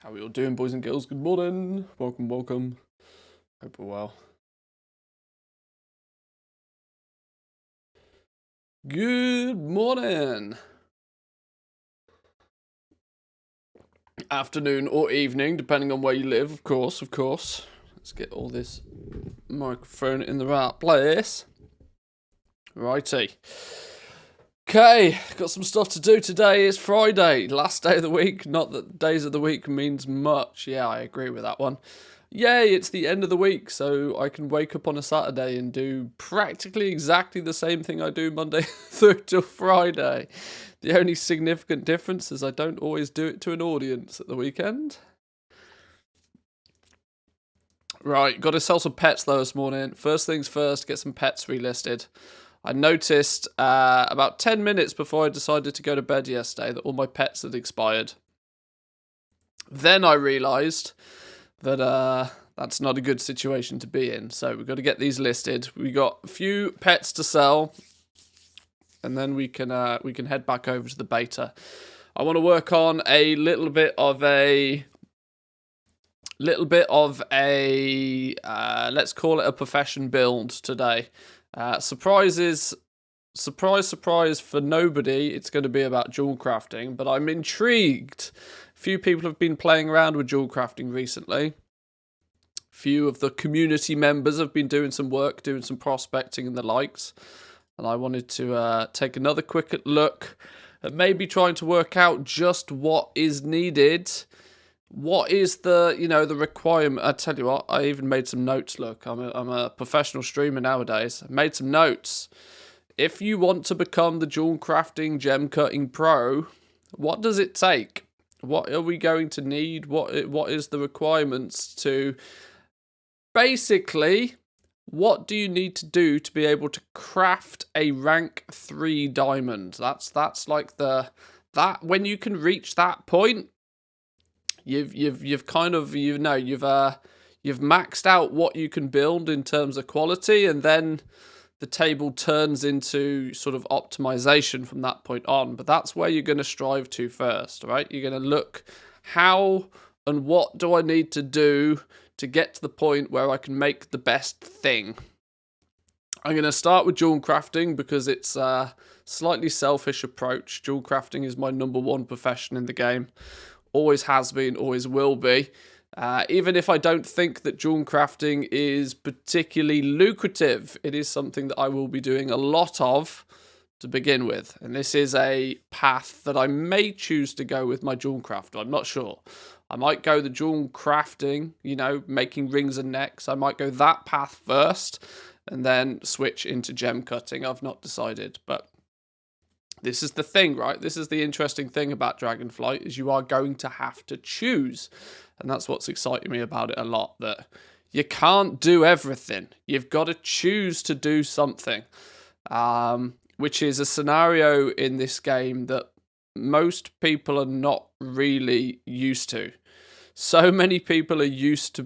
How are we all doing, boys and girls? Good morning. Welcome, welcome. Hope we're well. Good morning. Afternoon or evening, depending on where you live, of course, of course. Let's get all this microphone in the right place. Righty. Okay, got some stuff to do today. It's Friday, last day of the week. Not that days of the week means much. Yeah, I agree with that one. Yay, it's the end of the week, so I can wake up on a Saturday and do practically exactly the same thing I do Monday through to Friday. The only significant difference is I don't always do it to an audience at the weekend. Right, got to sell some pets though this morning. First things first, get some pets relisted. I noticed about 10 minutes before I decided to go to bed yesterday that all my pets had expired. Then I realised that that's not a good situation to be in. So we've got to get these listed. We got a few pets to sell, and then we can head back over to the beta. I want to work on a little bit of a let's call it a profession build today. Surprise for nobody, it's going to be about jewelcrafting, but I'm intrigued. A few people have been playing around with jewelcrafting recently. A few of the community members have been doing some work, doing some prospecting and the likes. And I wanted to take another quick look at maybe trying to work out just what is needed. What is the requirement? I tell you what, I even made some notes. Look, I'm a professional streamer nowadays. I made some notes. If you want to become the jewelcrafting gem cutting pro, what does it take? What are we going to need? What is the requirements to basically, what do you need to do to be able to craft a rank 3 diamond? That's like that when you can reach that point, you've maxed out what you can build in terms of quality, and then the table turns into sort of optimization from that point on. But that's where you're going to strive to first, right? You're going to look how and what do I need to do to get to the point where I can make the best thing. I'm going to start with jewelcrafting because it's a slightly selfish approach. Jewelcrafting is my number one profession in the game. Always has been, always will be. Even if I don't think that jewelcrafting is particularly lucrative, it is something that I will be doing a lot of to begin with. And this is a path that I may choose to go with my jewelcrafter. I'm not sure. I might go the jewelcrafting, making rings and necks. I might go that path first and then switch into gem cutting. I've not decided, but this is the thing, right? This is the interesting thing about Dragonflight, is you are going to have to choose. And that's what's exciting me about it a lot, that you can't do everything. You've got to choose to do something, which is a scenario in this game that most people are not really used to. So many people are used to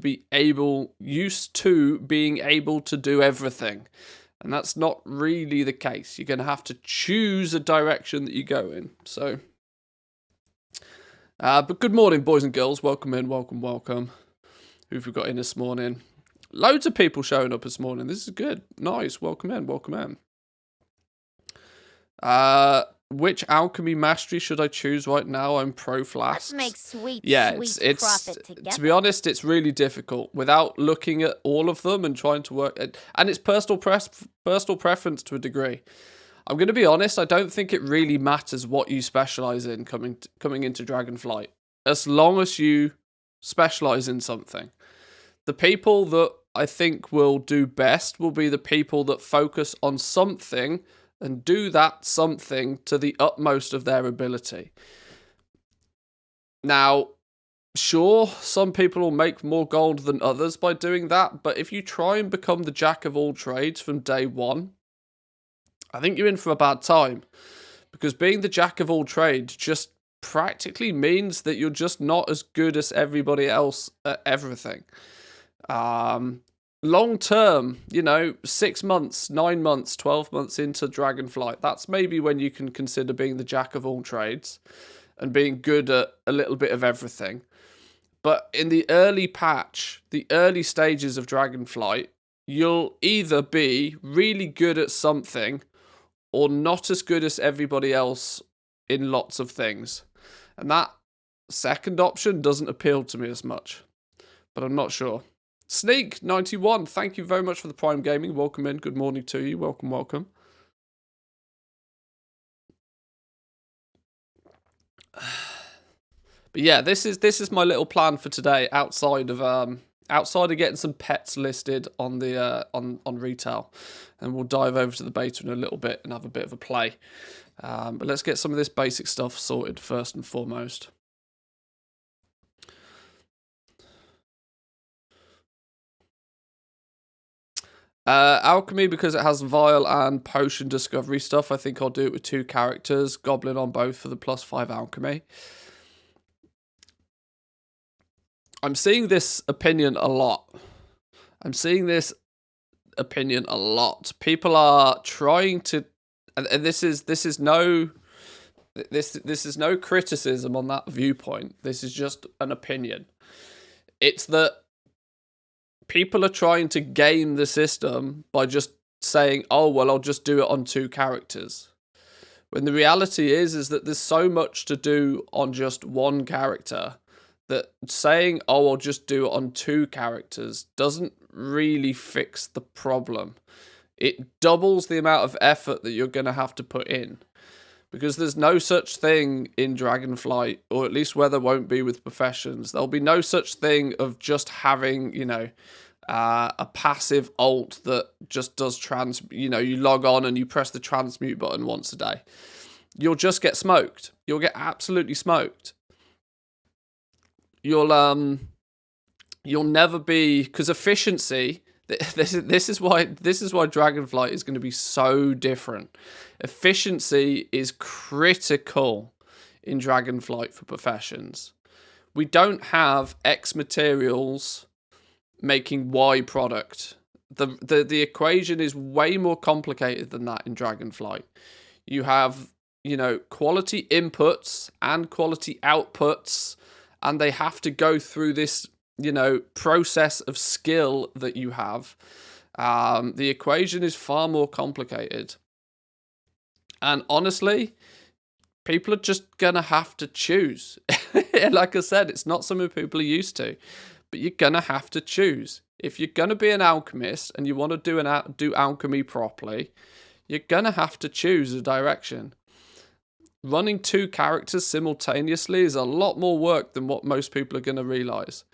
being able to do everything. And that's not really the case. You're going to have to choose a direction that you go in. So, but good morning, boys and girls. Welcome in, welcome, welcome. Who've we got in this morning? Loads of people showing up this morning. This is good. Nice. Welcome in, welcome in. Which alchemy mastery should I choose right now? I'm pro flasks. Let's make sweet it's profit together. to be honest, it's really difficult without looking at all of them and trying to work. And it's personal preference to a degree. I'm going to be honest. I don't think it really matters what you specialize in coming into Dragonflight, as long as you specialize in something. The people that I think will do best will be the people that focus on something and do that something to the utmost of their ability. Now, sure, some people will make more gold than others by doing that, but if you try and become the jack of all trades from day one, I think you're in for a bad time. Because being the jack of all trades just practically means that you're just not as good as everybody else at everything. Long term, 6 months, 9 months, 12 months into Dragonflight, that's maybe when you can consider being the jack of all trades and being good at a little bit of everything. But in the early patch, the early stages of Dragonflight, you'll either be really good at something or not as good as everybody else in lots of things. And that second option doesn't appeal to me as much. But I'm not sure. Sneak91, thank you very much for the Prime Gaming. Welcome in. Good morning to you. Welcome, welcome. But yeah, this is my little plan for today. Outside of getting some pets listed on the on retail, and we'll dive over to the beta in a little bit and have a bit of a play. But let's get some of this basic stuff sorted first and foremost. Alchemy, because it has vial and potion discovery stuff. I think I'll do it with 2 characters, goblin on both for the +5 alchemy. I'm seeing this opinion a lot. People are trying to, and this is no criticism on that viewpoint. This is just an opinion. It's that people are trying to game the system by just saying, "Oh well, I'll just do it on 2 characters." When the reality is that there's so much to do on just 1 character that saying, "Oh, I'll just do it on 2 characters" doesn't really fix the problem. It doubles the amount of effort that you're going to have to put in. Because there's no such thing in Dragonflight, or at least where there won't be with Professions. There'll be no such thing of just having, a passive alt that just does you log on and you press the transmute button once a day. You'll just get smoked. You'll get absolutely smoked. You'll never be, because efficiency, this is why Dragonflight is going to be so different. Efficiency is critical in Dragonflight for Professions. We don't have X materials making Y product. The equation is way more complicated than that in Dragonflight. You have, quality inputs and quality outputs, and they have to go through this, process of skill that you have. The equation is far more complicated. And honestly, people are just going to have to choose. Like I said, it's not something people are used to, but you're going to have to choose. If you're going to be an alchemist and you want to do alchemy properly, you're going to have to choose a direction. Running 2 characters simultaneously is a lot more work than what most people are going to realize.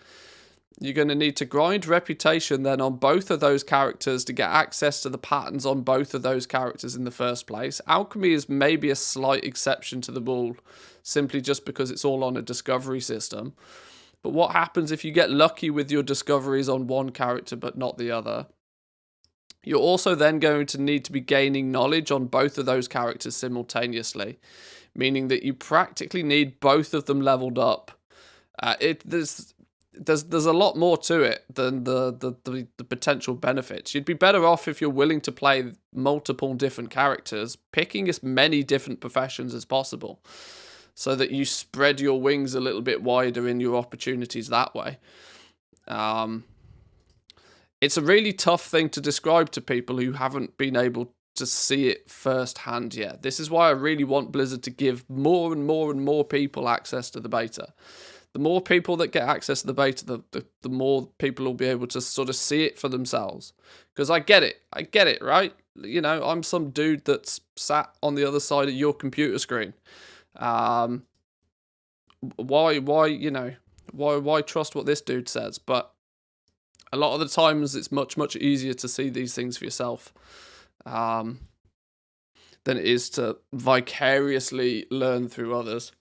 You're going to need to grind reputation then on both of those characters to get access to the patterns on both of those characters in the first place. Alchemy is maybe a slight exception to the rule, simply just because it's all on a discovery system. But what happens if you get lucky with your discoveries on one character but not the other? You're also then going to need to be gaining knowledge on both of those characters simultaneously, meaning that you practically need both of them leveled up. There's a lot more to it than the potential benefits. You'd be better off if you're willing to play multiple different characters, picking as many different professions as possible, so that you spread your wings a little bit wider in your opportunities that way. It's a really tough thing to describe to people who haven't been able to see it firsthand yet. This is why I really want Blizzard to give more and more and more people access to the beta. The more people that get access to the beta, the more people will be able to sort of see it for themselves. Because I get it, right? I'm some dude that's sat on the other side of your computer screen. Why trust what this dude says? But a lot of the times it's much, much easier to see these things for yourself than it is to vicariously learn through others.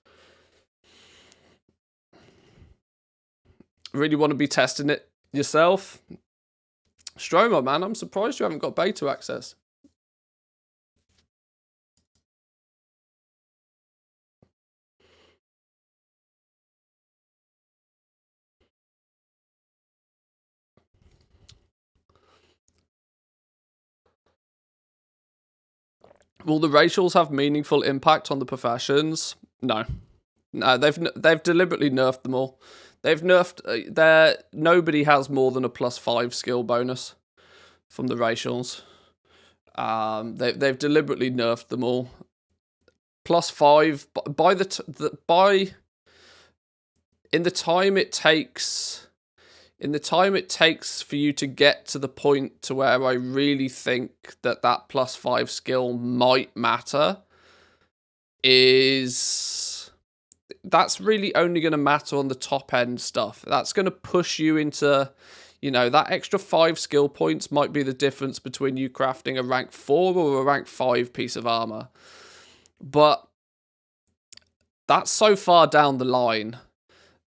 Really want to be testing it yourself? Stroma, man, I'm surprised you haven't got beta access. Will the racials have meaningful impact on the professions? No, they've deliberately nerfed them all. They've nerfed their nobody has more than a +5 skill bonus from the racials. They've deliberately nerfed them all. +5 by in the time it takes for you to get to the point to where I really think that +5 skill might matter that's really only going to matter on the top end stuff. That's going to push you into, that extra 5 skill points might be the difference between you crafting a rank 4 or a rank 5 piece of armor. But that's so far down the line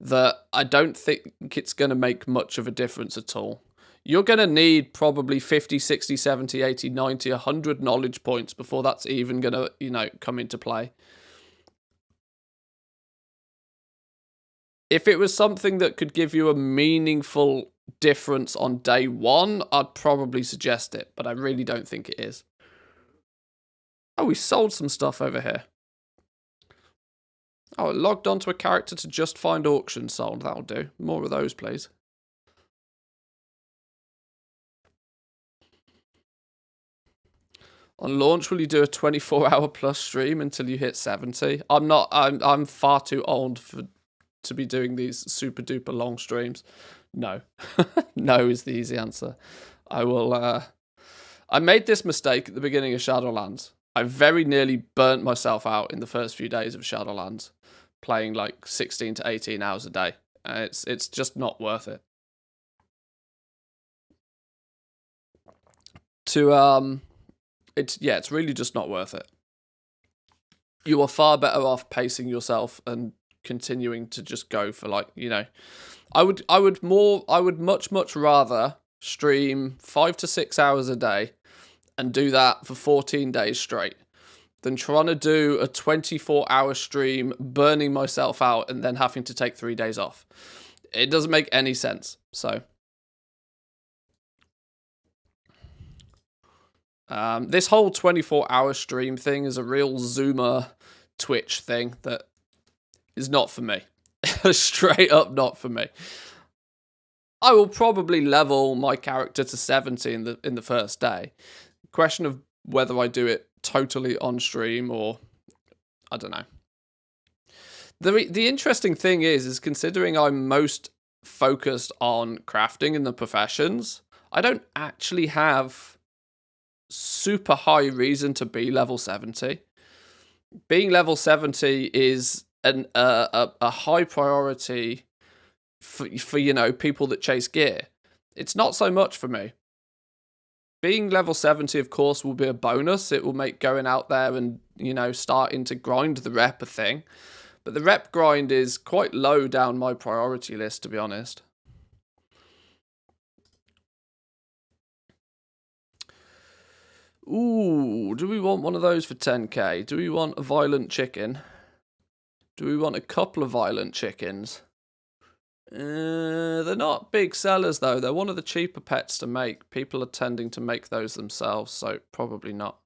that I don't think it's going to make much of a difference at all. You're going to need probably 50, 60, 70, 80, 90, 100 knowledge points before that's even going to, come into play. If it was something that could give you a meaningful difference on day one, I'd probably suggest it, but I really don't think it is. Oh, we sold some stuff over here. Oh, it logged onto a character to just find auction sold. That'll do. More of those, please. On launch, will you do a 24-hour plus stream until you hit 70? I'm far too old to be doing these super duper long streams. No. No is the easy answer. I made this mistake at the beginning of Shadowlands. I very nearly burnt myself out in the first few days of Shadowlands, playing like 16 to 18 hours a day. It's just not worth it. It's really just not worth it. You are far better off pacing yourself and continuing to just go for I would much rather stream 5 to 6 hours a day and do that for 14 days straight than trying to do a 24-hour stream, burning myself out and then having to take 3 days off. It doesn't make any sense. So this whole 24-hour stream thing is a real Zoomer Twitch thing that is not for me. Straight up not for me. I will probably level my character to 70 in the first day. Question of whether I do it totally on stream or I don't know. The interesting thing is considering I'm most focused on crafting in the professions, I don't actually have super high reason to be level 70. Being level 70 is a high priority for people that chase gear. It's not so much for me. Being level 70, of course, will be a bonus. It will make going out there and, starting to grind the rep a thing. But the rep grind is quite low down my priority list, to be honest. Ooh, do we want one of those for 10k? Do we want a violent chicken? Do we want a couple of violent chickens? They're not big sellers, though. They're one of the cheaper pets to make. People are tending to make those themselves, so probably not.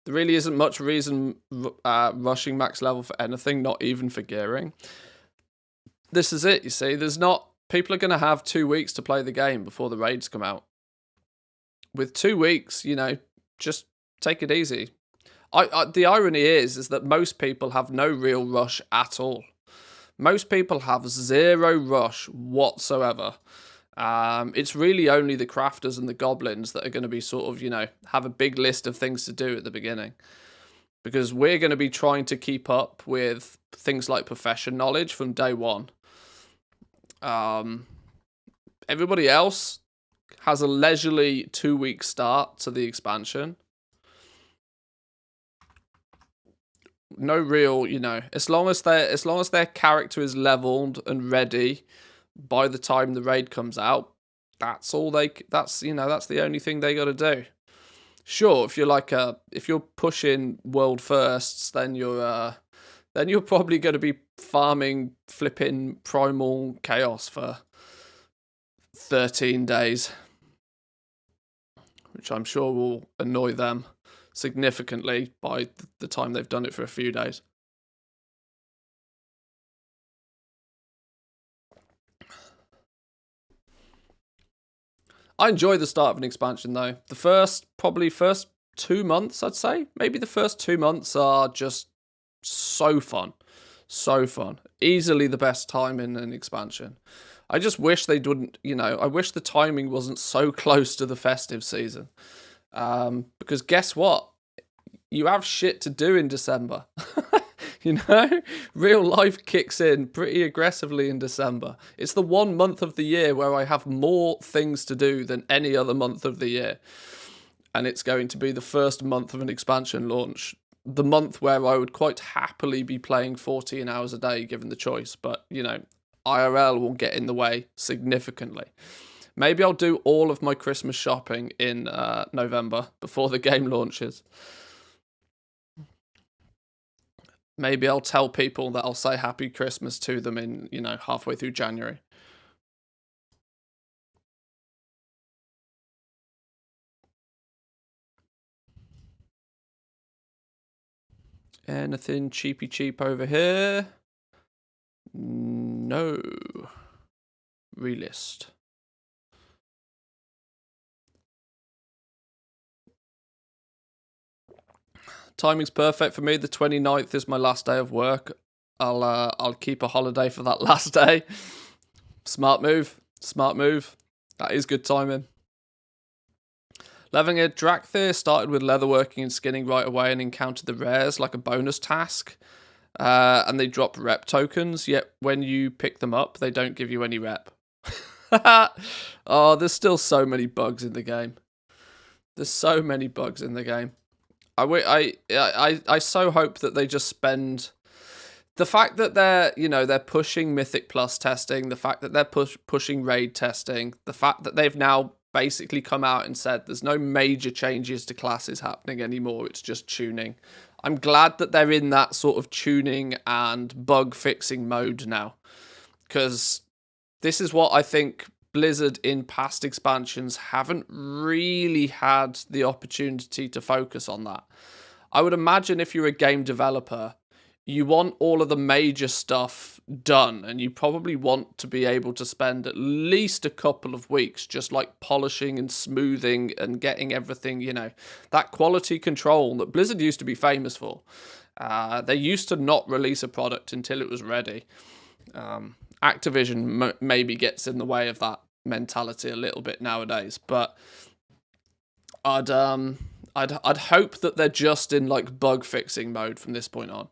There really isn't much reason rushing max level for anything, not even for gearing. This is it, you see. People are going to have 2 weeks to play the game before the raids come out. With 2 weeks, just take it easy. The irony is that most people have no real rush at all. Most people have zero rush whatsoever. It's really only the crafters and the goblins that are going to be sort of, have a big list of things to do at the beginning. Because we're going to be trying to keep up with things like profession knowledge from day one. Everybody else has a leisurely 2-week start to the expansion. No real, as long as their character is leveled and ready by the time the raid comes out, that's the only thing they got to do. Sure, if you're pushing world firsts, then you're probably going to be farming flipping primal chaos for 13 days, which I'm sure will annoy them significantly by the time they've done it for a few days. I enjoy the start of an expansion though. The probably first 2 months, I'd say. Maybe the first 2 months are just so fun. So fun. Easily the best time in an expansion. I just wish they wouldn't, I wish the timing wasn't so close to the festive season. Because guess what? You have shit to do in December. Real life kicks in pretty aggressively in December. It's the one month of the year where I have more things to do than any other month of the year. And it's going to be the first month of an expansion launch. The month where I would quite happily be playing 14 hours a day given the choice. But, IRL will get in the way significantly. Maybe I'll do all of my Christmas shopping in November before the game launches. Maybe I'll tell people that I'll say Happy Christmas to them in, halfway through January. Anything cheapy cheap over here? No. Relist. Timing's perfect for me. The 29th is my last day of work. I'll keep a holiday for that last day. Smart move. Smart move. That is good timing. Leveling it, Drakthir started with leatherworking and skinning right away and encountered the rares like a bonus task. And they drop rep tokens, yet when you pick them up, they don't give you any rep. Oh, there's still so many bugs in the game. There's so many bugs in the game. I so hope that they just spend the fact that they're pushing Mythic Plus testing, the fact that they're pushing raid testing, the fact that they've now basically come out and said there's no major changes to classes happening anymore, it's just tuning. I'm glad that they're in that sort of tuning and bug fixing mode now, because this is what I think Blizzard in past expansions haven't really had the opportunity to focus on that. I would imagine if you're a game developer, you want all of the major stuff done, and you probably want to be able to spend at least a couple of weeks just like polishing and smoothing and getting everything, that quality control that Blizzard used to be famous for. They used to not release a product until it was ready. Activision maybe gets in the way of that mentality a little bit nowadays, but I'd hope that they're just in like bug fixing mode from this point on.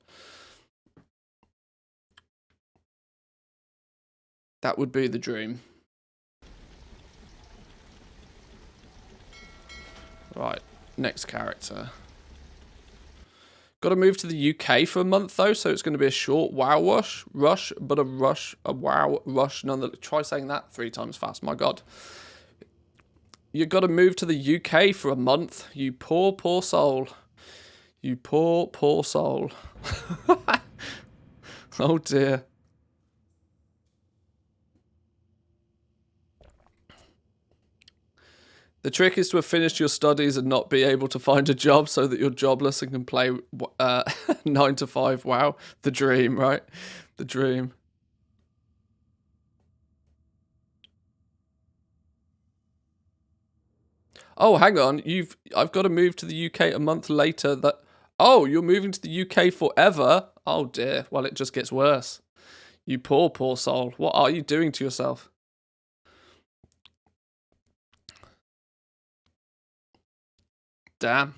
That would be the dream. Right, next character. Got to move to the UK for a month though, so it's going to be a short WoW rush, but a WoW rush nonetheless. Try saying that 3 times fast, my god. You got to move to the UK for a month, you poor soul. You poor soul. Oh dear. The trick is to have finished your studies and not be able to find a job so that you're jobless and can play 9 to 5. Wow. The dream, right? The dream. Oh, hang on. I've got to move to the UK a month later. Oh, you're moving to the UK forever? Oh dear. Well, it just gets worse. You poor soul. What are you doing to yourself? Damn.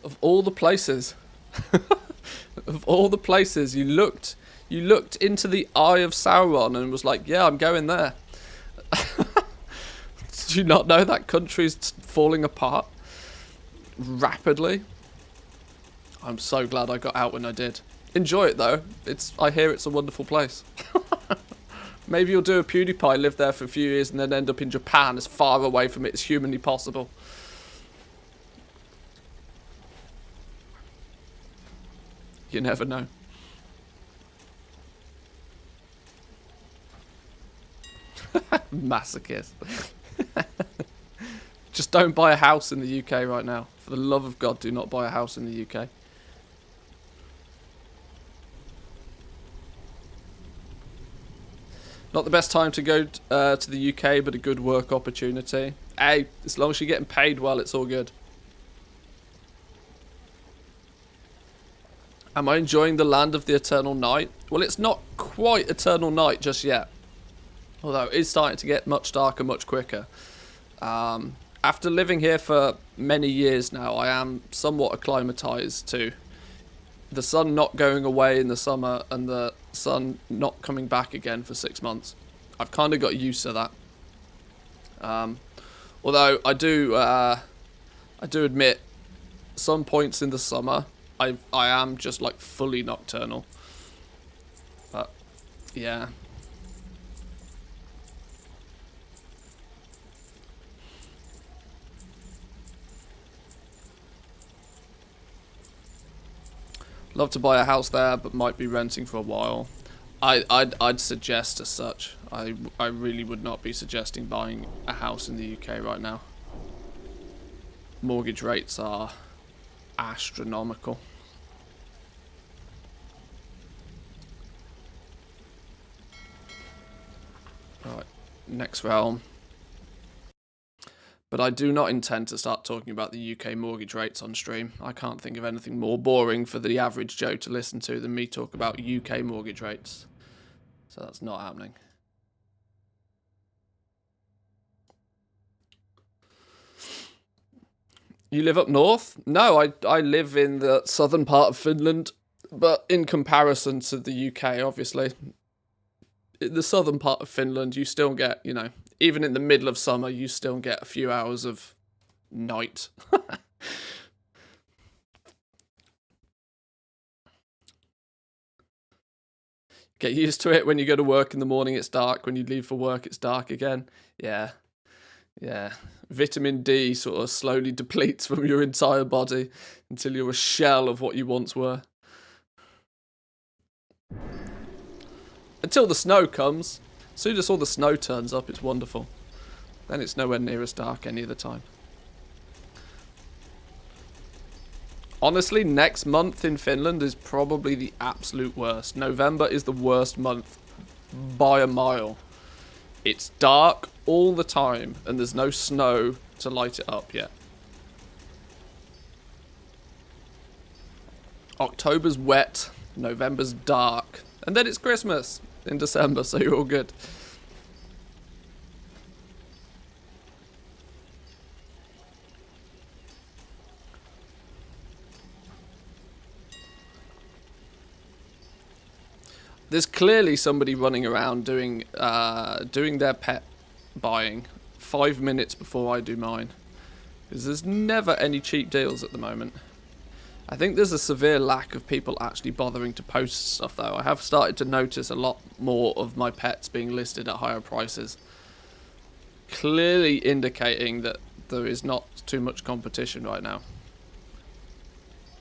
Of all the places, of all the places, you looked into the eye of Sauron and was like, yeah, I'm going there. Did you not know that country's falling apart rapidly? I'm so glad I got out when I did. Enjoy it though. I hear it's a wonderful place. Maybe you'll do a PewDiePie, live there for a few years, and then end up in Japan as far away from it as humanly possible. You never know. Masochist. Just don't buy a house in the UK right now. For the love of God, do not buy a house in the UK. Not the best time to go to the UK, but a good work opportunity. Hey, as long as you're getting paid well, it's all good. Am I enjoying the land of the eternal night? Well, it's not quite eternal night just yet. Although it is starting to get much darker much quicker. After living here for many years now, I am somewhat acclimatized to the sun not going away in the summer and the sun not coming back again for 6 months. I've kind of got used to that. Although I do admit, some points in the summer, I am just like fully nocturnal. But yeah. Love to buy a house there, but might be renting for a while. I'd suggest as such. I really would not be suggesting buying a house in the UK right now. Mortgage rates are astronomical. Right, next realm. But I do not intend to start talking about the UK mortgage rates on stream. I can't think of anything more boring for the average Joe to listen to than me talk about UK mortgage rates. So that's not happening. You live up north? No, I live in the southern part of Finland, but in comparison to the UK, obviously, in the southern part of Finland, you still get, you know, even in the middle of summer, you still get a few hours of night. Get used to it. When you go to work in the morning, it's dark. When you leave for work, it's dark again. Yeah. Yeah. Vitamin D sort of slowly depletes from your entire body until you're a shell of what you once were. Until the snow comes. As soon as all the snow turns up, it's wonderful. Then it's nowhere near as dark any of the time. Honestly, next month in Finland is probably the absolute worst. November is the worst month by a mile. It's dark all the time, and there's no snow to light it up yet. October's wet, November's dark, and then it's Christmas in December, so you're all good. There's clearly somebody running around doing their pet buying 5 minutes before I do mine, because there's never any cheap deals at the moment. I think there's a severe lack of people actually bothering to post stuff though. I have started to notice a lot more of my pets being listed at higher prices, clearly indicating that there is not too much competition right now.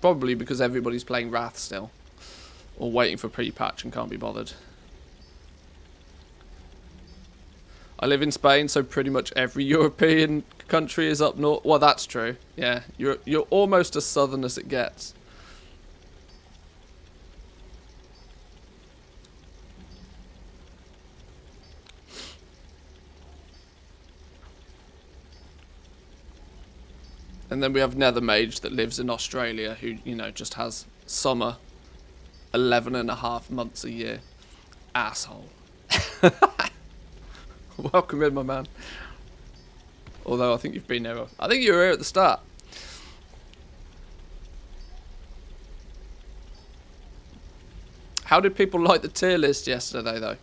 Probably because everybody's playing Wrath still, or waiting for pre-patch and can't be bothered. I live in Spain, so pretty much every European country is up north. Well, that's true. Yeah, you're almost as southern as it gets. And then we have Nether Mage that lives in Australia, who, you know, just has summer 11.5 months a year. Asshole. Welcome in, my man. Although I think you've been here. I think you were here at the start. How did people like the tier list yesterday, though?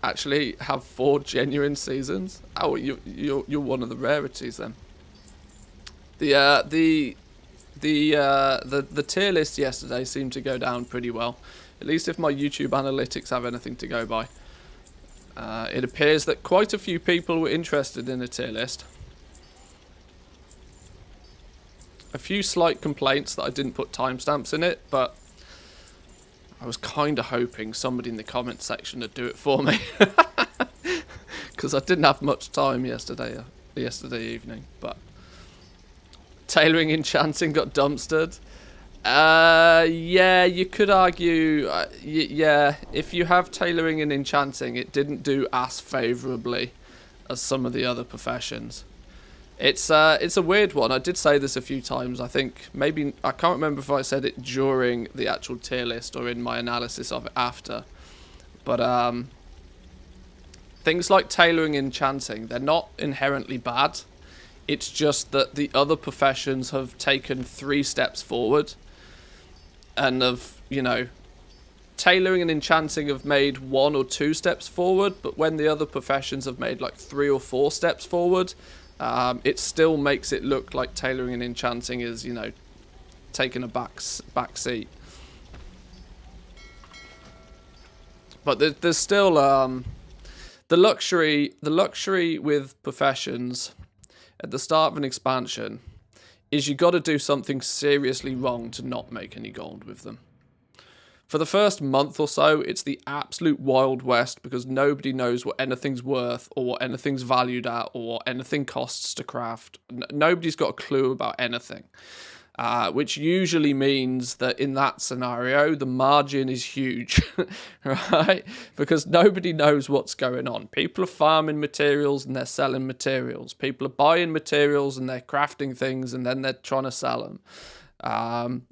Actually have 4 genuine seasons? Oh, you're one of the rarities then. The tier list yesterday seemed to go down pretty well. At least if my YouTube analytics have anything to go by. It appears that quite a few people were interested in a tier list. A few slight complaints that I didn't put timestamps in it, but I was kind of hoping somebody in the comment section would do it for me. Because I didn't have much time yesterday evening, but... Tailoring Enchanting got dumpstered. Yeah, you could argue, yeah, if you have tailoring and enchanting, it didn't do as favourably as some of the other professions. It's a weird one. I did say this a few times. I think maybe, I can't remember if I said it during the actual tier list or in my analysis of it after. But things like tailoring and enchanting, they're not inherently bad. It's just that the other professions have taken 3 steps forward. And tailoring and enchanting have made 1 or 2 steps forward, but when the other professions have made like 3 or 4 steps forward, it still makes it look like tailoring and enchanting is, taking a back seat. But there's still the luxury with professions at the start of an expansion is you got to do something seriously wrong to not make any gold with them. For the first month or so, it's the absolute Wild West because nobody knows what anything's worth or what anything's valued at or what anything costs to craft. Nobody's got a clue about anything, which usually means that in that scenario, the margin is huge, right? Because nobody knows what's going on. People are farming materials and they're selling materials. People are buying materials and they're crafting things and then they're trying to sell them.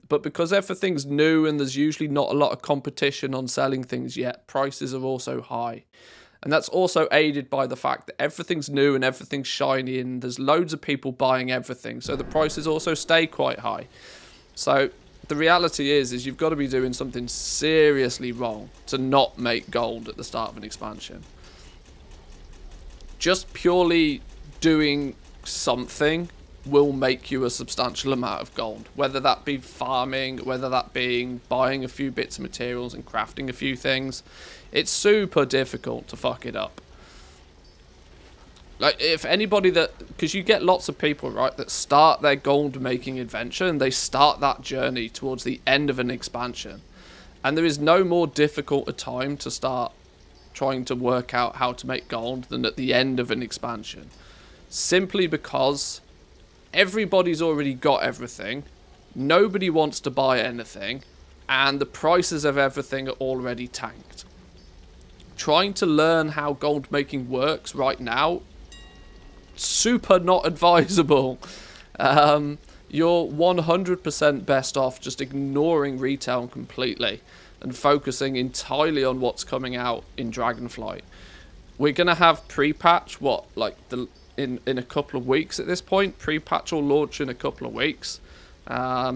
But because everything's new and there's usually not a lot of competition on selling things yet, prices are also high. And that's also aided by the fact that everything's new and everything's shiny and there's loads of people buying everything. So the prices also stay quite high. So the reality is you've got to be doing something seriously wrong to not make gold at the start of an expansion. Just purely doing something will make you a substantial amount of gold, whether that be farming, whether that being buying a few bits of materials and crafting a few things. It's super difficult to fuck it up. Like, if anybody because you get lots of people, right, that start their gold making adventure and they start that journey towards the end of an expansion, and there is no more difficult a time to start trying to work out how to make gold than at the end of an expansion, simply because everybody's already got everything, nobody wants to buy anything, and the prices of everything are already tanked. Trying to learn how gold making works right now, super not advisable. You're 100% best off just ignoring retail completely and focusing entirely on what's coming out in Dragonflight. We're going to have pre-patch, in a couple of weeks at this point. Pre-patch will launch in a couple of weeks.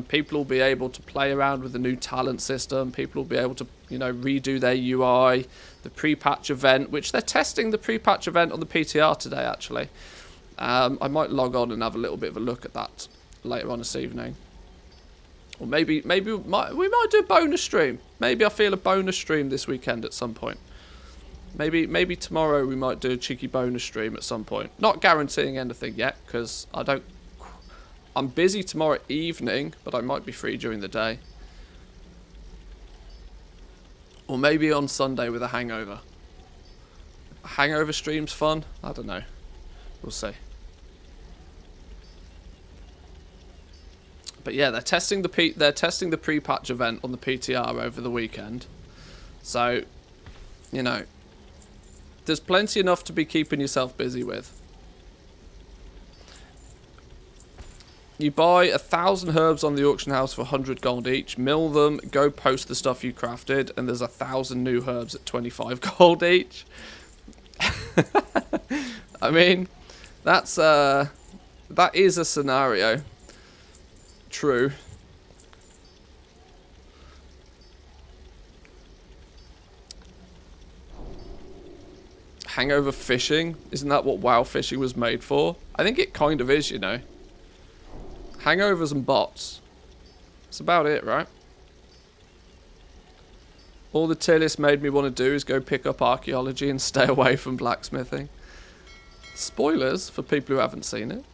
People will be able to play around with the new talent system. People will be able to, redo their UI. The pre-patch event, which they're testing the pre-patch event on the PTR today, actually. I might log on and have a little bit of a look at that later on this evening. Or maybe we might do a bonus stream. Maybe I feel a bonus stream this weekend at some point. Maybe tomorrow we might do a cheeky bonus stream at some point. Not guaranteeing anything yet, because I'm busy tomorrow evening, but I might be free during the day. Or maybe on Sunday with a hangover. A hangover stream's fun? I don't know. We'll see. But yeah, they're testing the pre-patch event on the PTR over the weekend. So, there's plenty enough to be keeping yourself busy with. You buy 1,000 herbs on the auction house for 100 gold each, mill them, go post the stuff you crafted, and there's 1,000 new herbs at 25 gold each. I mean, that is a scenario. True. Hangover fishing? Isn't that what WoW fishing was made for? I think it kind of is, Hangovers and bots. That's about it, right? All the tier list made me want to do is go pick up archaeology and stay away from blacksmithing. Spoilers for people who haven't seen it.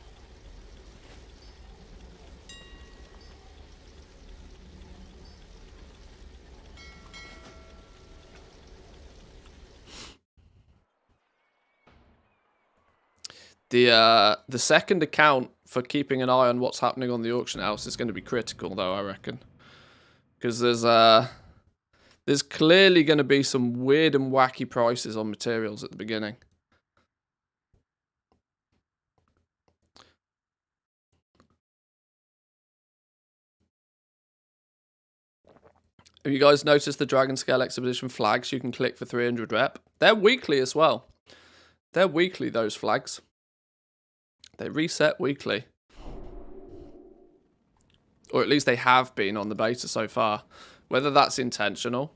The second account for keeping an eye on what's happening on the auction house is going to be critical, though, I reckon. because there's clearly going to be some weird and wacky prices on materials at the beginning. Have you guys noticed the Dragon Scale Expedition flags you can click for 300 rep? They're weekly as well. They're weekly, those flags. They reset weekly. Or at least they have been on the beta so far. Whether that's intentional.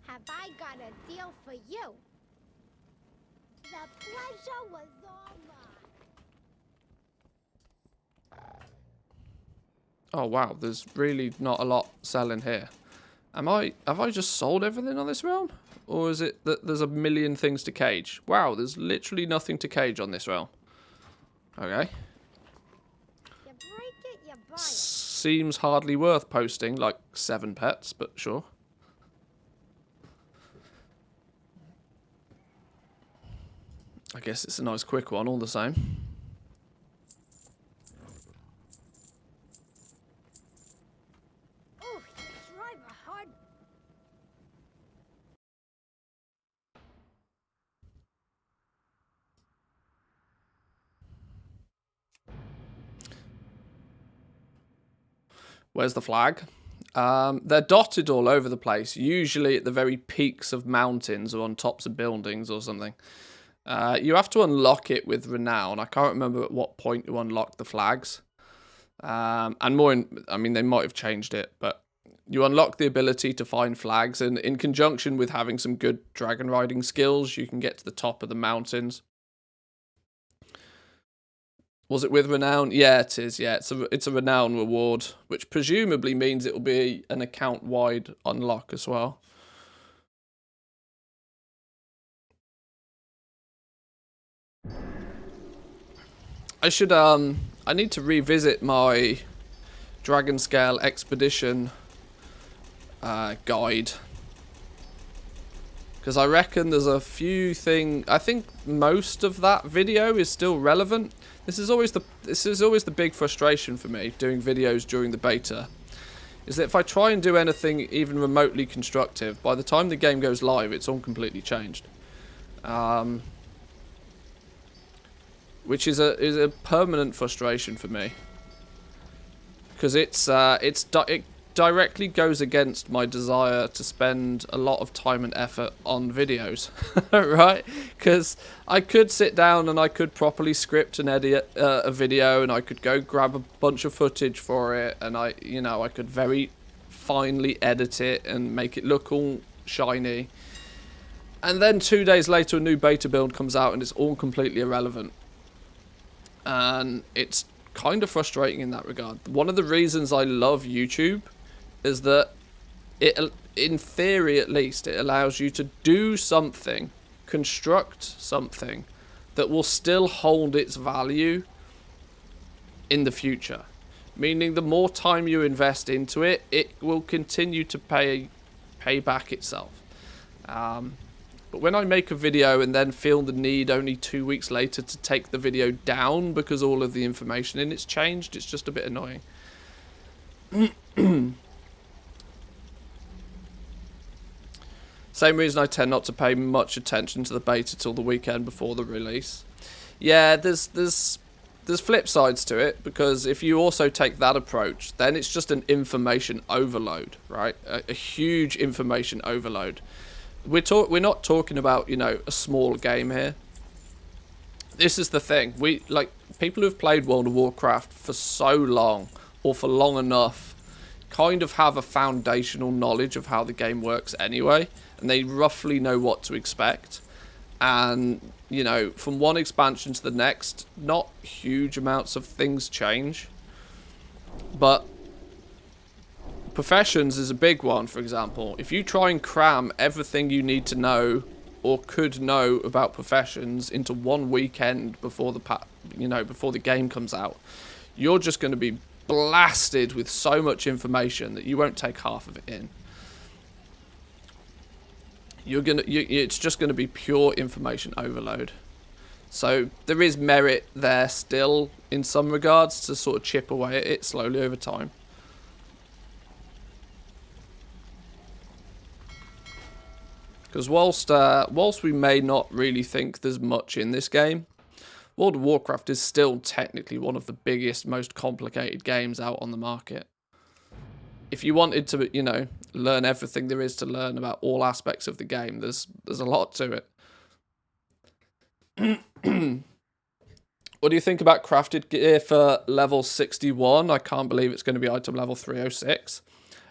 Have I got a deal for you? The pleasure was all mine. Oh wow, there's really not a lot selling here. Have I just sold everything on this realm? Or is it that there's a million things to cage? Wow, there's literally nothing to cage on this realm. Okay. You break it, you buy it. Seems hardly worth posting like 7 pets, but sure. I guess it's a nice quick one all the same. Oh, you drive a hard. Where's the flag? They're dotted all over the place, usually at the very peaks of mountains or on tops of buildings or something. You have to unlock it with Renown. I can't remember at what point you unlock the flags. And more, I mean, they might have changed it, but you unlock the ability to find flags, and in conjunction with having some good dragon riding skills, you can get to the top of the mountains. Was it with Renown? Yeah, it is. Yeah, it's a Renown reward, which presumably means it will be an account-wide unlock as well. I need to revisit my Dragon Scale Expedition guide. Because I reckon there's a few things. I think most of that video is still relevant. This is always the big frustration for me doing videos during the beta. Is that if I try and do anything even remotely constructive, by the time the game goes live, it's all completely changed. Which is a permanent frustration for me. Because it directly goes against my desire to spend a lot of time and effort on videos, right? Because I could sit down and I could properly script and edit a video, and I could go grab a bunch of footage for it, and I could very finely edit it and make it look all shiny. And then 2 days later, a new beta build comes out, and it's all completely irrelevant. And it's kind of frustrating in that regard. One of the reasons I love YouTube is that it, in theory at least, it allows you to do something, construct something that will still hold its value in the future. Meaning the more time you invest into it, it will continue to pay back itself. But when I make a video and then feel the need only 2 weeks later to take the video down because all of the information in it's changed, it's just a bit annoying. Same reason I tend not to pay much attention to the beta till the weekend before the release. Yeah, there's flip sides to it, because if you also take that approach, then it's just an information overload, right? A huge information overload. We're not talking about, a small game here. This is the thing. People who've played World of Warcraft for so long, or for long enough, kind of have a foundational knowledge of how the game works anyway, and they roughly know what to expect. And, from one expansion to the next, not huge amounts of things change. But Professions is a big one, for example. If you try and cram everything you need to know or could know about Professions into one weekend before the game comes out, you're just going to be blasted with so much information that you won't take half of it in. It's just going to be pure information overload. So there is merit there still in some regards to sort of chip away at it slowly over time. Because whilst we may not really think there's much in this game, World of Warcraft is still technically one of the biggest, most complicated games out on the market. If you wanted to, you know, learn everything there is to learn about all aspects of the game, there's a lot to it. What do you think about crafted gear for level 61? I can't believe it's going to be item level 306.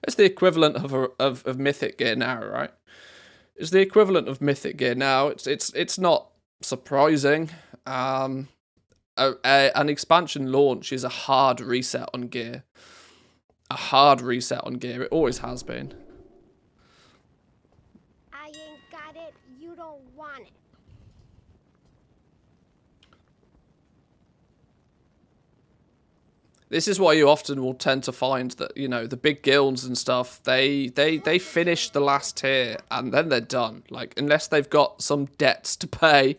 It's the equivalent of mythic gear now, right? It's the equivalent of mythic gear now. It's not surprising. An expansion launch is a hard reset on gear. A hard reset on gear. It always has been. I ain't got it. You don't want it. This is why you often will tend to find that, you know, the big guilds and stuff, they finish the last tier and then they're done. Like, unless they've got some debts to pay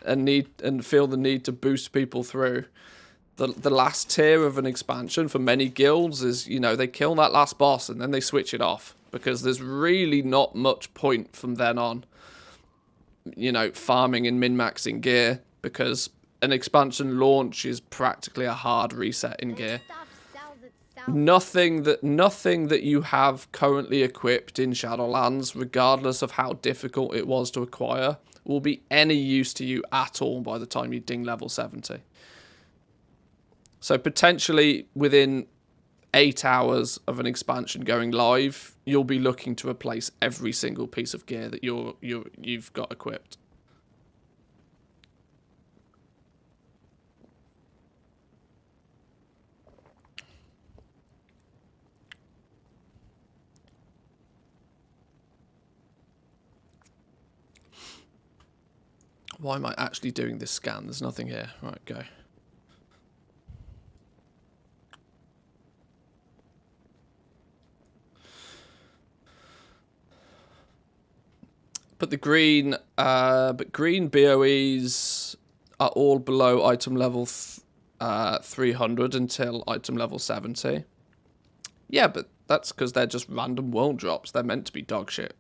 and feel the need to boost people through. The last tier of an expansion for many guilds is, you know, they kill that last boss and then they switch it off. Because there's really not much point from then on, you know, farming and min-maxing gear. Because an expansion launch is practically a hard reset in gear. Nothing that you have currently equipped in Shadowlands, regardless of how difficult it was to acquire, will be any use to you at all by the time you ding level 70. So potentially within 8 hours of an expansion going live, you'll be looking to replace every single piece of gear that you've got equipped. Why am I actually doing this scan? There's nothing here. Right, go. But the green BOEs are all below item level 300 until item level 70. Yeah, but that's because they're just random world drops. They're meant to be dog shit.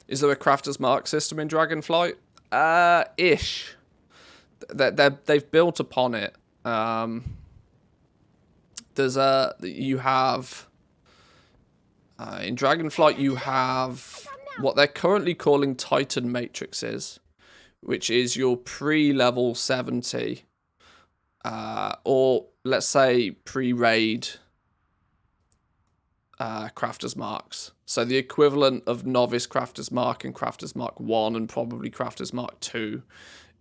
Is there a crafter's mark system in Dragonflight? Ish. They've built upon it. You have in Dragonflight you have what they're currently calling Titan matrices, which is your pre-level 70, or let's say pre-raid crafter's marks. So the equivalent of novice crafter's mark and crafter's mark 1 and probably crafter's mark 2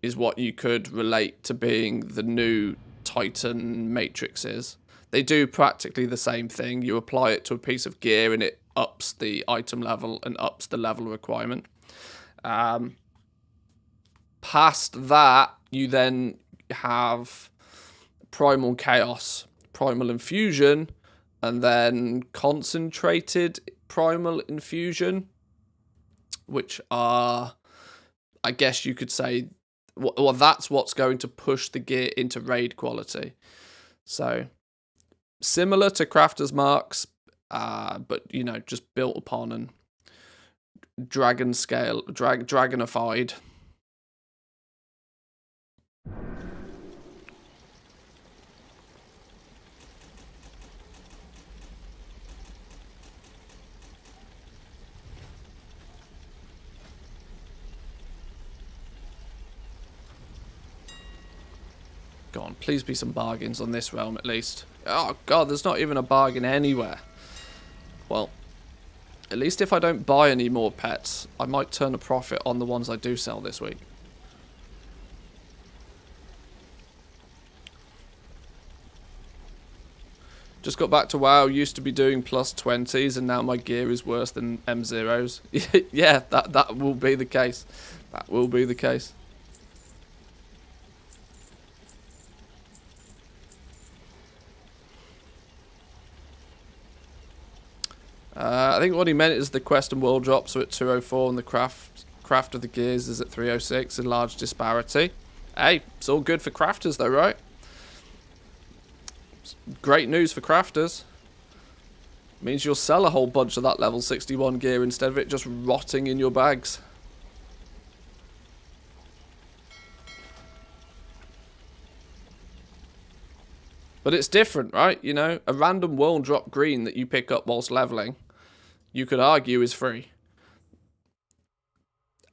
is what you could relate to being the new Titan matrices. They do practically the same thing. You apply it to a piece of gear and it ups the item level and ups the level requirement. Past that, you then have Primal Chaos, Primal Infusion, and then Concentrated Primal Infusion, which are, I guess you could say, well, that's what's going to push the gear into raid quality. So, similar to Crafter's Marks, but, you know, just built upon and dragonified. Go on, please be some bargains on this realm at least. Oh god, there's not even a bargain anywhere. Well, at least if I don't buy any more pets, I might turn a profit on the ones I do sell this week. Just got back to WoW, used to be doing plus 20s and now my gear is worse than M0s. Yeah, that will be the case. That will be the case. I think what he meant is the quest and world drops are at 204 and the craft of the gears is at 306, a large disparity. Hey, it's all good for crafters though, right? Great news for crafters. Means you'll sell a whole bunch of that level 61 gear instead of it just rotting in your bags. But it's different, right? You know, a random world drop green that you pick up whilst leveling, you could argue is free.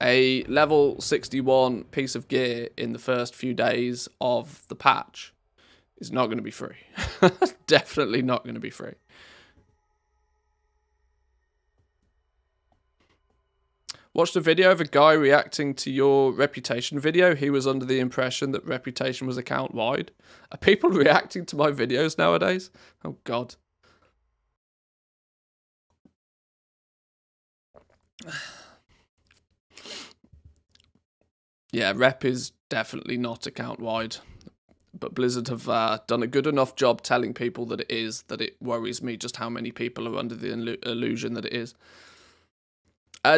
A level 61 piece of gear in the first few days of the patch is not going to be free. Definitely not going to be free. Watched a video of a guy reacting to your Reputation video. He was under the impression that Reputation was account wide. Are people reacting to my videos nowadays? Oh, God. Yeah, Rep is definitely not account wide. But Blizzard have done a good enough job telling people that it worries me just how many people are under the illusion that it is.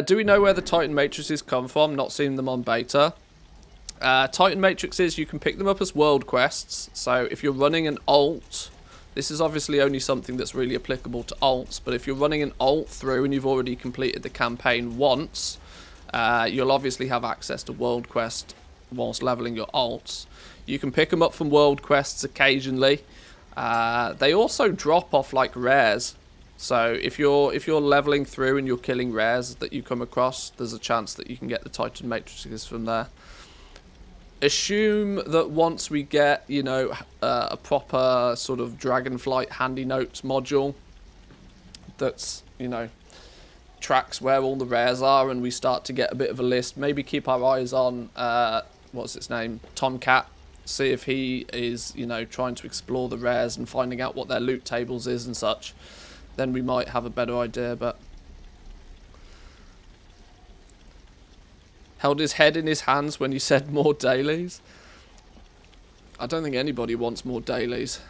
Do we know where the Titan matrices come from? Not seen them on beta. Titan matrices, you can pick them up as world quests. So if you're running an alt, this is obviously only something that's really applicable to alts, but if you're running an alt through and you've already completed the campaign once, you'll obviously have access to world quest whilst leveling your alts. You can pick them up from world quests occasionally. They also drop off like rares. So if you're leveling through and you're killing rares that you come across, there's a chance that you can get the Titan matrices from there. Assume that once we get, you know, a proper sort of Dragonflight handy notes module that's, you know, tracks where all the rares are and we start to get a bit of a list, maybe keep our eyes on, what's its name, Tomcat. See if he is, you know, trying to explore the rares and finding out what their loot tables is and such. Then we might have a better idea, but... Held his head in his hands when you said more dailies. I don't think anybody wants more dailies.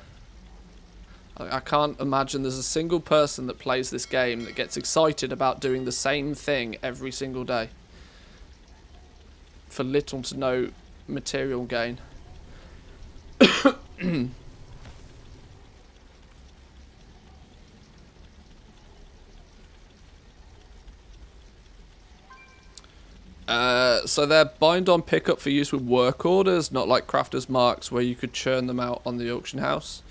I can't imagine there's a single person that plays this game that gets excited about doing the same thing every single day. For little to no material gain. So they're bind on pickup for use with work orders, not like crafters marks where you could churn them out on the auction house.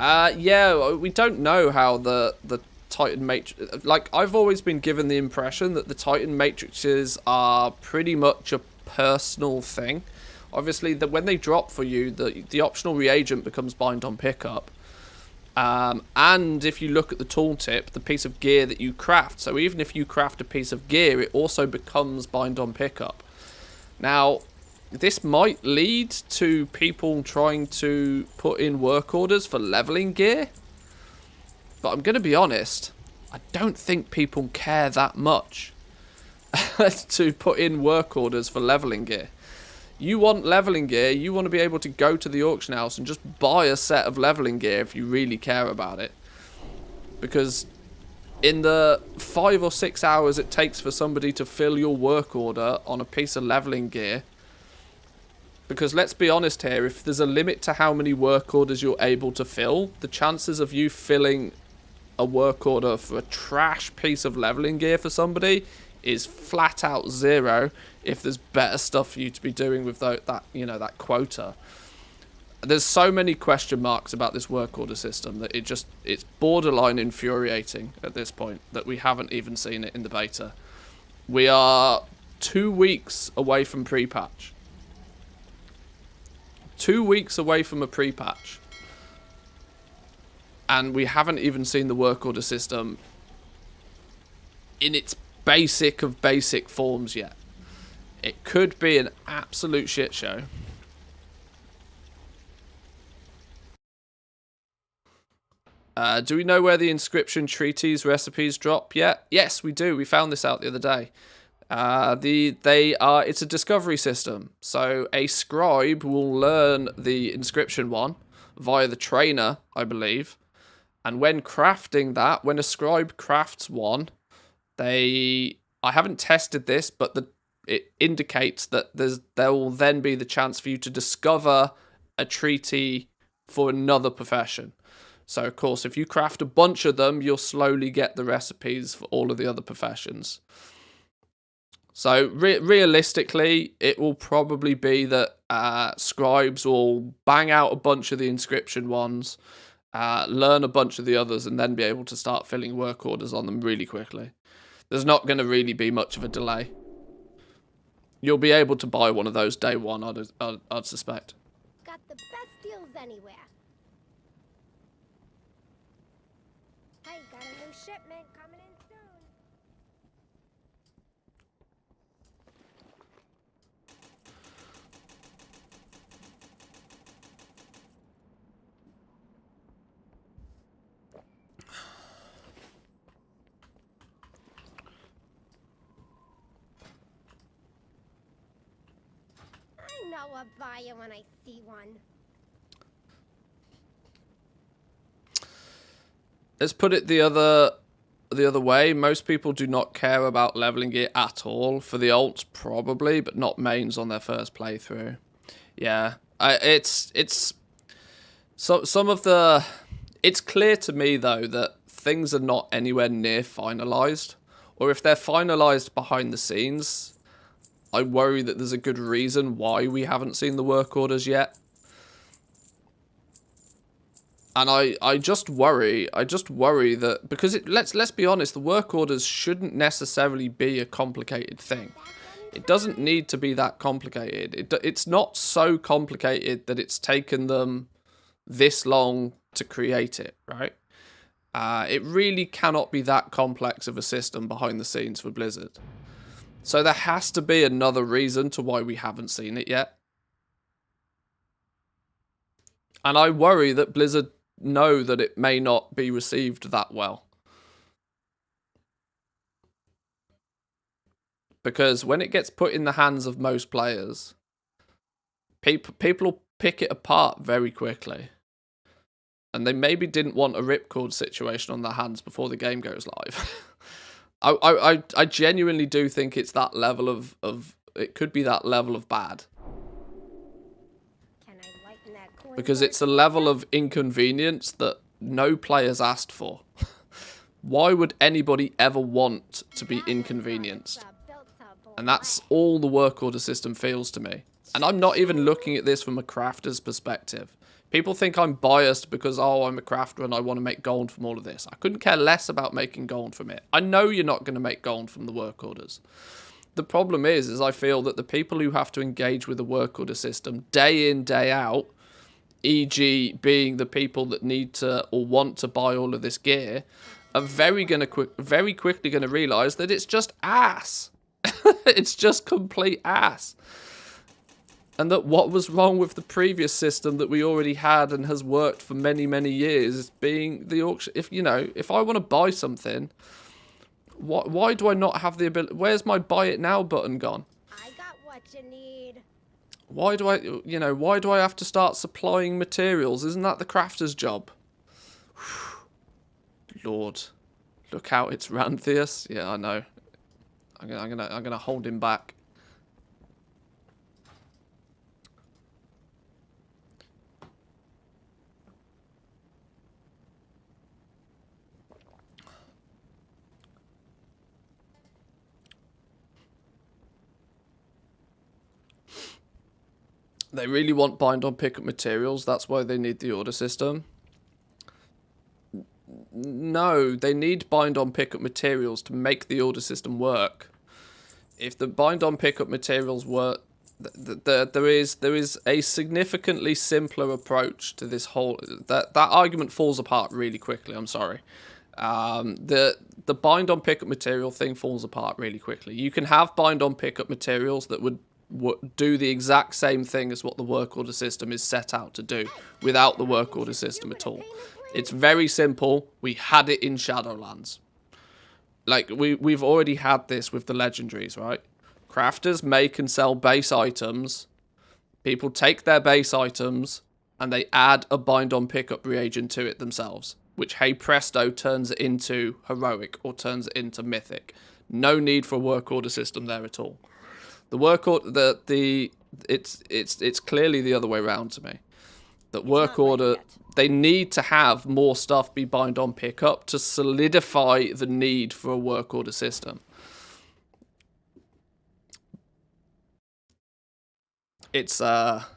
Yeah, we don't know how the Titan matrix... Like, I've always been given the impression that the Titan matrices are pretty much a personal thing. Obviously, when they drop for you, the optional reagent becomes bind on pickup. And if you look at the tooltip, the piece of gear that you craft, so even if you craft a piece of gear, it also becomes bind on pickup. Now, this might lead to people trying to put in work orders for leveling gear. But I'm going to be honest, I don't think people care that much to put in work orders for leveling gear. You want leveling gear, you want to be able to go to the auction house and just buy a set of leveling gear if you really care about it. Because in the 5 or 6 hours it takes for somebody to fill your work order on a piece of leveling gear, because let's be honest here, if there's a limit to how many work orders you're able to fill, the chances of you filling a work order for a trash piece of leveling gear for somebody is flat out zero if there's better stuff for you to be doing with that, you know, that quota. There's so many question marks about this work order system that it's borderline infuriating at this point that we haven't even seen it in the beta. We are 2 weeks away from pre-patch. 2 weeks away from a pre-patch. And we haven't even seen the work order system in its basic of basic forms yet. It could be an absolute shit show. Do we know where the inscription treatise recipes drop yet? Yes, we do. We found this out the other day. It's a discovery system. So a scribe will learn the inscription one via the trainer, I believe. And when crafting that, when a scribe crafts one, I haven't tested this, but it indicates that there will then be the chance for you to discover a treaty for another profession. So, of course, if you craft a bunch of them, you'll slowly get the recipes for all of the other professions. So, realistically, it will probably be that scribes will bang out a bunch of the inscription ones, learn a bunch of the others, and then be able to start filling work orders on them really quickly. There's not going to really be much of a delay. You'll be able to buy one of those day one, I'd suspect. Got the best deals anywhere. Hey, got a new shipment coming in soon. I know a buyer when I see one. Let's put it the other way. Most people do not care about leveling it at all. For the alts, probably, but not mains on their first playthrough. Yeah, it's some of the. It's clear to me though that things are not anywhere near finalized, or if they're finalized behind the scenes, I worry that there's a good reason why we haven't seen the work orders yet. And I just worry that because let's be honest, the work orders shouldn't necessarily be a complicated thing. It doesn't need to be that complicated. It's not so complicated that it's taken them this long to create it, right? It really cannot be that complex of a system behind the scenes for Blizzard. So there has to be another reason to why we haven't seen it yet. And I worry that Blizzard know that it may not be received that well. Because when it gets put in the hands of most players, people will pick it apart very quickly. And they maybe didn't want a ripcord situation on their hands before the game goes live. I genuinely do think it's that level of it could be that level of bad. Because it's a level of inconvenience that no players asked for. Why would anybody ever want to be inconvenienced? And that's all the work order system feels to me. And I'm not even looking at this from a crafter's perspective. People think I'm biased because, oh, I'm a crafter and I want to make gold from all of this. I couldn't care less about making gold from it. I know you're not going to make gold from the work orders. The problem is I feel that the people who have to engage with the work order system day in, day out, e.g. being the people that need to or want to buy all of this gear, are very quickly going to realise that it's just ass. It's just complete ass. And that what was wrong with the previous system that we already had and has worked for many, many years is being the auction. If I want to buy something, why do I not have the ability? Where's my buy it now button gone? I got what you need. Why do I have to start supplying materials? Isn't that the crafter's job? Lord, look out, it's Ranthius. Yeah, I know. I'm gonna hold him back. They really want bind on pickup materials. That's why they need the order system. No, they need bind on pickup materials to make the order system work. If the bind on pickup materials work, there is a significantly simpler approach to this whole. That argument falls apart really quickly. I'm sorry. The bind on pickup material thing falls apart really quickly. You can have bind on pickup materials that would do the exact same thing as what the work order system is set out to do without the work order system at all. It's very simple. We had it in Shadowlands. Like, we've already had this with the legendaries, right? Crafters make and sell base items. People take their base items and they add a bind on pickup reagent to it themselves, which, hey presto, turns it into heroic or turns it into mythic. No need for a work order system there at all. The work order, it's clearly the other way around to me. That work order, they need to have more stuff be bind on pickup to solidify the need for a work order system. It's not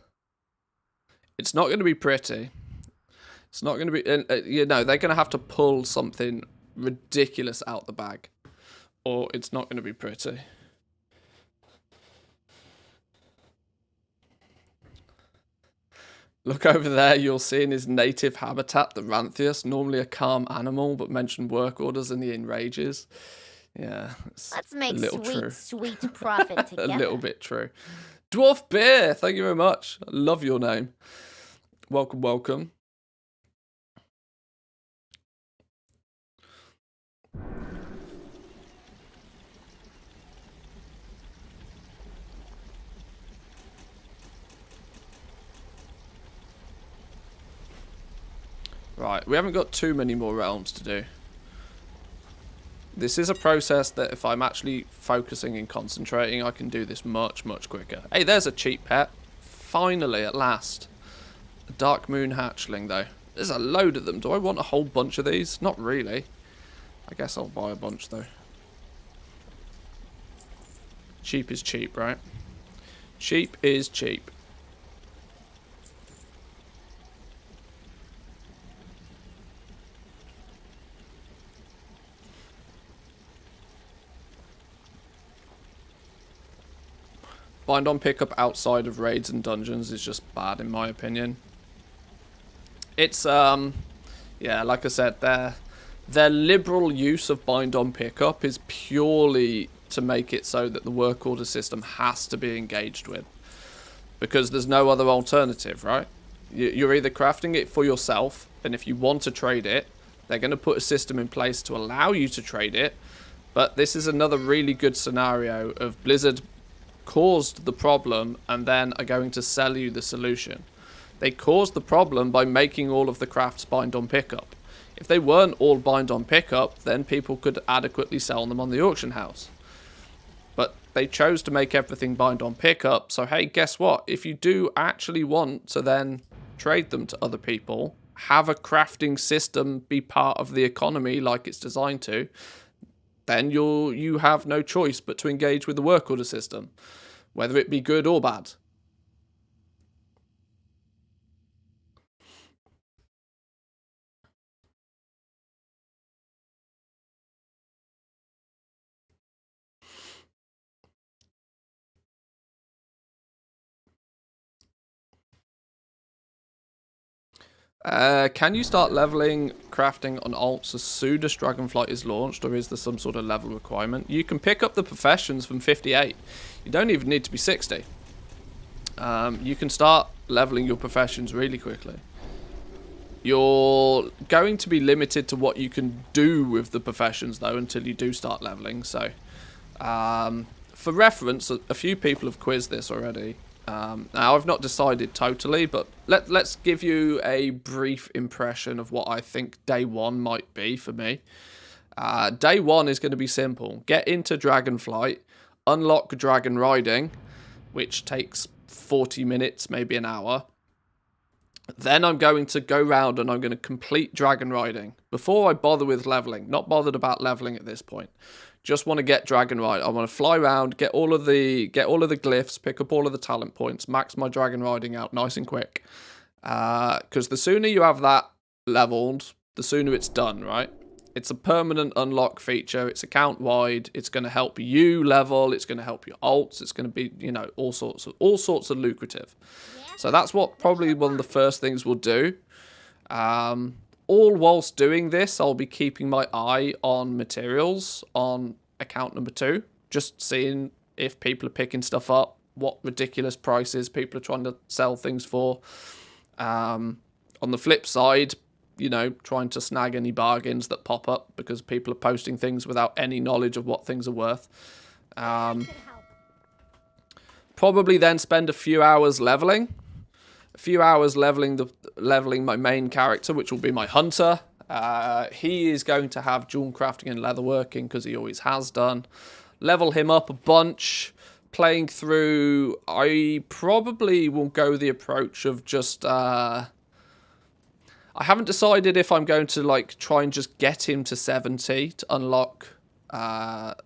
going to be pretty. It's not going to be, you know, they're going to have to pull something ridiculous out the bag, or it's not going to be pretty. Look over there, you'll see in his native habitat, the Ranthius, normally a calm animal, but mentioned work orders and he enrages. Yeah, let's make sweet profit together. A little bit true. Dwarf Beer, thank you very much. I love your name. Welcome, welcome. Right, we haven't got too many more realms to do. This is a process that if I'm actually focusing and concentrating, I can do this much, much quicker. Hey, there's a cheap pet. Finally, at last. A Dark Moon hatchling, though. There's a load of them. Do I want a whole bunch of these? Not really. I guess I'll buy a bunch, though. Cheap is cheap, right? Cheap is cheap. Bind on pickup outside of raids and dungeons is just bad in my opinion. It's yeah, like I said, their liberal use of bind on pickup is purely to make it so that the work order system has to be engaged with, because there's no other alternative, right? You're either crafting it for yourself, and if you want to trade it, they're going to put a system in place to allow you to trade it. But this is another really good scenario of Blizzard caused the problem and then are going to sell you the solution. They caused the problem by making all of the crafts bind on pickup. If they weren't all bind on pickup, then people could adequately sell them on the auction house. But they chose to make everything bind on pickup, so hey, guess what? If you do actually want to then trade them to other people, have a crafting system be part of the economy like it's designed to, then you have no choice but to engage with the work order system, whether it be good or bad. Can you start leveling crafting on alts as soon as Dragonflight is launched, or is there some sort of level requirement? You can pick up the professions from 58. You don't even need to be 60. You can start leveling your professions really quickly. You're going to be limited to what you can do with the professions, though, until you do start leveling. So, for reference, a few people have quizzed this already. Now, I've not decided totally, but let's give you a brief impression of what I think day one might be for me. Day one is going to be simple. Get into Dragonflight, unlock Dragon Riding, which takes 40 minutes, maybe an hour. Then I'm going to go round and I'm going to complete Dragon Riding before I bother with leveling. Not bothered about leveling at this point. Just want to get Dragon Ride. I want to fly around, get all of the glyphs, pick up all of the talent points, max my Dragon Riding out nice and quick. Because the sooner you have that leveled, the sooner it's done, right? It's a permanent unlock feature. It's account wide. It's going to help you level. It's going to help your alts. It's going to be, you know, all sorts of lucrative. So that's what probably one of the first things we'll do. All whilst doing this, I'll be keeping my eye on materials on account number 2. Just seeing if people are picking stuff up, what ridiculous prices people are trying to sell things for. On the flip side, you know, trying to snag any bargains that pop up because people are posting things without any knowledge of what things are worth. Probably then spend a few hours leveling. A few hours leveling my main character, which will be my hunter. He is going to have jewelcrafting and leatherworking because he always has done. Level him up a bunch. Playing through, I probably will go the approach of just I haven't decided if I'm going to like try and just get him to 70 to unlock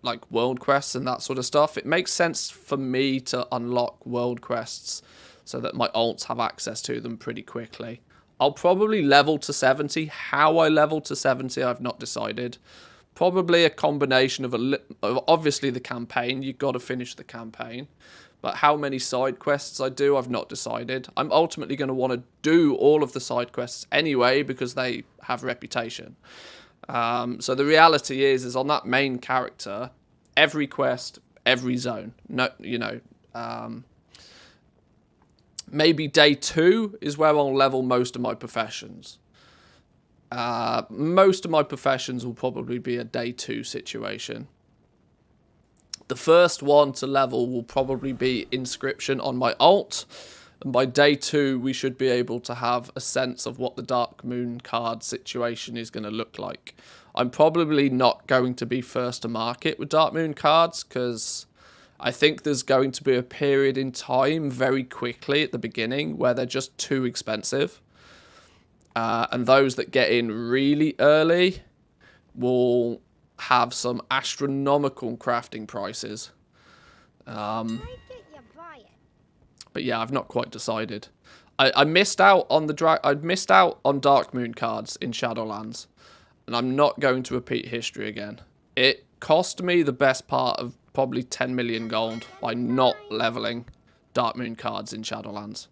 like world quests and that sort of stuff. It makes sense for me to unlock world quests so that my alts have access to them pretty quickly. I'll probably level to 70. How I level to 70, I've not decided. Probably a combination of obviously the campaign. You've got to finish the campaign. But how many side quests I do, I've not decided. I'm ultimately going to want to do all of the side quests anyway because they have reputation. So the reality is on that main character, every quest, every zone. No, you know, maybe day 2 is where I'll level most of my professions. Most of my professions will probably be a day 2 situation. The first one to level will probably be inscription on my alt. And by day 2, we should be able to have a sense of what the Dark Moon card situation is going to look like. I'm probably not going to be first to market with Dark Moon cards because I think there's going to be a period in time very quickly at the beginning where they're just too expensive. And those that get in really early will have some astronomical crafting prices. But yeah, I've not quite decided. I missed out on I'd missed out on Dark Moon cards in Shadowlands, and I'm not going to repeat history again. It cost me the best part of probably 10 million gold by not leveling Dark Moon cards in Shadowlands.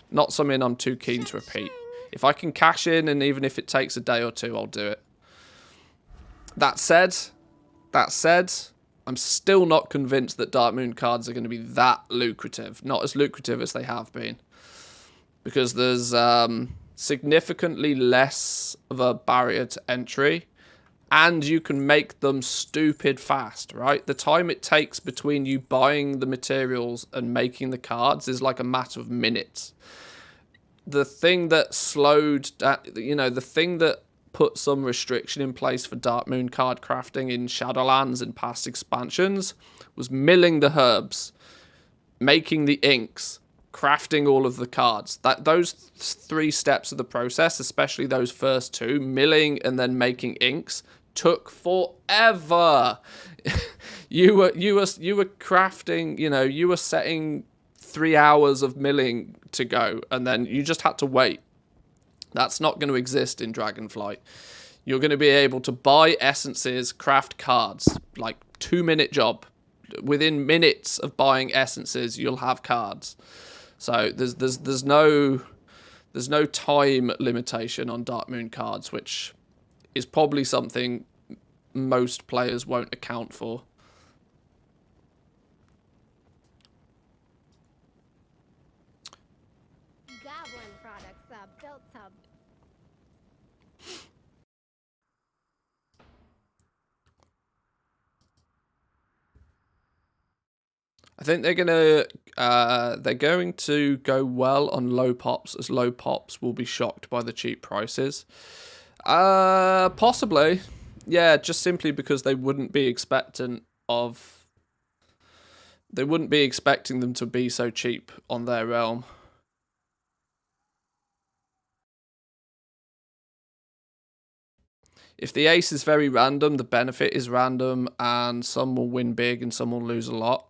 Not something I'm too keen to repeat. If I can cash in, and even if it takes a day or two, I'll do it. That said, I'm still not convinced that Dark Moon cards are going to be that lucrative. Not as lucrative as they have been. Because there's significantly less of a barrier to entry. And you can make them stupid fast, right? The time it takes between you buying the materials and making the cards is like a matter of minutes. The thing that slowed, the thing that put some restriction in place for Dark Moon card crafting in Shadowlands and past expansions was milling the herbs, making the inks, crafting all of the cards. Those 3 steps of the process, especially those first 2, milling and then making inks, took forever. you were crafting, you were setting 3 hours of milling to go, and then you just had to wait. That's not going to exist in Dragonflight. You're going to be able to buy essences, craft cards, like 2-minute job. Within minutes of buying essences, you'll have cards. So there's no time limitation on Dark Moon cards, which is probably something most players won't account for. Goblin products are built to... I think they're going to go well on low pops, as low pops will be shocked by the cheap prices. Possibly. Yeah, just simply because they wouldn't be expecting them to be so cheap on their realm. If the ace is very random, the benefit is random, and some will win big and some will lose a lot.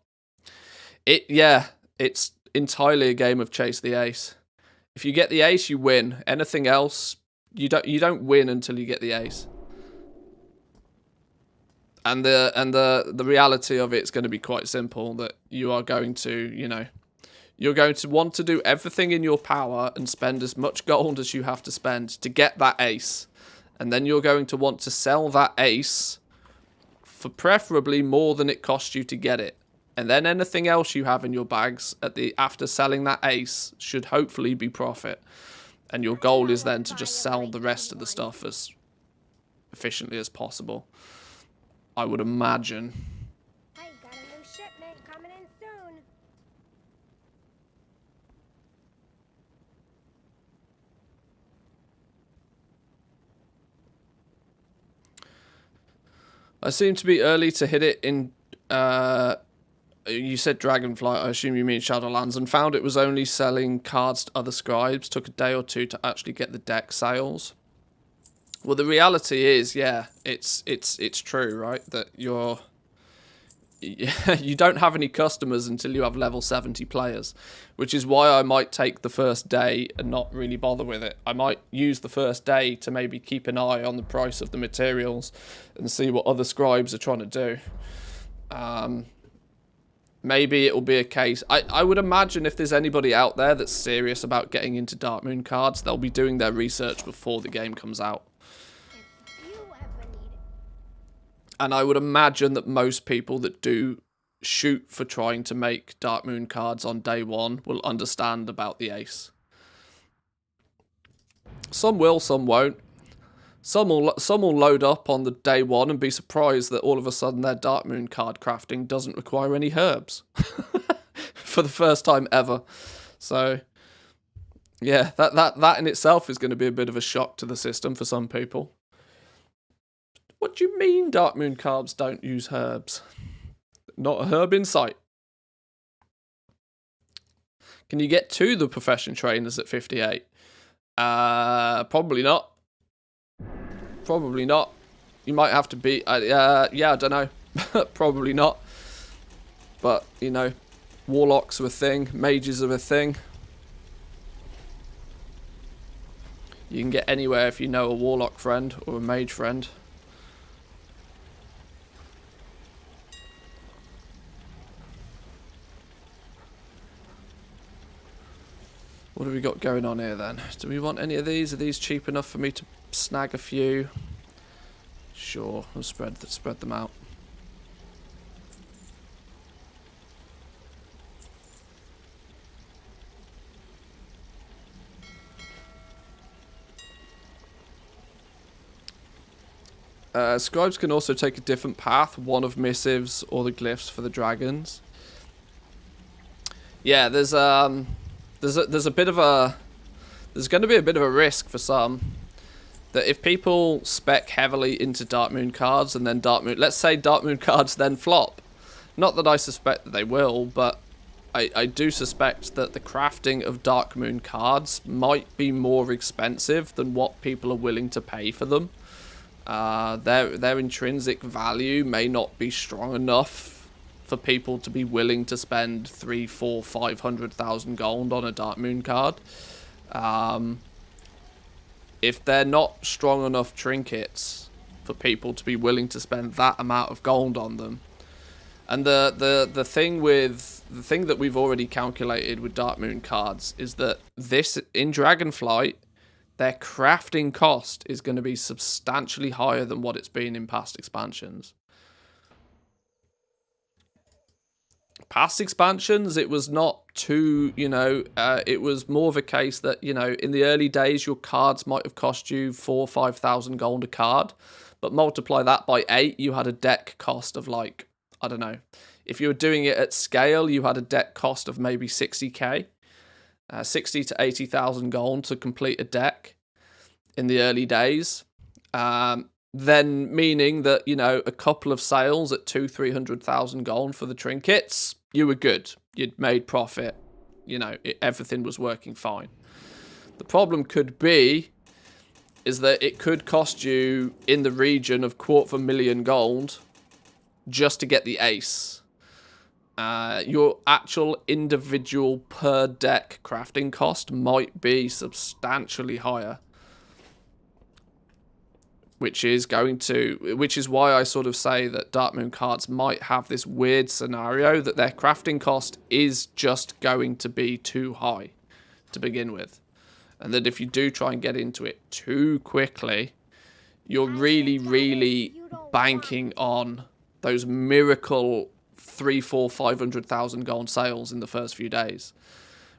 It's entirely a game of chase the ace. If you get the ace, you win. Anything else, you don't win until you get the ace. And the reality of it's going to be quite simple, that you are going to, you're going to want to do everything in your power and spend as much gold as you have to spend to get that ace. And then you're going to want to sell that ace for preferably more than it cost you to get it. And then anything else you have in your bags after selling that ace should hopefully be profit. And your goal is then to just sell the rest of the stuff as efficiently as possible, I would imagine. Hey, got a new shipment coming in soon. I seem to be early to hit it in You said Dragonflight, I assume you mean Shadowlands, and found it was only selling cards to other scribes. Took a day or two to actually get the deck sales. Well, the reality is, yeah, it's true, right? That you don't have any customers until you have level 70 players, which is why I might take the first day and not really bother with it. I might use the first day to maybe keep an eye on the price of the materials and see what other scribes are trying to do. Maybe it will be a case. I would imagine if there's anybody out there that's serious about getting into Dark Moon cards, they'll be doing their research before the game comes out. And I would imagine that most people that do shoot for trying to make Dark Moon cards on day one will understand about the ace. Some will, some won't. Some will load up on the day one and be surprised that all of a sudden their Dark Moon card crafting doesn't require any herbs. For the first time ever. So, yeah, that in itself is going to be a bit of a shock to the system for some people. What do you mean Dark Moon cards don't use herbs? Not a herb in sight. Can you get to the profession trainers at 58? Probably not. Probably not. You might have to be... yeah, I don't know. Probably not. But, you know, warlocks are a thing. Mages are a thing. You can get anywhere if you know a warlock friend or a mage friend. What have we got going on here then? Do we want any of these? Are these cheap enough for me to snag a few? Sure, we'll spread them out. Scribes can also take a different path, one of missives or the glyphs for the dragons. Yeah, there's a bit of a... There's going to be a bit of a risk for some. That if people spec heavily into Dark Moon cards and then Dark Moon... Let's say Dark Moon cards then flop. Not that I suspect that they will, but I do suspect that the crafting of Dark Moon cards might be more expensive than what people are willing to pay for them. Their intrinsic value may not be strong enough for people to be willing to spend 3, 4, 500,000 gold on a Dark Moon card. If they're not strong enough trinkets for people to be willing to spend that amount of gold on them, and the thing that we've already calculated with Dark Moon cards is that this in Dragonflight, their crafting cost is going to be substantially higher than what it's been in past expansions. Past expansions, it was not too, you know, it was more of a case that, you know, in the early days, your cards might have cost you 4,000 or 5,000 gold a card, but multiply that by 8, you had a deck cost of like, I don't know, if you were doing it at scale, you had a deck cost of maybe 60k, 60 to 80,000 gold to complete a deck in the early days. Then meaning that, you know, a couple of sales at 200,000-300,000 gold for the trinkets, you were good. You'd made profit. You know, everything was working fine. The problem could be is that it could cost you in the region of 250,000 gold just to get the ace. Your actual individual per deck crafting cost might be substantially higher. Which is why I sort of say that Dark Moon cards might have this weird scenario that their crafting cost is just going to be too high to begin with. And that if you do try and get into it too quickly, you're really, really banking on those miracle 300,000, 400,000, 500,000 gold sales in the first few days.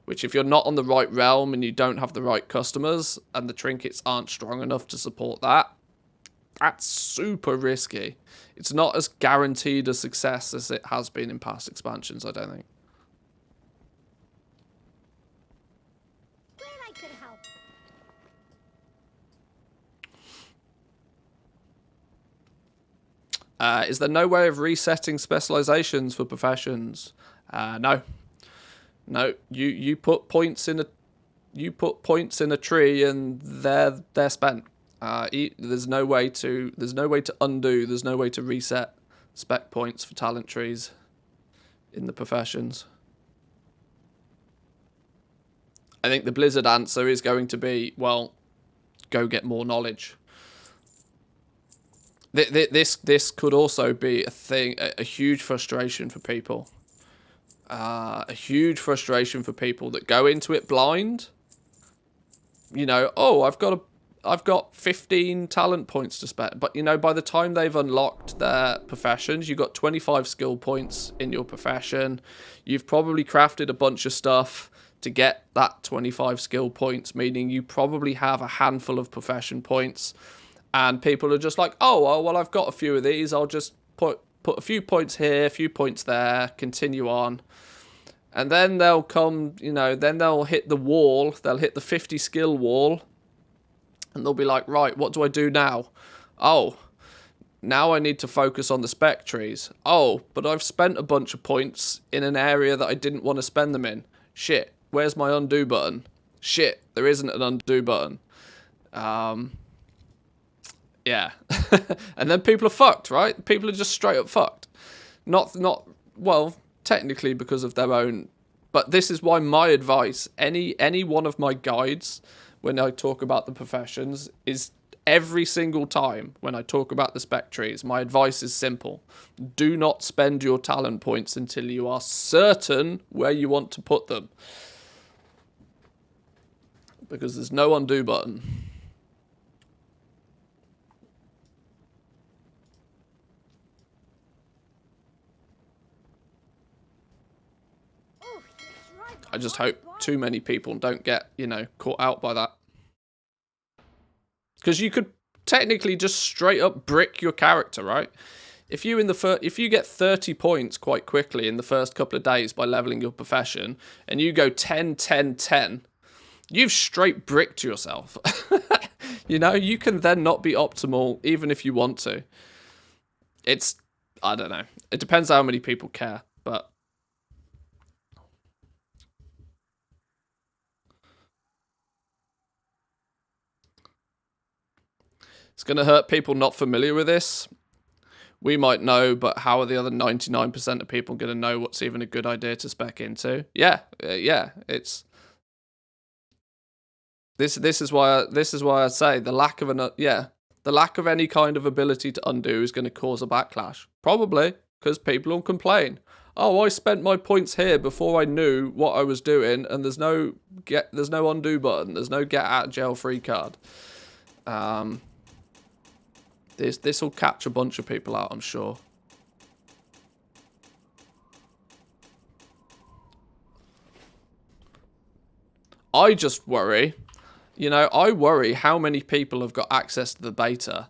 Which if you're not on the right realm and you don't have the right customers and the trinkets aren't strong enough to support that, that's super risky. It's not as guaranteed a success as it has been in past expansions, I don't think. Glad I could help. Is there no way of resetting specializations for professions? No. No. You put points in a tree and they're spent. There's no way to undo. There's no way to reset spec points for talent trees in the professions. I think the Blizzard answer is going to be, well, go get more knowledge. This could also be a huge frustration for people. A huge frustration for people that go into it blind. You know, oh, I've got 15 talent points to spend. But, you know, by the time they've unlocked their professions, you've got 25 skill points in your profession. You've probably crafted a bunch of stuff to get that 25 skill points, meaning you probably have a handful of profession points. And people are just like, oh, well, I've got a few of these. I'll just put a few points here, a few points there, continue on. And then they'll come, you know, then they'll hit the wall. They'll hit the 50 skill wall. And they'll be like, right, what do I do now? Oh, now I need to focus on the spec trees. Oh, but I've spent a bunch of points in an area that I didn't want to spend them in. Shit, where's my undo button? Shit, there isn't an undo button. Yeah. And then people are fucked, right? People are just straight up fucked. Not well, technically because of their own, but this is why my advice, any one of my guides when I talk about the professions, is every single time when I talk about the spec trees, my advice is simple. Do not spend your talent points until you are certain where you want to put them. Because there's no undo button. I just hope too many people don't get, you know, caught out by that. Because you could technically just straight up brick your character, right? If you get 30 points quite quickly in the first couple of days by leveling your profession, and you go 10, 10, 10, you've straight bricked yourself. You know, you can then not be optimal even if you want to. It's, I don't know. It depends how many people care, but it's going to hurt people not familiar with this. We might know, but how are the other 99% of people going to know what's even a good idea to spec into? Yeah, it's this is why I say the lack of any kind of ability to undo is going to cause a backlash. Probably because people will complain. Oh, I spent my points here before I knew what I was doing, and there's no undo button. There's no get out of jail free card. This will catch a bunch of people out, I'm sure. I just worry, you know, I worry how many people have got access to the beta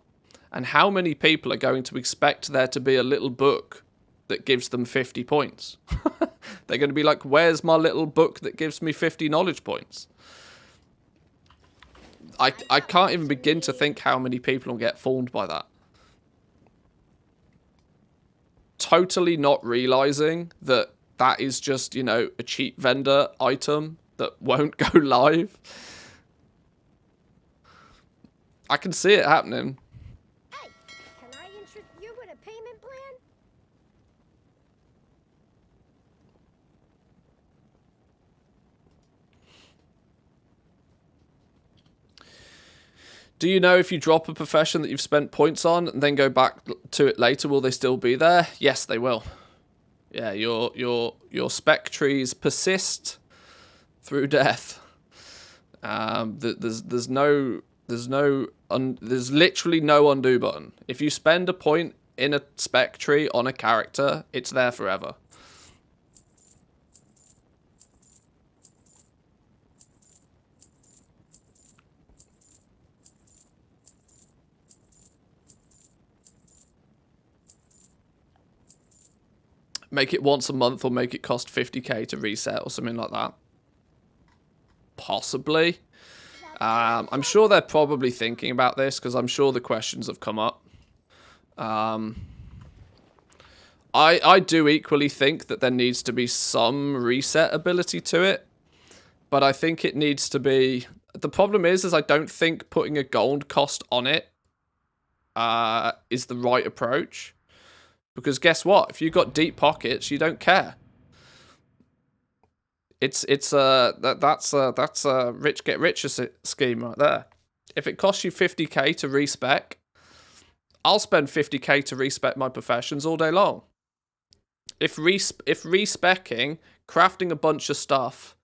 and how many people are going to expect there to be a little book that gives them 50 points. They're going to be like, where's my little book that gives me 50 knowledge points? I can't even begin to think how many people will get fooled by that. Totally not realizing that that is just, you know, a cheap vendor item that won't go live. I can see it happening. Hey, can I interest you in a payment plan? Do you know if you drop a profession that you've spent points on and then go back to it later, will they still be there? Yes, they will. Yeah, your spec trees persist through death. There's literally no undo button. If you spend a point in a spec tree on a character, it's there forever. Make it once a month or make it cost 50k to reset or something like that. Possibly. I'm sure they're probably thinking about this because I'm sure the questions have come up. I do equally think that there needs to be some reset ability to it, but I think it needs to be. The problem is I don't think putting a gold cost on it is the right approach, because guess what? If you've got deep pockets, you don't care. That's a rich get richer scheme right there. If it costs you 50k to respec, I'll spend 50k to respec my professions all day long. If respecking, crafting a bunch of stuff,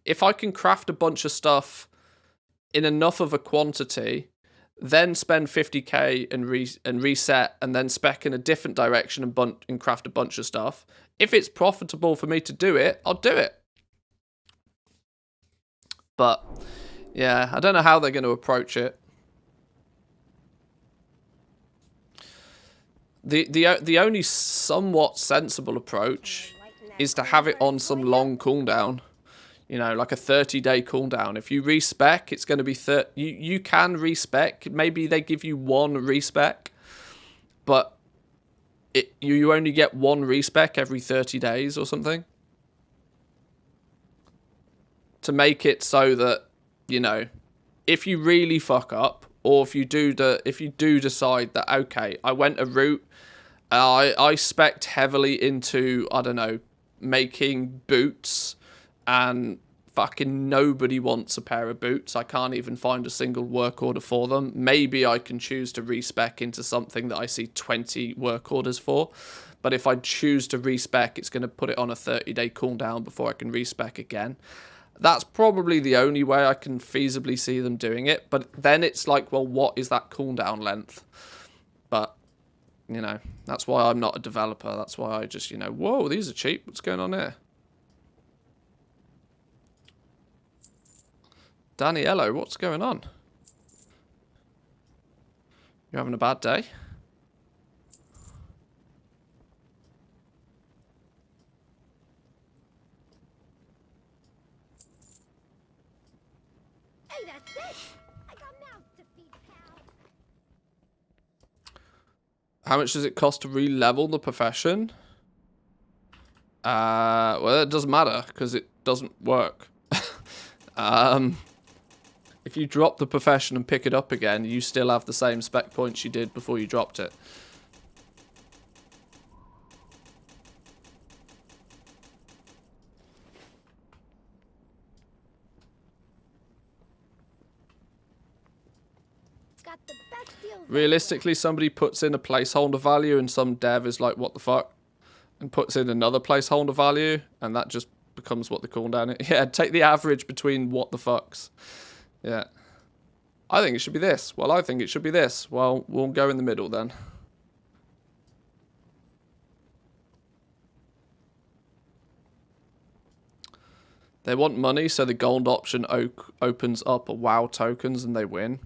if I can craft a bunch of stuff in enough of a quantity, then spend 50k and reset, and then spec in a different direction and craft a bunch of stuff. If it's profitable for me to do it, I'll do it. But yeah, I don't know how they're going to approach it. The only somewhat sensible approach is to have it on some long cooldown. You know, like a 30-day cooldown. If you respec, it's going to be you can respec. Maybe they give you one respec, but you only get one respec every 30 days or something. To make it so that, you know, if you really fuck up, or if you do decide that, okay, I went a route, I spec'd heavily into, I don't know, making boots, and fucking nobody wants a pair of boots. I can't even find a single work order for them. Maybe I can choose to respec into something that I see 20 work orders for. But if I choose to respec, it's going to put it on a 30-day cooldown before I can respec again. That's probably the only way I can feasibly see them doing it. But then it's like, well, what is that cooldown length? But, you know, that's why I'm not a developer. That's why I just, you know, whoa, these are cheap. What's going on here? Daniello, what's going on? You having a bad day? Hey, that's it! I got mouths to feed, pal. How much does it cost to re-level the profession? Well, it doesn't matter, because it doesn't work. If you drop the profession and pick it up again, you still have the same spec points you did before you dropped it. Got the best deals. Realistically, somebody puts in a placeholder value and some dev is like, what the fuck? And puts in another placeholder value, and that just becomes what the cooldown is. Yeah, take the average between what the fucks. Yeah. I think it should be this. Well, I think it should be this. Well, we'll go in the middle then. They want money, so the gold option opens up a WoW tokens and they win.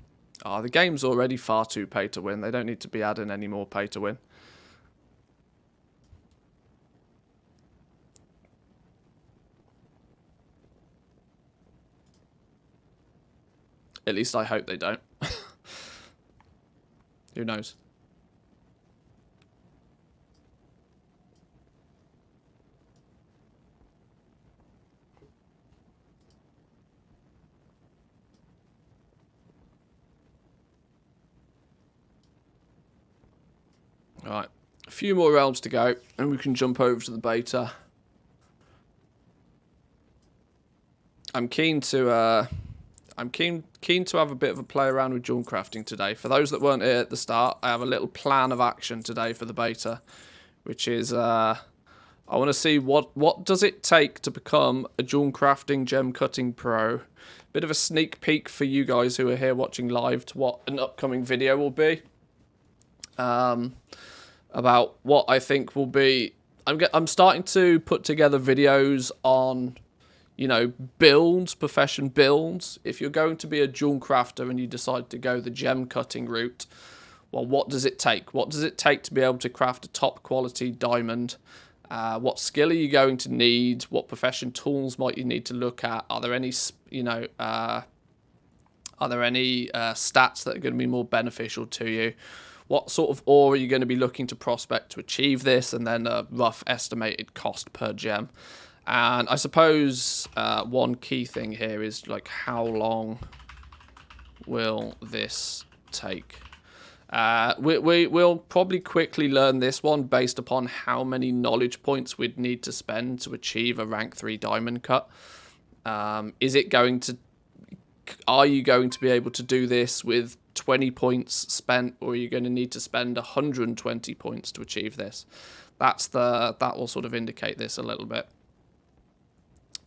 The game's already far too pay to win. They don't need to be adding any more pay to win. At least I hope they don't. Who knows? Alright. A few more realms to go, and we can jump over to the beta. I'm keen to have a bit of a play around with Jewelcrafting today. For those that weren't here at the start, I have a little plan of action today for the beta, which is I want to see what does it take to become a Jewelcrafting gem cutting pro. Bit of a sneak peek for you guys who are here watching live to what an upcoming video will be. About what I think will be. I'm starting to put together videos on, you know, builds, profession builds. If you're going to be a jewel crafter and you decide to go the gem cutting route, well, what does it take? What does it take to be able to craft a top quality diamond? What skill are you going to need? What profession tools might you need to look at? Are there any, you know, stats that are going to be more beneficial to you? what sort of ore are you going to be looking to prospect to achieve this, and then a rough estimated cost per gem. And I suppose one key thing here is like, how long will this take? We'll probably quickly learn this one based upon how many knowledge points we'd need to spend to achieve a rank 3 diamond cut. Is it going to... Are you going to be able to do this with 20 points spent, or are you going to need to spend 120 points to achieve this? That will sort of indicate this a little bit.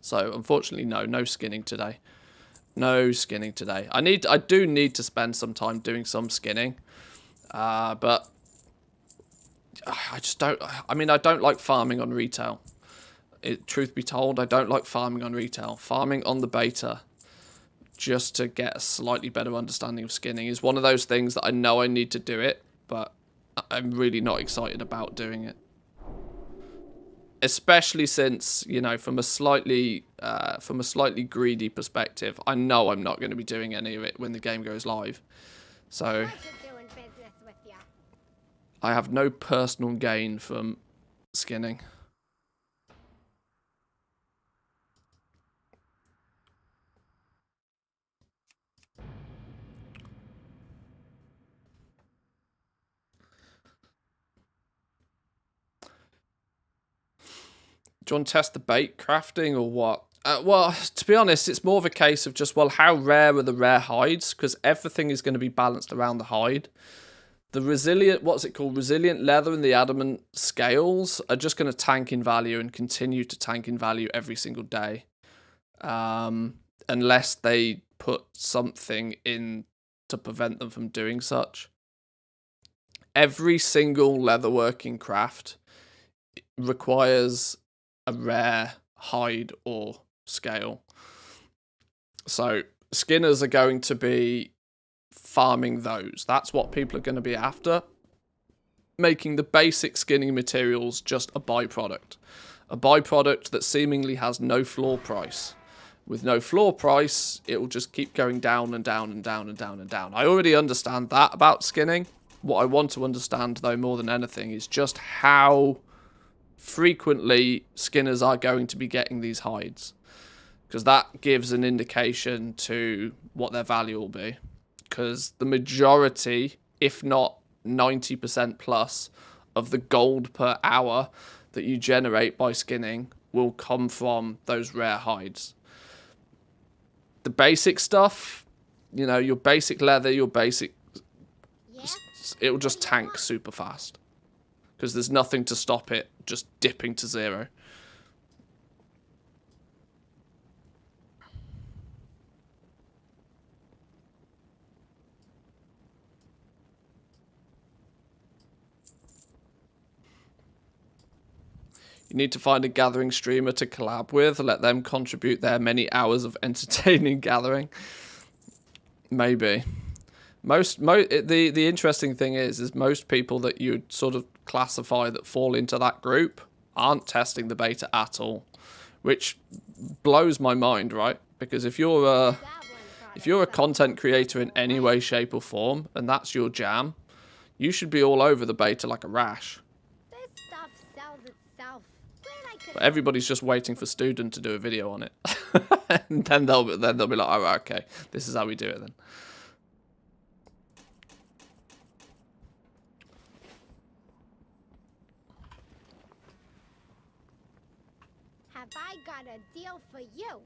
So unfortunately, no skinning today. No skinning today. I do need to spend some time doing some skinning, but I just don't. I mean, I don't like farming on retail. Truth be told, I don't like farming on retail. Farming on the beta, just to get a slightly better understanding of skinning, is one of those things that I know I need to do it, but I'm really not excited about doing it. Especially since, you know, from a slightly greedy perspective, I know I'm not going to be doing any of it when the game goes live. So I have no personal gain from skinning. Do you want to test the bait crafting or what? Well, to be honest, it's more of a case of just, well, how rare are the rare hides? Because everything is going to be balanced around the hide. The resilient, what's it called? Resilient leather and the adamant scales are just going to tank in value and continue to tank in value every single day. Unless they put something in to prevent them from doing such. Every single leatherworking craft requires a rare hide or scale. So skinners are going to be farming those. That's what people are going to be after. Making the basic skinning materials just a byproduct. A byproduct that seemingly has no floor price. With no floor price, it will just keep going down and down and down and down and down. I already understand that about skinning. What I want to understand, though, more than anything, is just how frequently skinners are going to be getting these hides, because that gives an indication to what their value will be, because the majority, if not 90% plus, of the gold per hour that you generate by skinning will come from those rare hides. The basic stuff, you know, your basic leather, your basic, it'll just tank super fast, because there's nothing to stop it just dipping to zero. You need to find a gathering streamer to collab with, let them contribute their many hours of entertaining gathering. Maybe. The interesting thing is most people that you'd sort of classify that fall into that group aren't testing the beta at all, which blows my mind, right? Because if you're a content creator in any way, shape, or form, and that's your jam, you should be all over the beta like a rash. This stuff sells itself. But everybody's just waiting for Student to do a video on it, and then they'll be like, oh, okay, this is how we do it then. Have I got a deal for you?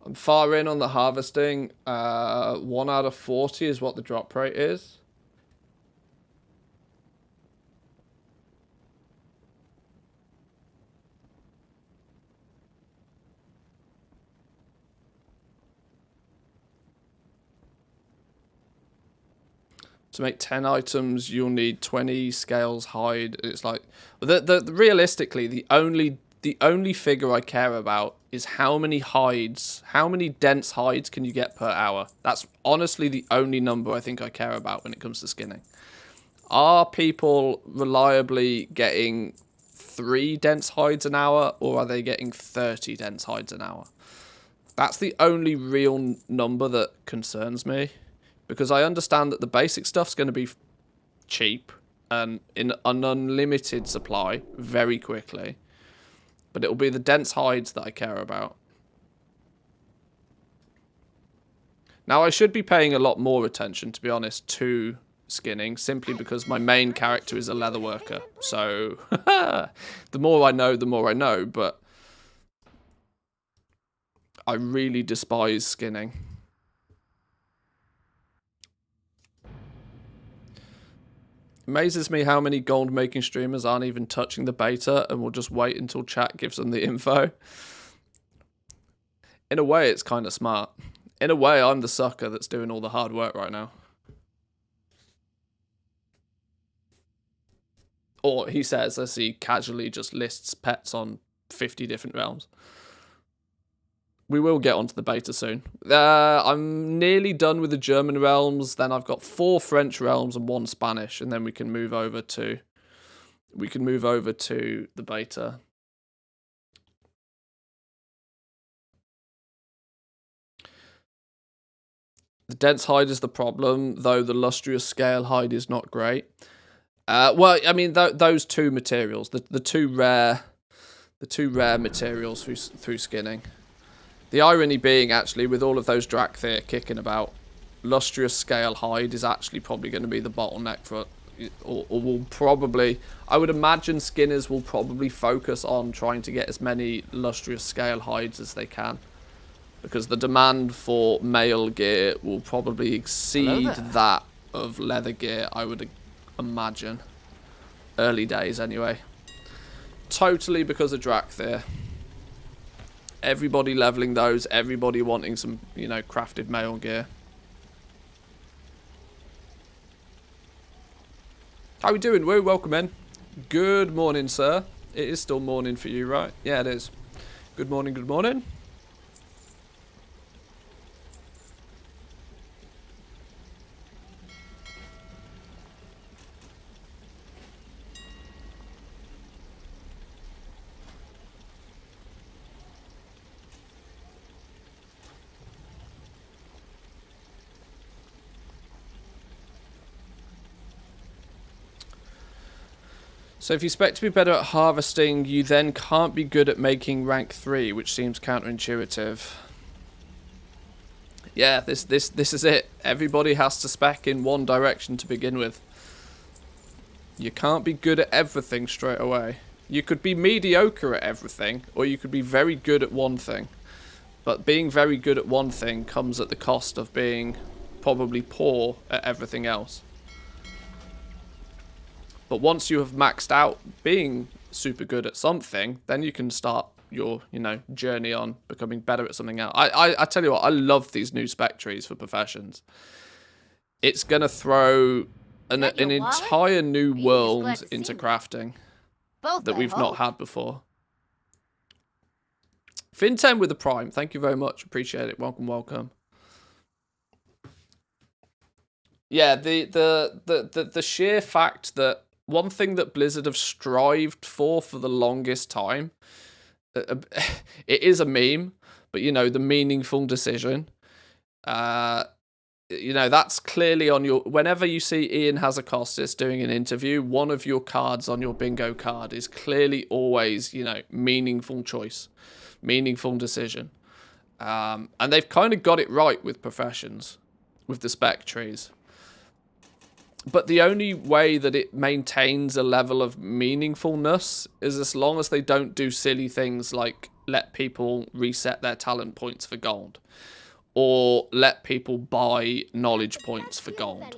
I'm far in on the harvesting. 1 out of 40 is what the drop rate is. To make 10 items, you'll need 20 scales hide. It's like realistically, the only figure I care about is how many hides, how many dense hides can you get per hour. That's honestly the only number I think I care about when it comes to skinning. Are people reliably getting 3 dense hides an hour, or are they getting 30 dense hides an hour? That's the only real number that concerns me, because I understand that the basic stuff's going to be cheap and in an unlimited supply very quickly, but it'll be the dense hides that I care about. Now, I should be paying a lot more attention, to be honest, to skinning, simply because my main character is a leather worker. So, the more I know, but I really despise skinning. Amazes me how many gold making streamers aren't even touching the beta and will just wait until chat gives them the info. In a way, it's kind of smart. In a way, I'm the sucker that's doing all the hard work right now. Or he says, as he casually just lists pets on 50 different realms. We will get onto the beta soon. I'm nearly done with the German realms. Then I've got 4 French realms and 1 Spanish, and then we can move over to the beta. The dense hide is the problem, though the lustrous scale hide is not great. Well, I mean those 2 materials, the two rare materials through skinning. The irony being, actually, with all of those Dracthyr kicking about, lustrous scale hide is actually probably going to be the bottleneck for, or will probably, I would imagine skinners will probably focus on trying to get as many lustrous scale hides as they can, because the demand for male gear will probably exceed that of leather gear, I would imagine. Early days, anyway. Totally because of Dracthyr. Everybody leveling those, everybody wanting some, you know, crafted male gear. How we doing, Woo? Welcome in. Good morning, sir. It is still morning for you, right? Yeah, it is. Good morning, good morning. So if you expect to be better at harvesting, you then can't be good at making rank 3, which seems counterintuitive. Yeah, this is it. Everybody has to spec in one direction to begin with. You can't be good at everything straight away. You could be mediocre at everything, or you could be very good at one thing. But being very good at one thing comes at the cost of being probably poor at everything else. But once you have maxed out being super good at something, then you can start your, you know, journey on becoming better at something else. I tell you what, I love these new spec trees for professions. It's going to throw an entire new world into crafting that we've not had before. Fin10 with the Prime. Thank you very much. Appreciate it. Welcome, welcome. Yeah, the sheer fact that one thing that Blizzard have strived for the longest time, it is a meme, but, you know, the meaningful decision, you know, that's clearly on your, whenever you see Ian Hazakostas doing an interview, one of your cards on your bingo card is clearly always, you know, meaningful choice, meaningful decision. And they've kind of got it right with professions, with the spec trees. But the only way that it maintains a level of meaningfulness is as long as they don't do silly things like let people reset their talent points for gold, or let people buy knowledge points for gold.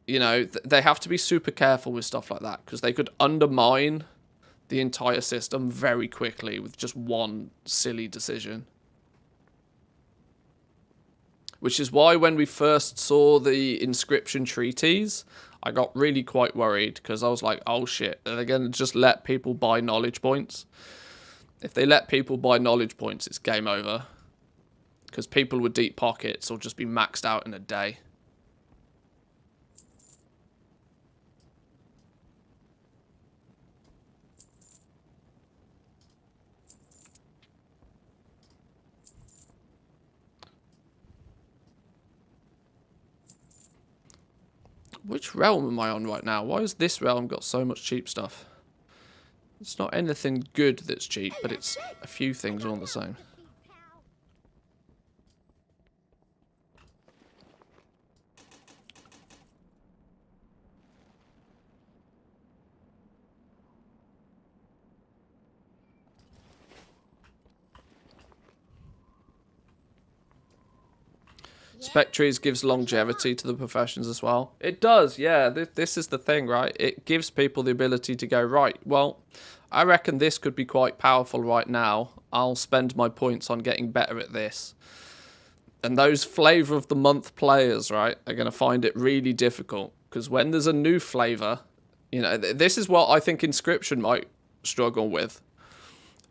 You know, they have to be super careful with stuff like that, because they could undermine the entire system very quickly with just one silly decision. Which is why when we first saw the inscription treaties, I got really quite worried, because I was like, oh shit, are they going to just let people buy knowledge points? If they let people buy knowledge points, it's game over. Because people with deep pockets will just be maxed out in a day. Which realm am I on right now? Why has this realm got so much cheap stuff? It's not anything good that's cheap, but it's a few things all the same. Spectrees gives longevity to the professions as well. It does, yeah. This is the thing, right? It gives people the ability to go, right, well, I reckon this could be quite powerful right now. I'll spend my points on getting better at this. And those flavour of the month players, right, are going to find it really difficult. Because when there's a new flavour, you know, this is what I think Inscription might struggle with.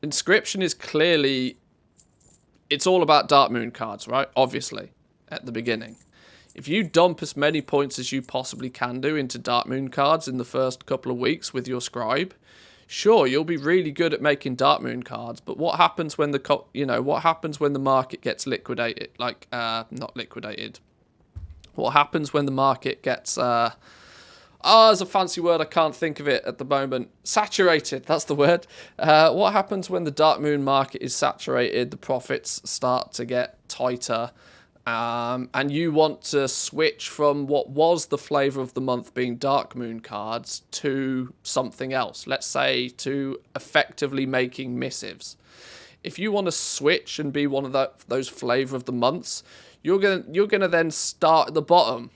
Inscription is clearly, it's all about Dark Moon cards, right? Obviously. At the beginning. If you dump as many points as you possibly can do into Dark Moon cards in the first couple of weeks with your scribe, sure, you'll be really good at making Dark Moon cards, but what happens when what happens when the market gets liquidated? Like, not liquidated. What happens when the market gets, there's a fancy word, I can't think of it at the moment. Saturated, that's the word. What happens when the Dark Moon market is saturated, the profits start to get tighter, and you want to switch from what was the flavour of the month being Dark Moon cards to something else. Let's say to effectively making missives. If you want to switch and be one of those flavour of the months, you're gonna then start at the bottom,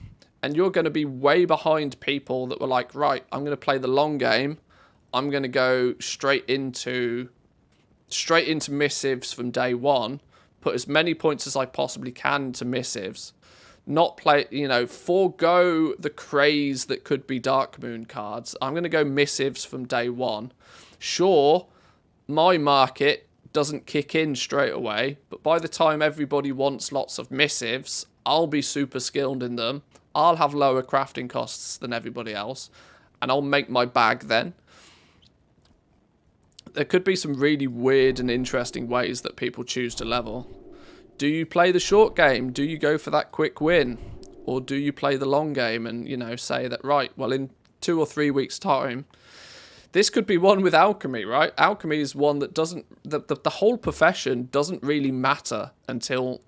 and you're gonna be way behind people that were like, right, I'm gonna play the long game. I'm gonna go straight into missives from day one. Put as many points as I possibly can to missives, not play, forego the craze that could be Dark Moon cards. I'm going to go missives from day one. Sure, my market doesn't kick in straight away, but by the time everybody wants lots of missives, I'll be super skilled in them. I'll have lower crafting costs than everybody else, and I'll make my bag then. There could be some really weird and interesting ways that people choose to level. Do you play the short game? Do you go for that quick win? Or do you play the long game and, say that, right, well, in 2 or 3 weeks' time, this could be one with alchemy, right? Alchemy is one that doesn't, the whole profession doesn't really matter until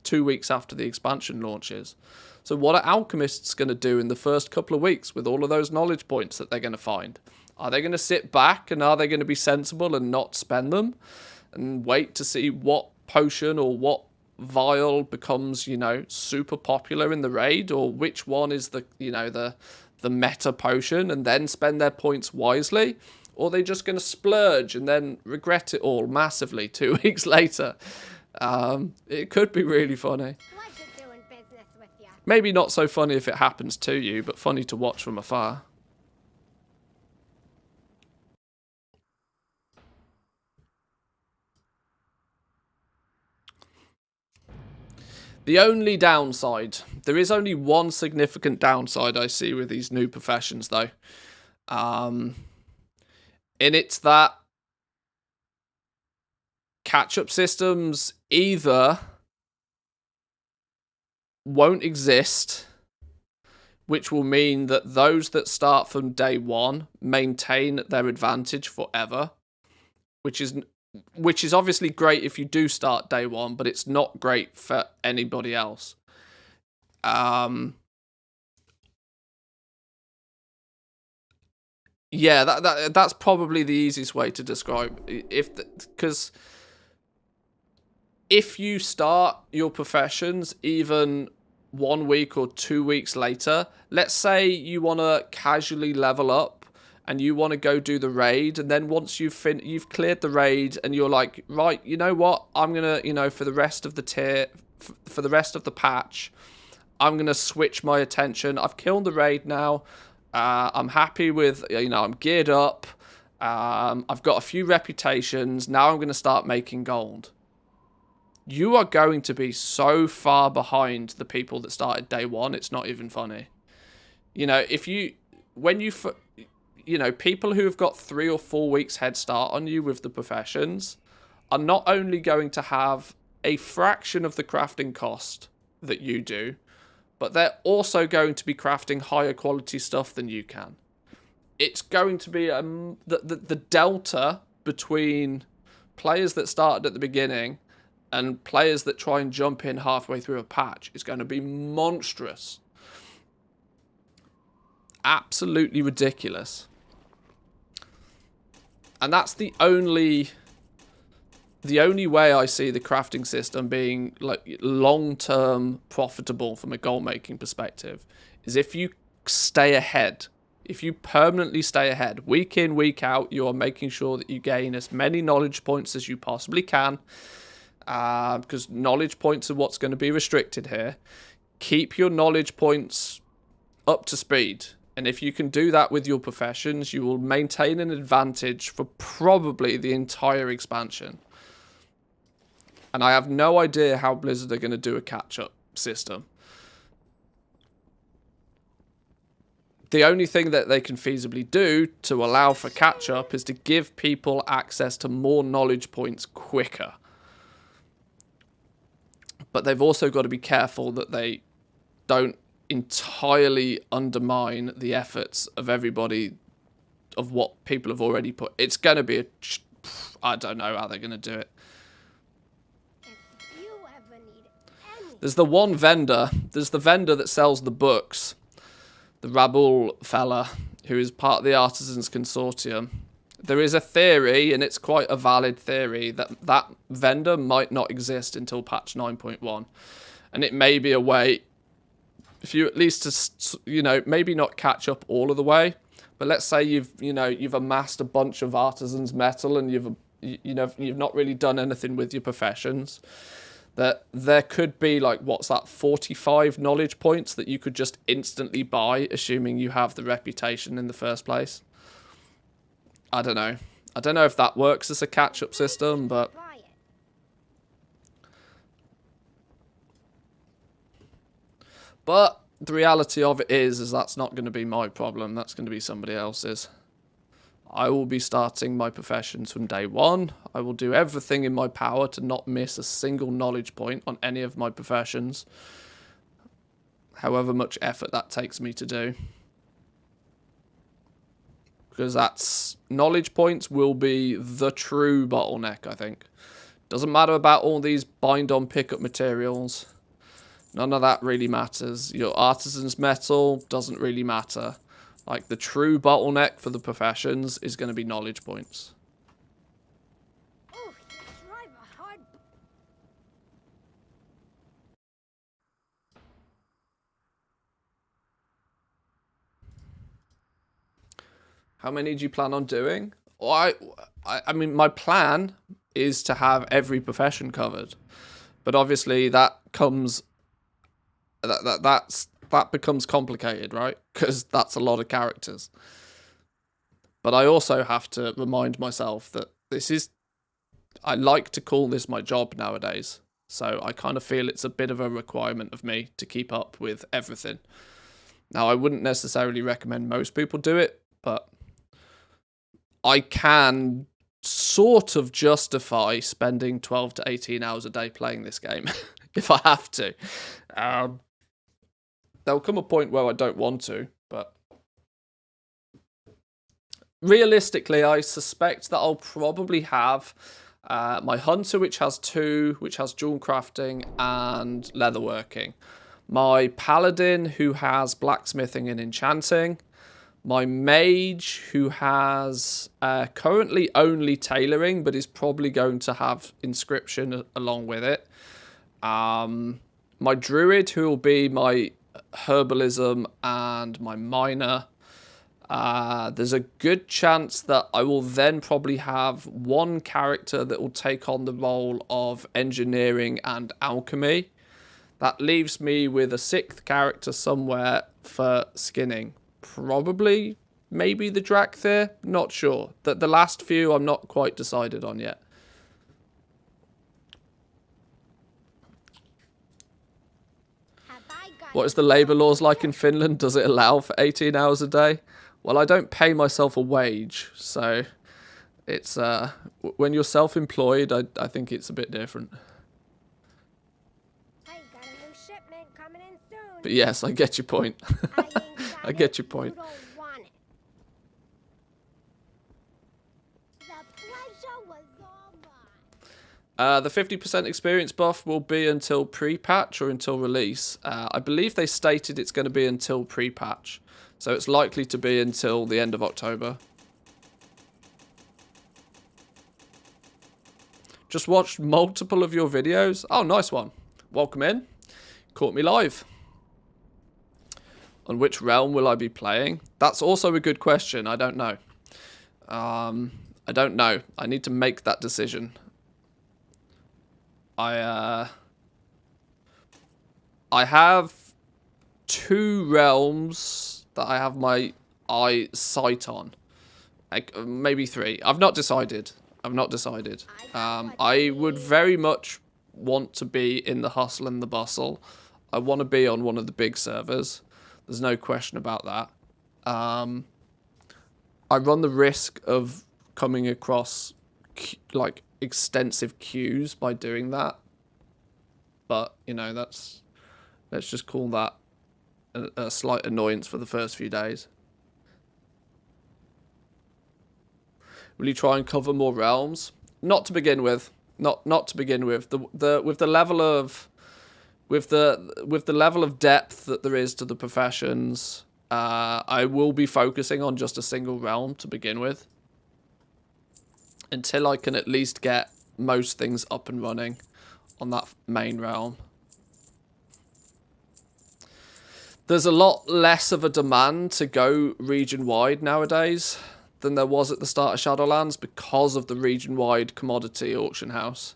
2 weeks after the expansion launches. So what are alchemists going to do in the first couple of weeks with all of those knowledge points that they're going to find? Are they going to sit back and are they going to be sensible and not spend them and wait to see what potion or what vial becomes, super popular in the raid, or which one is the meta potion, and then spend their points wisely? Or are they just going to splurge and then regret it all massively 2 weeks later? It could be really funny. Doing business with ya. Maybe not so funny if it happens to you, but funny to watch from afar. The only downside, there is only one significant downside I see with these new professions, though. And it's that catch-up systems either won't exist, which will mean that those that start from day one maintain their advantage forever, which is obviously great if you do start day one, but it's not great for anybody else. Yeah, that's probably the easiest way to describe because if you start your professions even 1 week or 2 weeks later, let's say you want to casually level up and you want to go do the raid, and then once you've cleared the raid and you're like, right, you know what, I'm gonna, for the rest of the tier, for the rest of the patch, I'm gonna switch my attention. I've killed the raid now. I'm happy with, I'm geared up. I've got a few reputations. Now I'm gonna start making gold. You are going to be so far behind the people that started day one. It's not even funny. People who have got 3 or 4 weeks head start on you with the professions are not only going to have a fraction of the crafting cost that you do, but they're also going to be crafting higher quality stuff than you can. It's going to be the delta between players that started at the beginning and players that try and jump in halfway through a patch is going to be monstrous. Absolutely ridiculous. And that's the only way I see the crafting system being like long-term profitable from a goal-making perspective is if you stay ahead. If you permanently stay ahead, week in, week out, you are making sure that you gain as many knowledge points as you possibly can, because knowledge points are what's going to be restricted here. Keep your knowledge points up to speed. And if you can do that with your professions, you will maintain an advantage for probably the entire expansion. And I have no idea how Blizzard are going to do a catch-up system. The only thing that they can feasibly do to allow for catch-up is to give people access to more knowledge points quicker. But they've also got to be careful that they don't entirely undermine the efforts of everybody, of what people have already put. It's going to be I don't know how they're going to do it. There's the one vendor. There's the vendor that sells the books. The Rabul fella, who is part of the Artisans Consortium. There is a theory, and it's quite a valid theory, that that vendor might not exist until patch 9.1. And it may be a way, if you at least, you know, maybe not catch up all of the way, but let's say you've amassed a bunch of artisans metal and you've not really done anything with your professions. That there could be, like, what's that, 45 knowledge points that you could just instantly buy, assuming you have the reputation in the first place. I don't know. I don't know if that works as a catch-up system, but... But the reality of it is that's not going to be my problem. That's going to be somebody else's. I will be starting my professions from day one. I will do everything in my power to not miss a single knowledge point on any of my professions, however much effort that takes me to do. Because that's, knowledge points will be the true bottleneck, I think. Doesn't matter about all these bind-on pickup materials. None of that really matters. Your artisan's metal doesn't really matter. Like, the true bottleneck for the professions is going to be knowledge points. Oh, you drive a hard... How many do you plan on doing? Well, I mean, my plan is to have every profession covered. But obviously that comes... That becomes complicated, right? Because that's a lot of characters. But I also have to remind myself that this is... I like to call this my job nowadays. So I kind of feel it's a bit of a requirement of me to keep up with everything. Now, I wouldn't necessarily recommend most people do it, but I can sort of justify spending 12 to 18 hours a day playing this game if I have to. There'll come a point where I don't want to, but realistically, I suspect that I'll probably have my hunter, which has jewelcrafting and leatherworking. My paladin, who has blacksmithing and enchanting. My mage, who has currently only tailoring, but is probably going to have inscription along with it. My druid, who will be my herbalism and my miner. There's a good chance that I will then probably have one character that will take on the role of engineering and alchemy. That leaves me with a 6th character somewhere for skinning. Probably, maybe the Drakthir, not sure. The last few I'm not quite decided on yet. What is the labour laws like in Finland? Does it allow for 18 hours a day? Well, I don't pay myself a wage, so it's when you're self-employed, I think it's a bit different. Hey, got a new shipment coming in soon. But yes, I get your point. I ain't got I get it, your point. You don't want it. The pleasure was all mine. The 50% experience buff will be until pre-patch or until release. I believe they stated it's going to be until pre-patch. So it's likely to be until the end of October. Just watched multiple of your videos. Oh, nice one. Welcome in. Caught me live. On which realm will I be playing? That's also a good question. I don't know. I don't know. I need to make that decision. I have 2 realms that I have my sight on. Like, maybe 3. I've not decided. I would very much want to be in the hustle and the bustle. I want to be on one of the big servers. There's no question about that. I run the risk of coming across like extensive queues by doing that. But, you know, let's just call that a slight annoyance for the first few days. Will you try and cover more realms? Not to begin with. Not to begin with. With the level of depth that there is to the professions, I will be focusing on just a single realm to begin with. Until I can at least get most things up and running on that main realm. There's a lot less of a demand to go region-wide nowadays than there was at the start of Shadowlands because of the region-wide commodity auction house.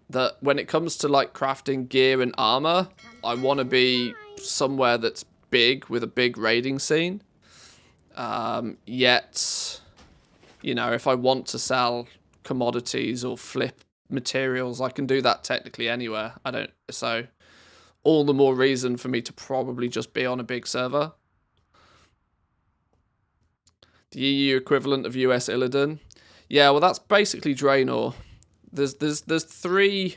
That when it comes to like crafting gear and armor, I want to be somewhere that's big with a big raiding scene. Yet, you know, if I want to sell commodities or flip materials, I can do that technically anywhere. So all the more reason for me to probably just be on a big server. The EU equivalent of US Illidan. Yeah, well, that's basically Draenor. There's 3.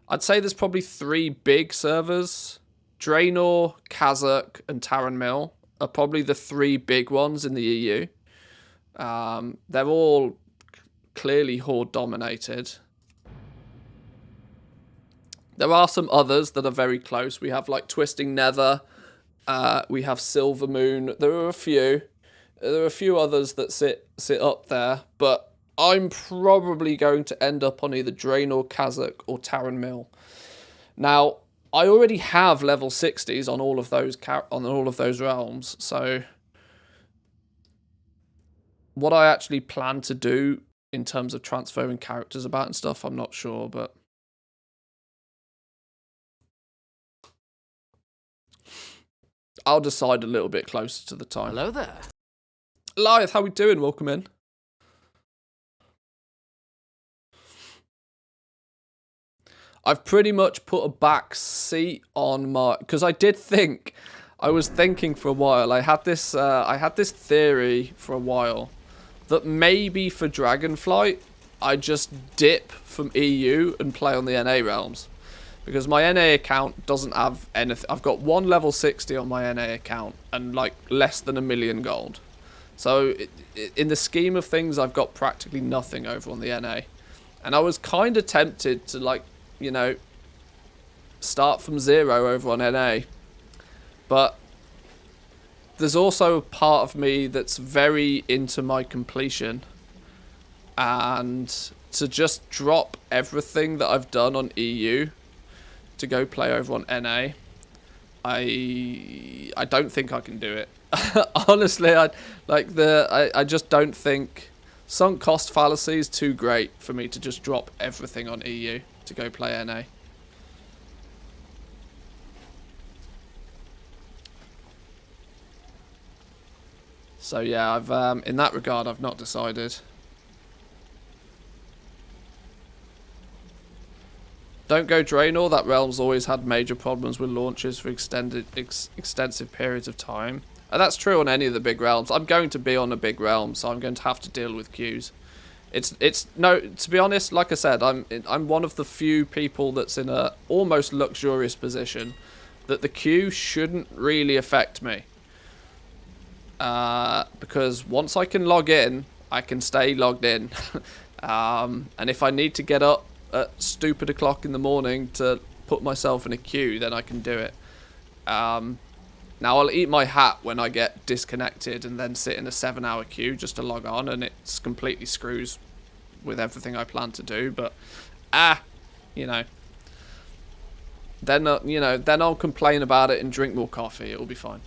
I'd say there's probably 3 big servers. Draenor, Kazakh, and Taran Mill are probably the 3 big ones in the EU. They're all clearly Horde dominated. There are some others that are very close. We have like Twisting Nether. We have Silver Moon. There are a few. There are a few others that sit up there, but I'm probably going to end up on either Draenor, Kazakh, or Taran Mill. Now, I already have level 60s on all of those realms, so what I actually plan to do in terms of transferring characters about and stuff, I'm not sure, but I'll decide a little bit closer to the time. Hello there. Elias, how we doing? Welcome in. I've pretty much put a back seat on my, because I was thinking for a while. I had this theory for a while that maybe for Dragonflight I just dip from EU and play on the NA realms, because my NA account doesn't have anything. I've got 1 level 60 on my NA account and like less than 1 million gold. So in the scheme of things, I've got practically nothing over on the NA. And I was kind of tempted to, like, you know, start from 0 over on NA. But there's also a part of me that's very into my completion. And to just drop everything that I've done on EU to go play over on NA, I don't think I can do it. Honestly, I just don't think sunk cost fallacy is too great for me to just drop everything on EU to go play NA. So yeah, I've in that regard I've not decided. Don't go Draenor. That realm's always had major problems with launches for extensive periods of time. And that's true on any of the big realms. I'm going to be on a big realm, so I'm going to have to deal with queues. It's no, to be honest, like I said, I'm one of the few people that's in a almost luxurious position that the queue shouldn't really affect me. Because once I can log in, I can stay logged in. And if I need to get up at stupid o'clock in the morning to put myself in a queue, then I can do it. Now, I'll eat my hat when I get disconnected and then sit in a 7-hour queue just to log on, and it's completely screws with everything I plan to do. But, you know, then then I'll complain about it and drink more coffee. It'll be fine.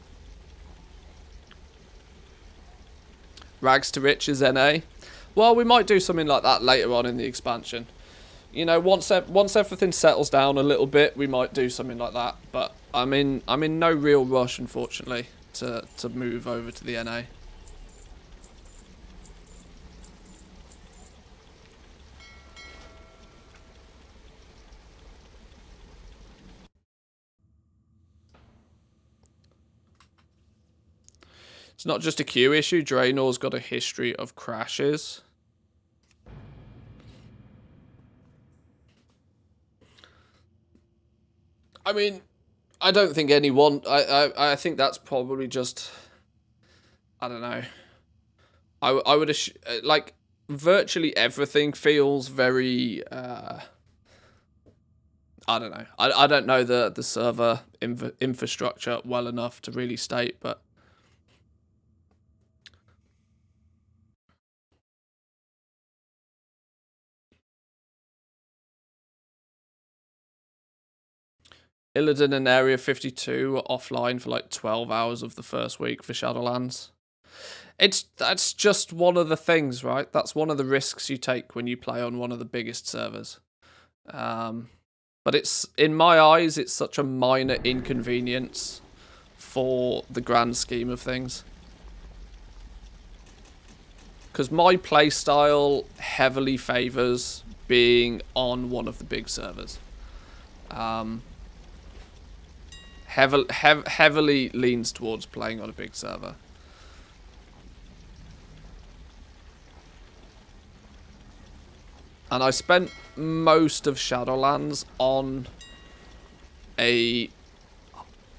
Rags to riches, NA. Well, we might do something like that later on in the expansion. You know, once everything settles down a little bit, we might do something like that. But I'm in no real rush, unfortunately, to move over to the NA. It's not just a queue issue. Draenor's got a history of crashes. I mean, I don't think anyone... I think that's probably just... I don't know. I would... like, virtually everything feels very... I don't know. I don't know the server infrastructure well enough to really state, but... Illidan and Area 52 were offline for like 12 hours of the first week for Shadowlands. That's just one of the things, right? That's one of the risks you take when you play on one of the biggest servers. But it's, in my eyes, it's such a minor inconvenience for the grand scheme of things. Because my playstyle heavily favours being on one of the big servers. Heavily leans towards playing on a big server. And I spent most of Shadowlands on a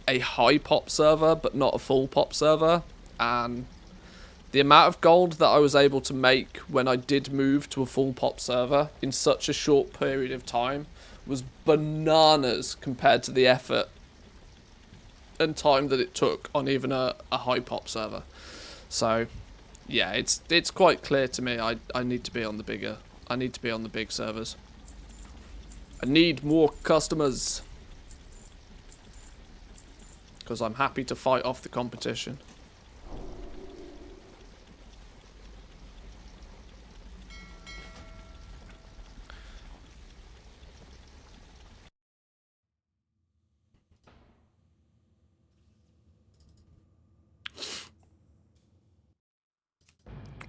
high pop server, but not a full pop server. And the amount of gold that I was able to make when I did move to a full pop server in such a short period of time was bananas compared to the effort and time that it took on even a high pop server. So yeah, it's quite clear to me I need to be on the bigger... I need to be on the big servers. I need more customers. Because I'm happy to fight off the competition.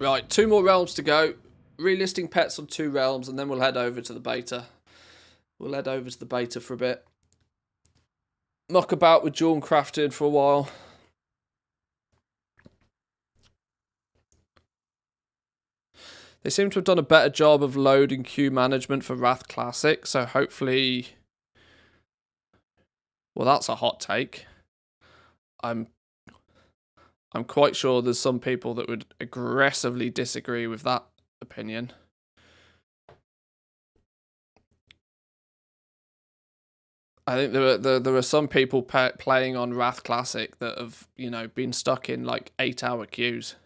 Right, 2 more realms to go. Relisting pets on 2 realms, and then we'll head over to the beta. We'll head over to the beta for a bit. Muck about with Jewelcrafting for a while. They seem to have done a better job of load and queue management for Wrath Classic, so hopefully... Well, that's a hot take. I'm quite sure there's some people that would aggressively disagree with that opinion. I think there are some people playing on Wrath Classic that have, you know, been stuck in like 8-hour queues.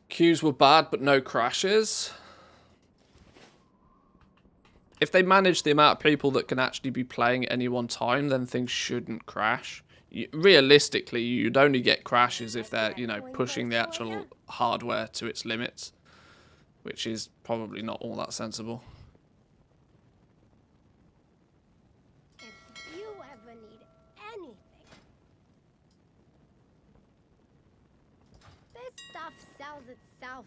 Queues were bad, but no crashes. If they manage the amount of people that can actually be playing at any one time, then things shouldn't crash. Realistically, you'd only get crashes if they're, you know, pushing the actual hardware to its limits, which is probably not all that sensible. If you ever need anything, this stuff sells itself.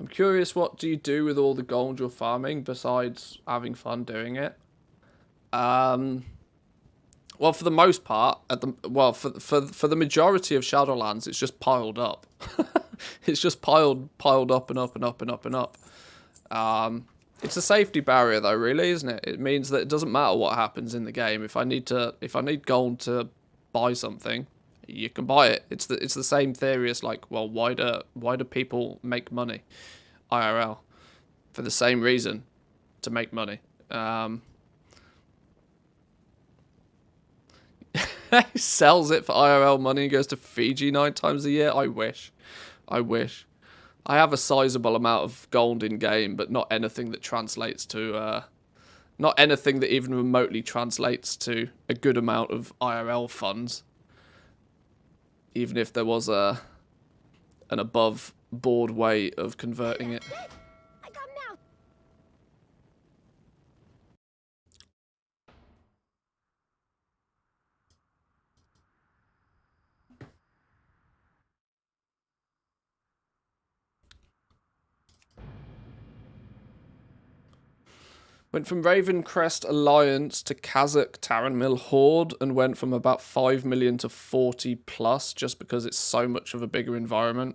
I'm curious, what do you do with all the gold you're farming besides having fun doing it? Well, for the most part, for the majority of Shadowlands, it's just piled up. It's just piled up and up and up and up and up. It's a safety barrier, though, really, isn't it? It means that it doesn't matter what happens in the game. If I need gold to buy something, you can buy it. It's the same theory as like, well, why do people make money, IRL, for the same reason, to make money. He sells it for IRL money and goes to Fiji 9 times a year. I wish. I have a sizable amount of gold in game, but not anything that translates to not anything that even remotely translates to a good amount of IRL funds. Even if there was an above board way of converting it. I come now. Went from Ravencrest Alliance to Kazakh Taran Mill Horde, and went from about 5 million to 40 plus, just because it's so much of a bigger environment.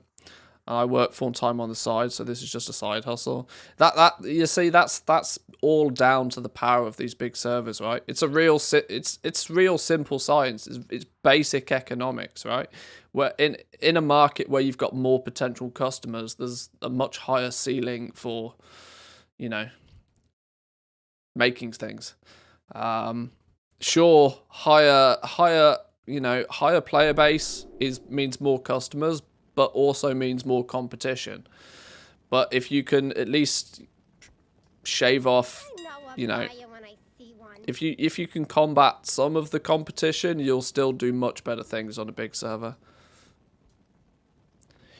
I work full time on the side, so this is just a side hustle. That you see, that's all down to the power of these big servers, right? It's a real it's real simple science. It's basic economics, right? Where in a market where you've got more potential customers, there's a much higher ceiling for, you know, making things. Sure, higher player base means more customers, but also means more competition. But if you can at least shave off, you know, if you can combat some of the competition, you'll still do much better things on a big server.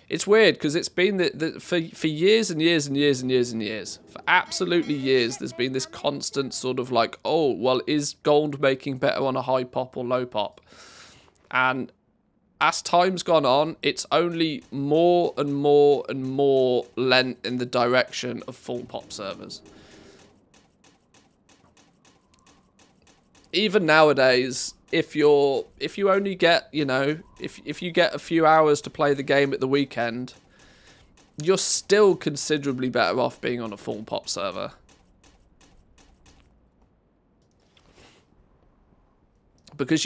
It's weird because it's been for years and years and years and years and years, for absolutely years, there's been this constant sort of like, oh, well, is gold making better on a high pop or low pop? And as time's gone on, it's only more and more and more lent in the direction of full pop servers. Even nowadays, if you only get, you know, if you get a few hours to play the game at the weekend, you're still considerably better off being on a full pop server. Because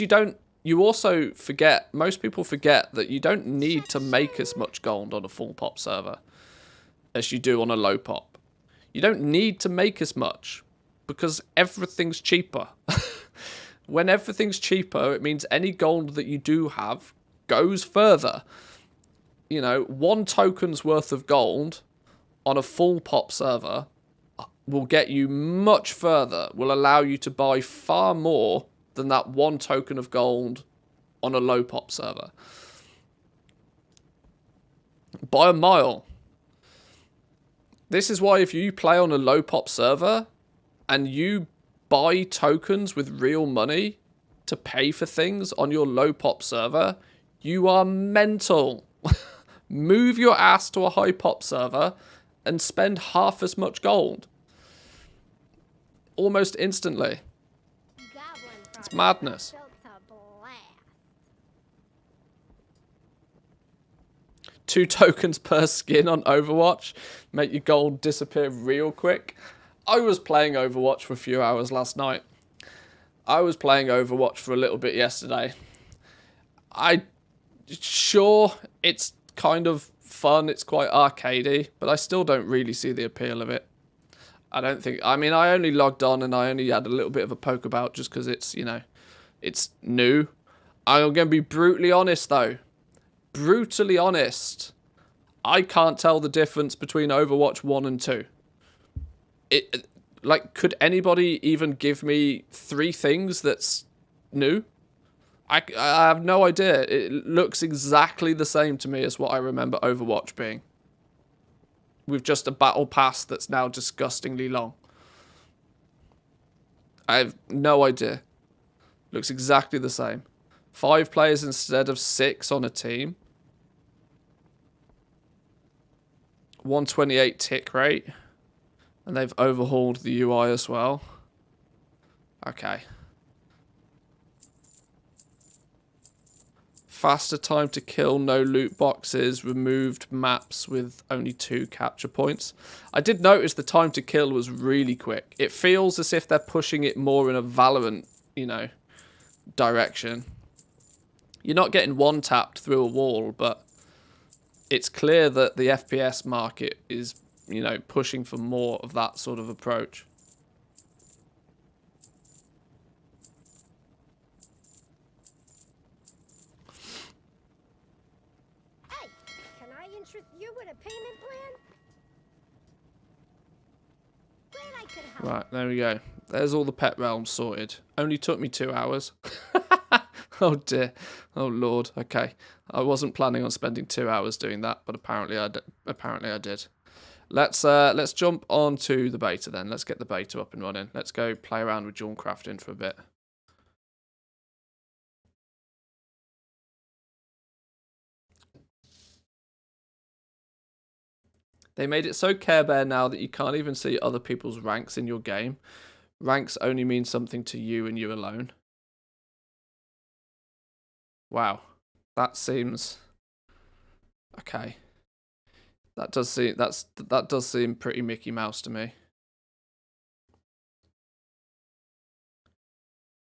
you also forget, most people forget that you don't need to make as much gold on a full pop server as you do on a low pop. You don't need to make as much because everything's cheaper. When everything's cheaper, it means any gold that you do have goes further. You know, 1 token's worth of gold on a full pop server will get you much further, will allow you to buy far more than that 1 token of gold on a low pop server. By a mile. This is why if you play on a low pop server and you buy tokens with real money to pay for things on your low pop server, you are mental. Move your ass to a high pop server and spend half as much gold. Almost instantly. It's madness. 2 tokens per skin on Overwatch make your gold disappear real quick. I was playing Overwatch for a few hours last night. I was playing Overwatch for a little bit yesterday. Sure, it's kind of fun, it's quite arcadey, but I still don't really see the appeal of it. I only logged on and I only had a little bit of a poke about just because it's, you know, it's new. I'm going to be brutally honest though. Brutally honest. I can't tell the difference between Overwatch 1 and 2. Like, could anybody even give me 3 things that's new? I have no idea. It looks exactly the same to me as what I remember Overwatch being. With just a battle pass that's now disgustingly long. I have no idea. Looks exactly the same. 5 players instead of 6 on a team. 128 tick rate. And they've overhauled the UI as well. Okay. Faster time to kill, no loot boxes, removed maps with only 2 capture points. I did notice the time to kill was really quick. It feels as if they're pushing it more in a Valorant, you know, direction. You're not getting one-tapped through a wall, but it's clear that the FPS market is, you know, pushing for more of that sort of approach. Hey, can I interest you with a payment plan? Glad I could help. Right, there we go. There's all the pet realms sorted. Only took me 2 hours. Oh dear. Oh lord. Okay. I wasn't planning on spending 2 hours doing that, but apparently I did. Let's jump on to the beta then. Let's get the beta up and running. Let's go play around with Jewelcrafting for a bit. They made it so Care Bear now that you can't even see other people's ranks in your game. Ranks only mean something to you and you alone. Wow. That seems okay. That does seem pretty Mickey Mouse to me.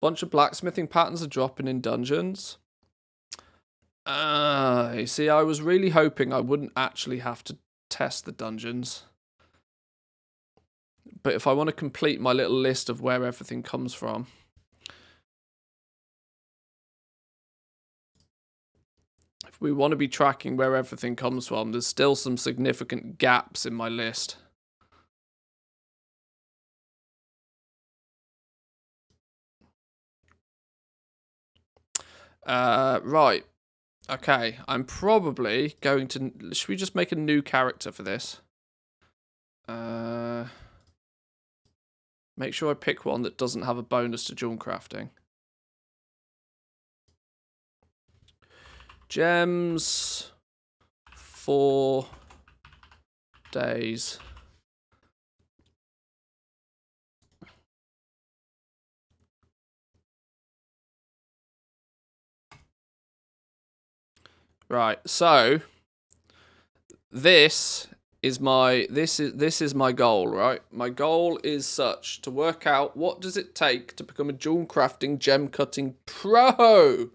Bunch of blacksmithing patterns are dropping in dungeons. You see, I was really hoping I wouldn't actually have to test the dungeons. But if I want to complete my little list of where everything comes from, if we want to be tracking where everything comes from, there's still some significant gaps in my list. Right. Okay, I'm probably going to... Should we just make a new character for this? Make sure I pick one that doesn't have a bonus to Jewelcrafting. Gems. 4 days. Right, so this is my goal, right? My goal is such to work out what does it take to become a Jewelcrafting gem cutting pro.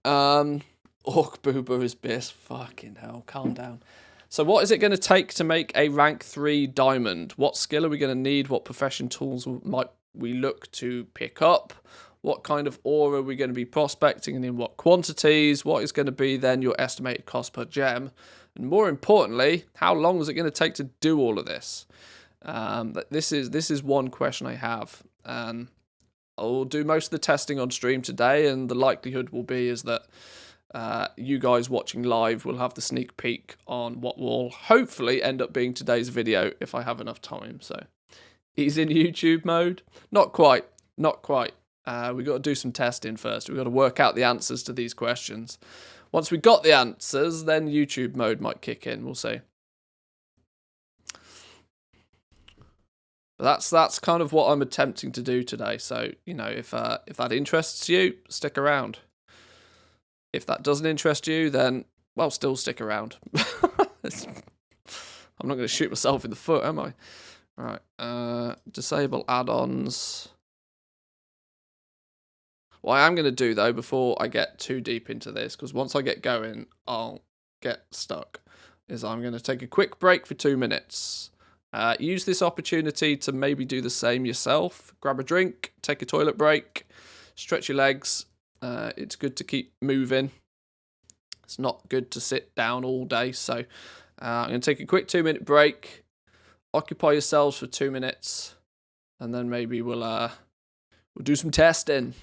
Orc Boober is bis. Fucking hell, calm down. So what is it going to take to make a rank 3 diamond? What skill are we going to need? What profession tools might we look to pick up? What kind of ore are we going to be prospecting and in what quantities? What is going to be then your estimated cost per gem? And more importantly, how long is it going to take to do all of this? This is one question I have. I'll do most of the testing on stream today, and the likelihood will be is that you guys watching live will have the sneak peek on what will hopefully end up being today's video if I have enough time. So he's in YouTube mode. Not quite. We got to do some testing first. We've got to work out the answers to these questions. Once we got the answers, then YouTube mode might kick in. We'll see. But that's kind of what I'm attempting to do today. So, you know, if that interests you, stick around. If that doesn't interest you, then, well, still stick around. I'm not going to shoot myself in the foot, am I? All right. Disable add-ons. What I am going to do, though, before I get too deep into this, because once I get going, I'll get stuck, is I'm going to take a quick break for 2 minutes. Use this opportunity to maybe do the same yourself. Grab a drink, take a toilet break, stretch your legs. It's good to keep moving. It's not good to sit down all day. So I'm going to take a quick 2-minute break. Occupy yourselves for 2 minutes. And then maybe we'll do some testing.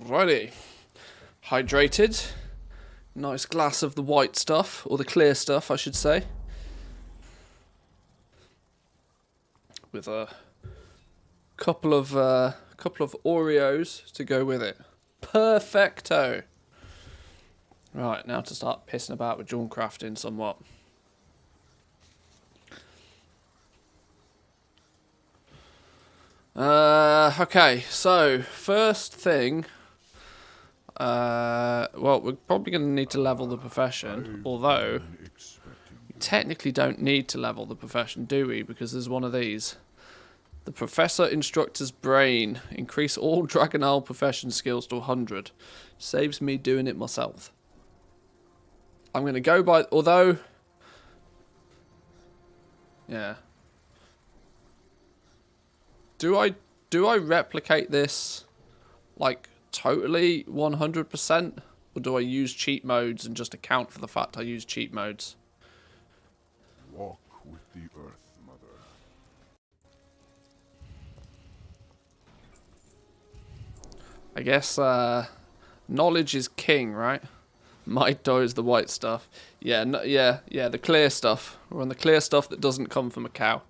Alrighty. Hydrated. Nice glass of the white stuff, or the clear stuff, I should say. With a couple of Oreos to go with it. Perfecto. Right, now to start pissing about with Jewelcrafting somewhat. Okay, so first thing, well, we're probably going to need to level the profession, although we technically don't need to level the profession, do we? Because there's one of these. The Professor Instructor's Brain. Increase all Dragonile profession skills to 100. Saves me doing it myself. I'm going to go by, although, yeah. Do I replicate this, like, totally 100%? Or do I use cheat modes and just account for the fact I use cheat modes? Walk with the earth, mother. I guess, knowledge is king, right? Might-do is the white stuff. Yeah, no, yeah, the clear stuff. We're on the clear stuff that doesn't come from a cow.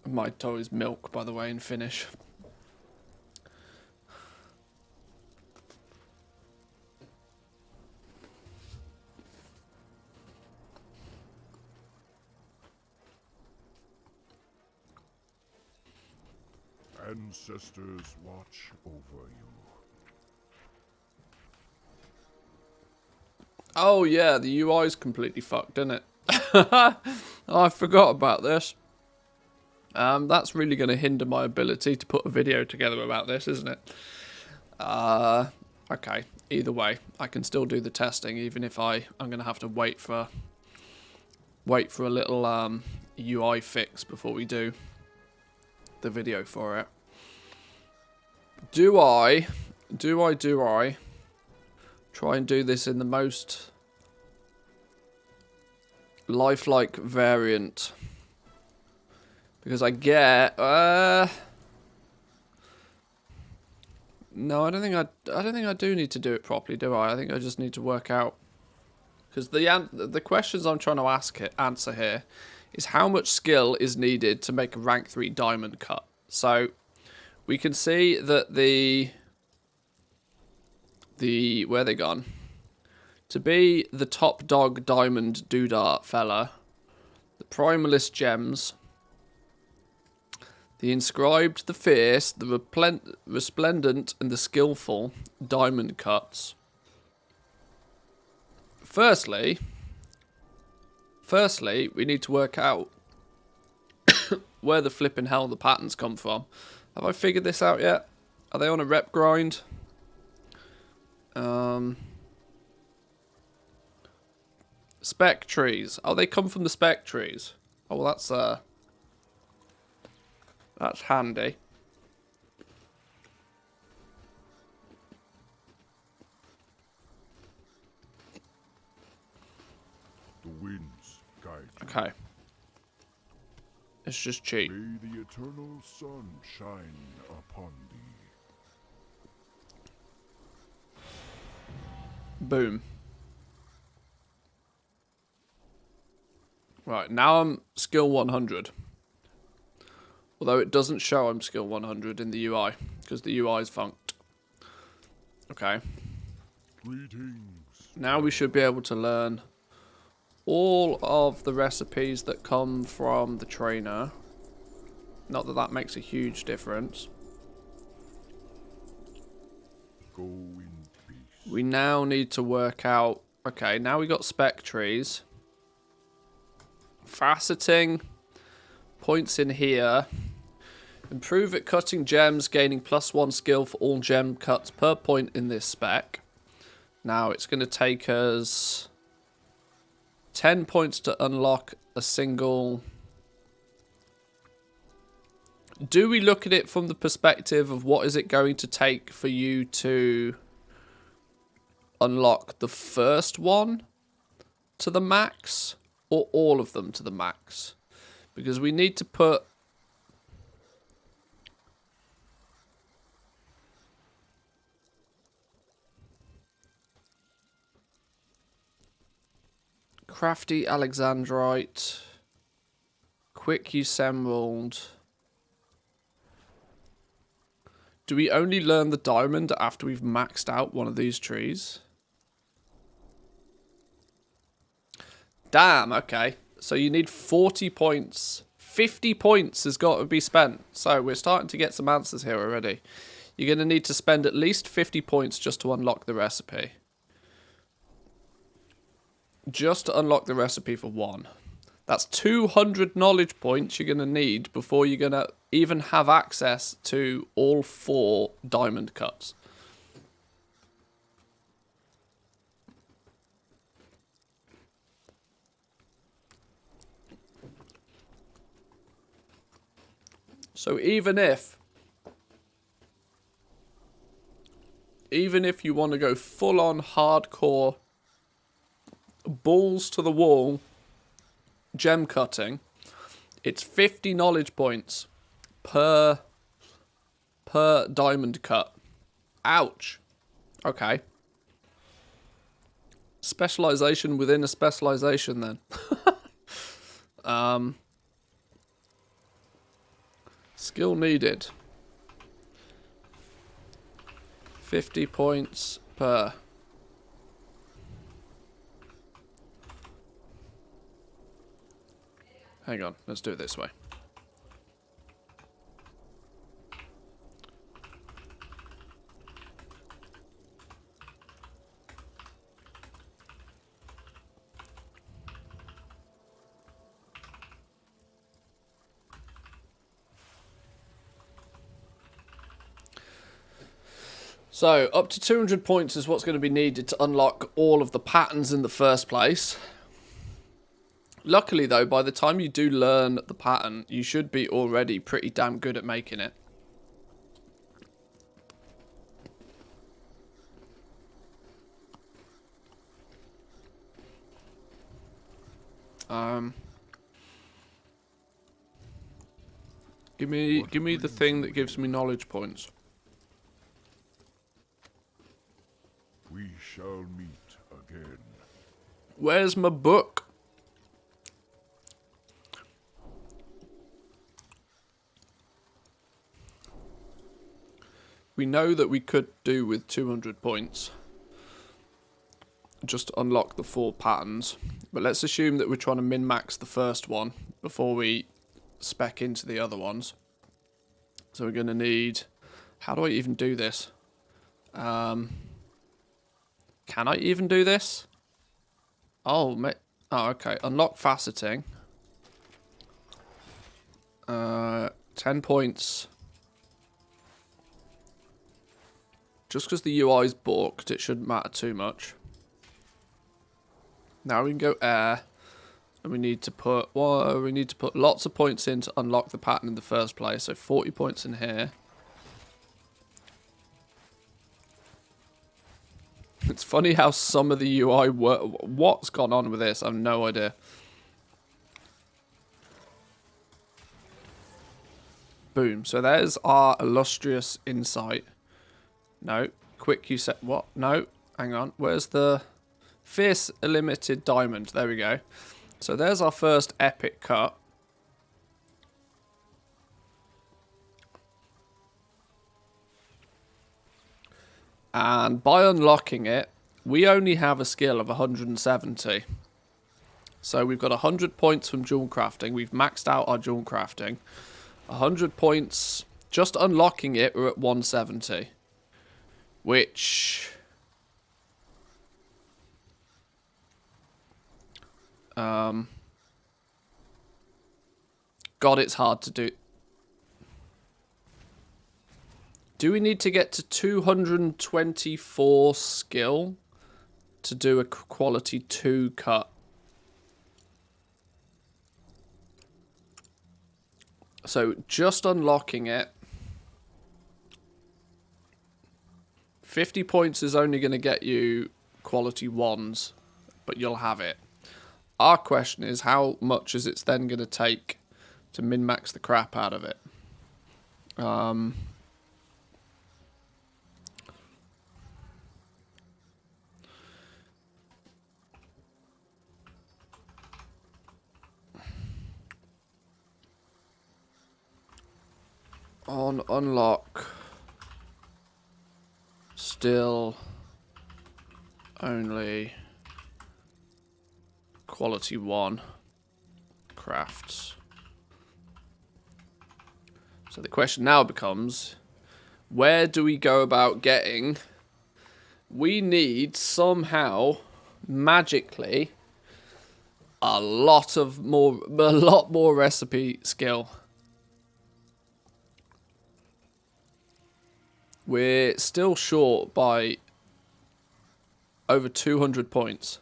Might-do is milk, by the way, in Finnish. Ancestors watch over you. Oh yeah, the UI's completely fucked, isn't it? I forgot about this. That's really going to hinder my ability to put a video together about this, isn't it? Okay. Either way, I can still do the testing, even if I'm going to have to wait for a little UI fix before we do the video for it. Do I try and do this in the most lifelike variant? Because I get no, I don't think I do need to do it properly, do I? I think I just need to work out, because the questions I'm trying to answer here is how much skill is needed to make a rank 3 diamond cut. So we can see that the where they gone? To be the top dog diamond doodah fella, the primalist gems, the inscribed, the fierce, the resplendent, and the skillful diamond cuts. Firstly, we need to work out where the flipping hell the patterns come from. Have I figured this out yet? Are they on a rep grind? Spec trees. Oh, they come from the spec trees. Oh, well, that's handy. The winds guide you. Okay. It's just cheap. May the eternal sun shine upon thee. Boom. Right, now I'm skill 100. Although it doesn't show I'm skill 100 in the UI, because the UI is funked. Okay. Greetings. Now we should be able to learn all of the recipes that come from the trainer. Not that that makes a huge difference. Go in peace. We now need to work out... Okay, now we got spec trees. Faceting. Points in here. Improve at cutting gems, gaining +1 skill for all gem cuts per point in this spec. Now it's going to take us 10 points to unlock a single... Do we look at it from the perspective of what is it going to take for you to unlock the first one to the max, or all of them to the max? Because we need to put Crafty Alexandrite. Quick use emerald. Do we only learn the diamond after we've maxed out one of these trees? Damn, okay. So you need 40 points. 50 points has got to be spent. So we're starting to get some answers here already. You're going to need to spend at least 50 points just to unlock the recipe. Just to unlock the recipe for one. That's 200 knowledge points you're going to need before you're going to even have access to all 4 diamond cuts. So even if you want to go full on hardcore balls to the wall gem cutting, it's 50 knowledge points per diamond cut. Ouch. Okay. Specialization within a specialization then. Skill needed. 50 points per. Hang on, let's do it this way. So, up to 200 points is what's going to be needed to unlock all of the patterns in the first place. Luckily, though, by the time you do learn the pattern, you should be already pretty damn good at making it. Give me the thing that gives me knowledge points. We shall meet again. Where's my book? We know that we could do with 200 points. Just to unlock the 4 patterns. But let's assume that we're trying to min-max the first one before we spec into the other ones. So we're going to need... How do I even do this? Can I even do this? Oh, okay. Unlock faceting. 10 points. Just because the UI is balked, it shouldn't matter too much. Now we can go air. And we need to put lots of points in to unlock the pattern in the first place. So 40 points in here. It's funny how some of the UI work. What's gone on with this? I have no idea. Boom. So there's our illustrious insight. No. Quick, you said what? No. Hang on. Where's the fierce illimited diamond? There we go. So there's our first epic cut. And by unlocking it, we only have a skill of 170. So we've got 100 points from Jewelcrafting. We've maxed out our Jewelcrafting. 100 points, just unlocking it, we're at 170. Which... God, it's hard to do. Do we need to get to 224 skill to do a quality 2 cut? So just unlocking it. 50 points is only going to get you quality 1s, but you'll have it. Our question is, how much is it then going to take to min-max the crap out of it? On unlock. Still only quality 1 crafts. So the question now becomes, where do we go about getting... We need somehow, magically, a lot more recipe skill. We're still short by over 200 points.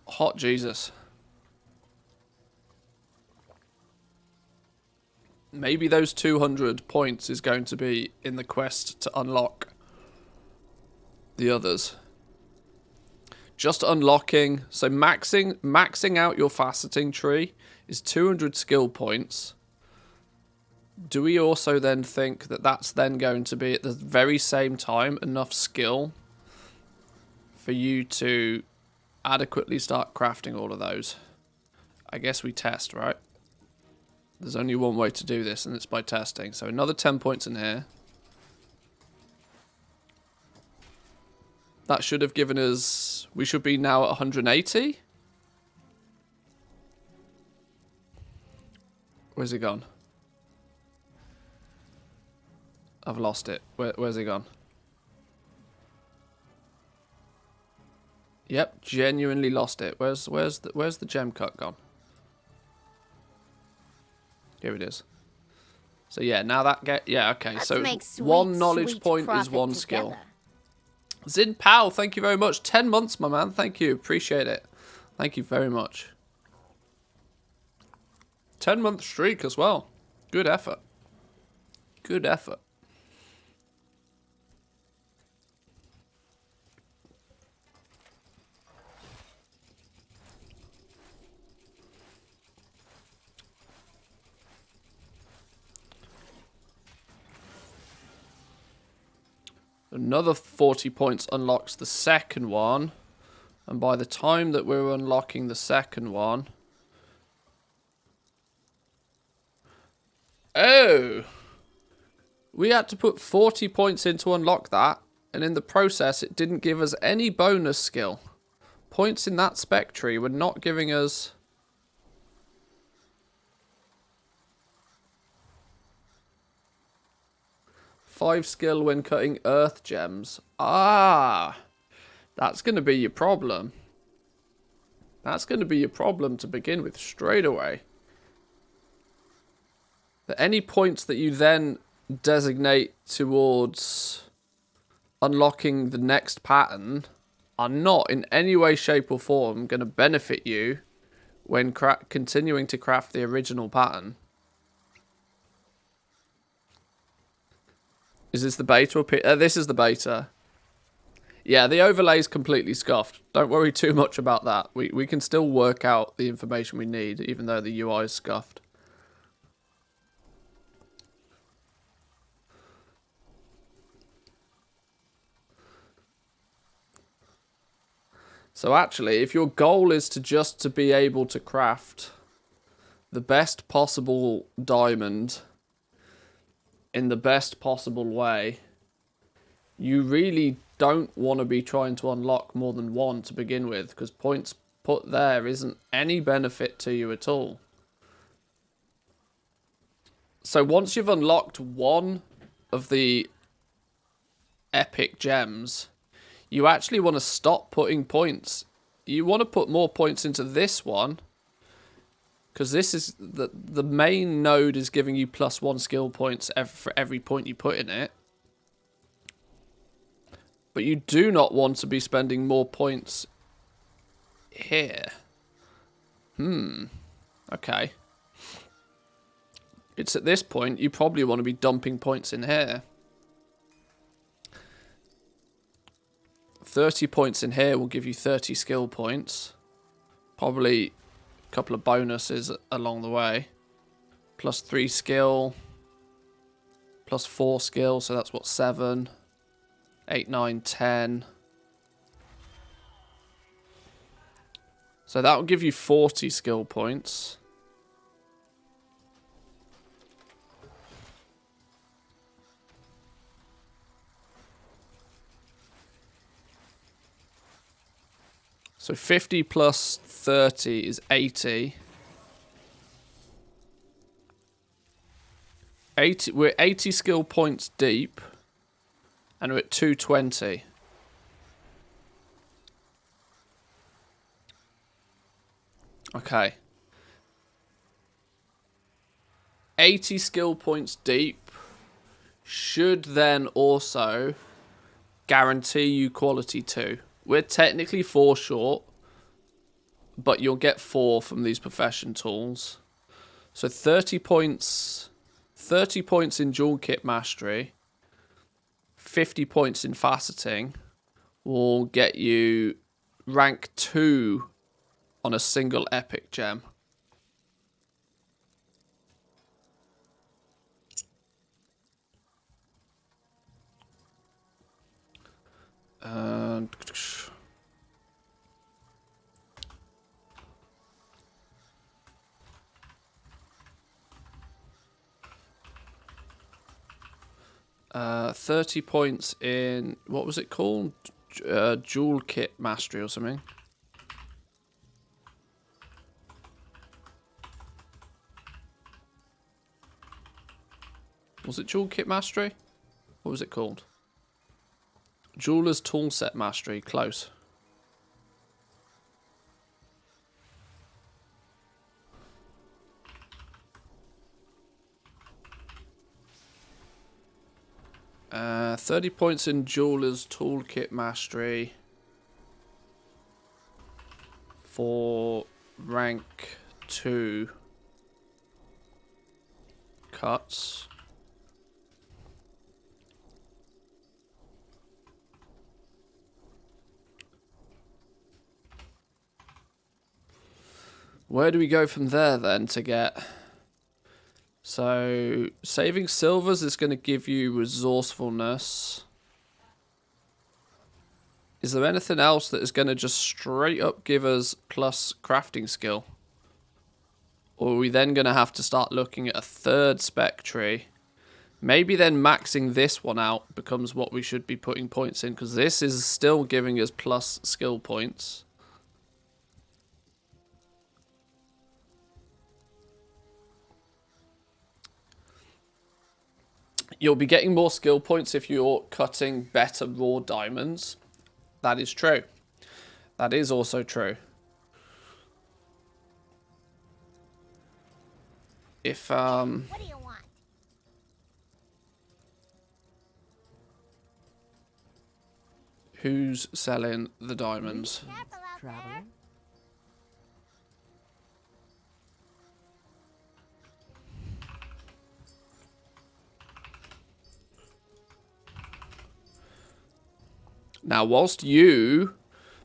Hot Jesus. Maybe those 200 points is going to be in the quest to unlock the others. Just unlocking, so maxing out your faceting tree is 200 skill points. Do we also then think that that's then going to be at the very same time enough skill for you to adequately start crafting all of those? I guess we test, right? There's only one way to do this, and it's by testing. So another 10 points in here. That should have given us... We should be now at 180. Where's it gone? I've lost it. Where's it gone? Yep, genuinely lost it. Where's the gem cut gone? Here it is. So yeah, now yeah, okay. So one knowledge point is one skill. Zin Pal, thank you very much. 10 months, my man. Thank you. Appreciate it. Thank you very much. 10-month streak as well. Good effort. Good effort. Another 40 points unlocks the second one. And by the time that we're unlocking the second one... Oh! We had to put 40 points in to unlock that. And in the process, it didn't give us any bonus skill. Points in that spec tree were not giving us... Five skill when cutting earth gems. Ah, that's going to be your problem. That's going to be your problem to begin with straight away. That any points that you then designate towards unlocking the next pattern are not in any way, shape or form going to benefit you when continuing to craft the original pattern. Is this the beta or this is the beta. Yeah, the overlay's completely scuffed. Don't worry too much about that. We can still work out the information we need, even though the UI is scuffed. So actually, if your goal is to be able to craft the best possible diamond in the best possible way, you really don't want to be trying to unlock more than one to begin with, because points put there isn't any benefit to you at all. So once you've unlocked one of the epic gems, you actually want to stop putting points. You want to put more points into this one, because this is the main node is giving you +1 skill points for every point you put in it. But you do not want to be spending more points here. Okay. It's at this point you probably want to be dumping points in here. 30 points in here will give you 30 skill points. Probably a couple of bonuses along the way. +3 skill. +4 skill, so that's what, 7. 8, 9, 10. So that will give you 40 skill points. So 50 plus 30 is 80. 80. We're 80 skill points deep. And we're at 220. Okay. 80 skill points deep should then also guarantee you quality 2. We're technically 4 short, but you'll get 4 from these profession tools. So 30 points in jewel kit mastery, 50 points in faceting will get you rank 2 on a single epic gem. And 30 points in, what was it called? Jewel kit mastery or something. Was it jewel kit mastery? What was it called? Jeweler's toolset mastery. Close. Uh, 30 points in Jeweler's toolkit mastery for rank 2 cuts. Where do we go from there then to get... So, saving silvers is going to give you resourcefulness. Is there anything else that is going to just straight up give us plus crafting skill? Or are we then going to have to start looking at a third spec tree? Maybe then maxing this one out becomes what we should be putting points in, because this is still giving us plus skill points. You'll be getting more skill points if you're cutting better raw diamonds. That is true. That is also true. If, What do you want? Who's selling the diamonds? Careful out there. Traveler? Now, whilst you,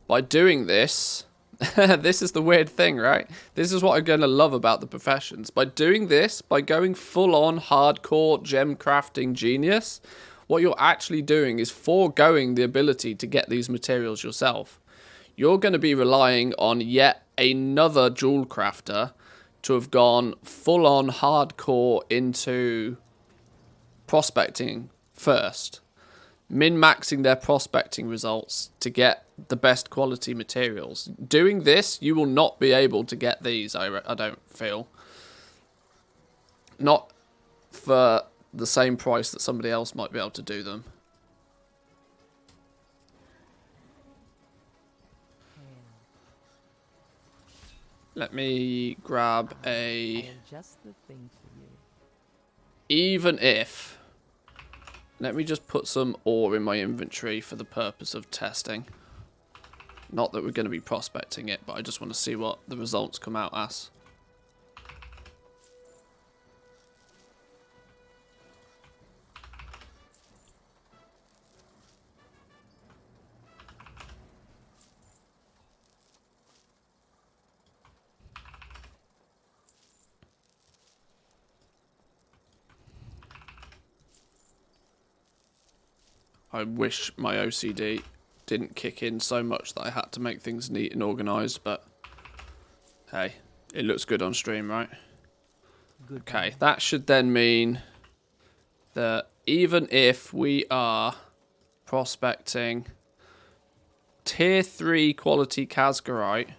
by doing this, this is the weird thing, right? This is what I'm going to love about the professions. By doing this, by going full-on hardcore gem crafting genius, what you're actually doing is foregoing the ability to get these materials yourself. You're going to be relying on yet another jewel crafter to have gone full-on hardcore into prospecting first. Min-maxing their prospecting results to get the best quality materials. Doing this, you will not be able to get these, I don't feel. Not for the same price that somebody else might be able to do them. Let me grab a... Just the thing for you. Even if... Let me just put some ore in my inventory for the purpose of testing. Not that we're going to be prospecting it, but I just want to see what the results come out as. I wish my OCD didn't kick in so much that I had to make things neat and organised, but hey, it looks good on stream, right? Good. Okay, that should then mean that even if we are prospecting tier 3 quality Casgarite,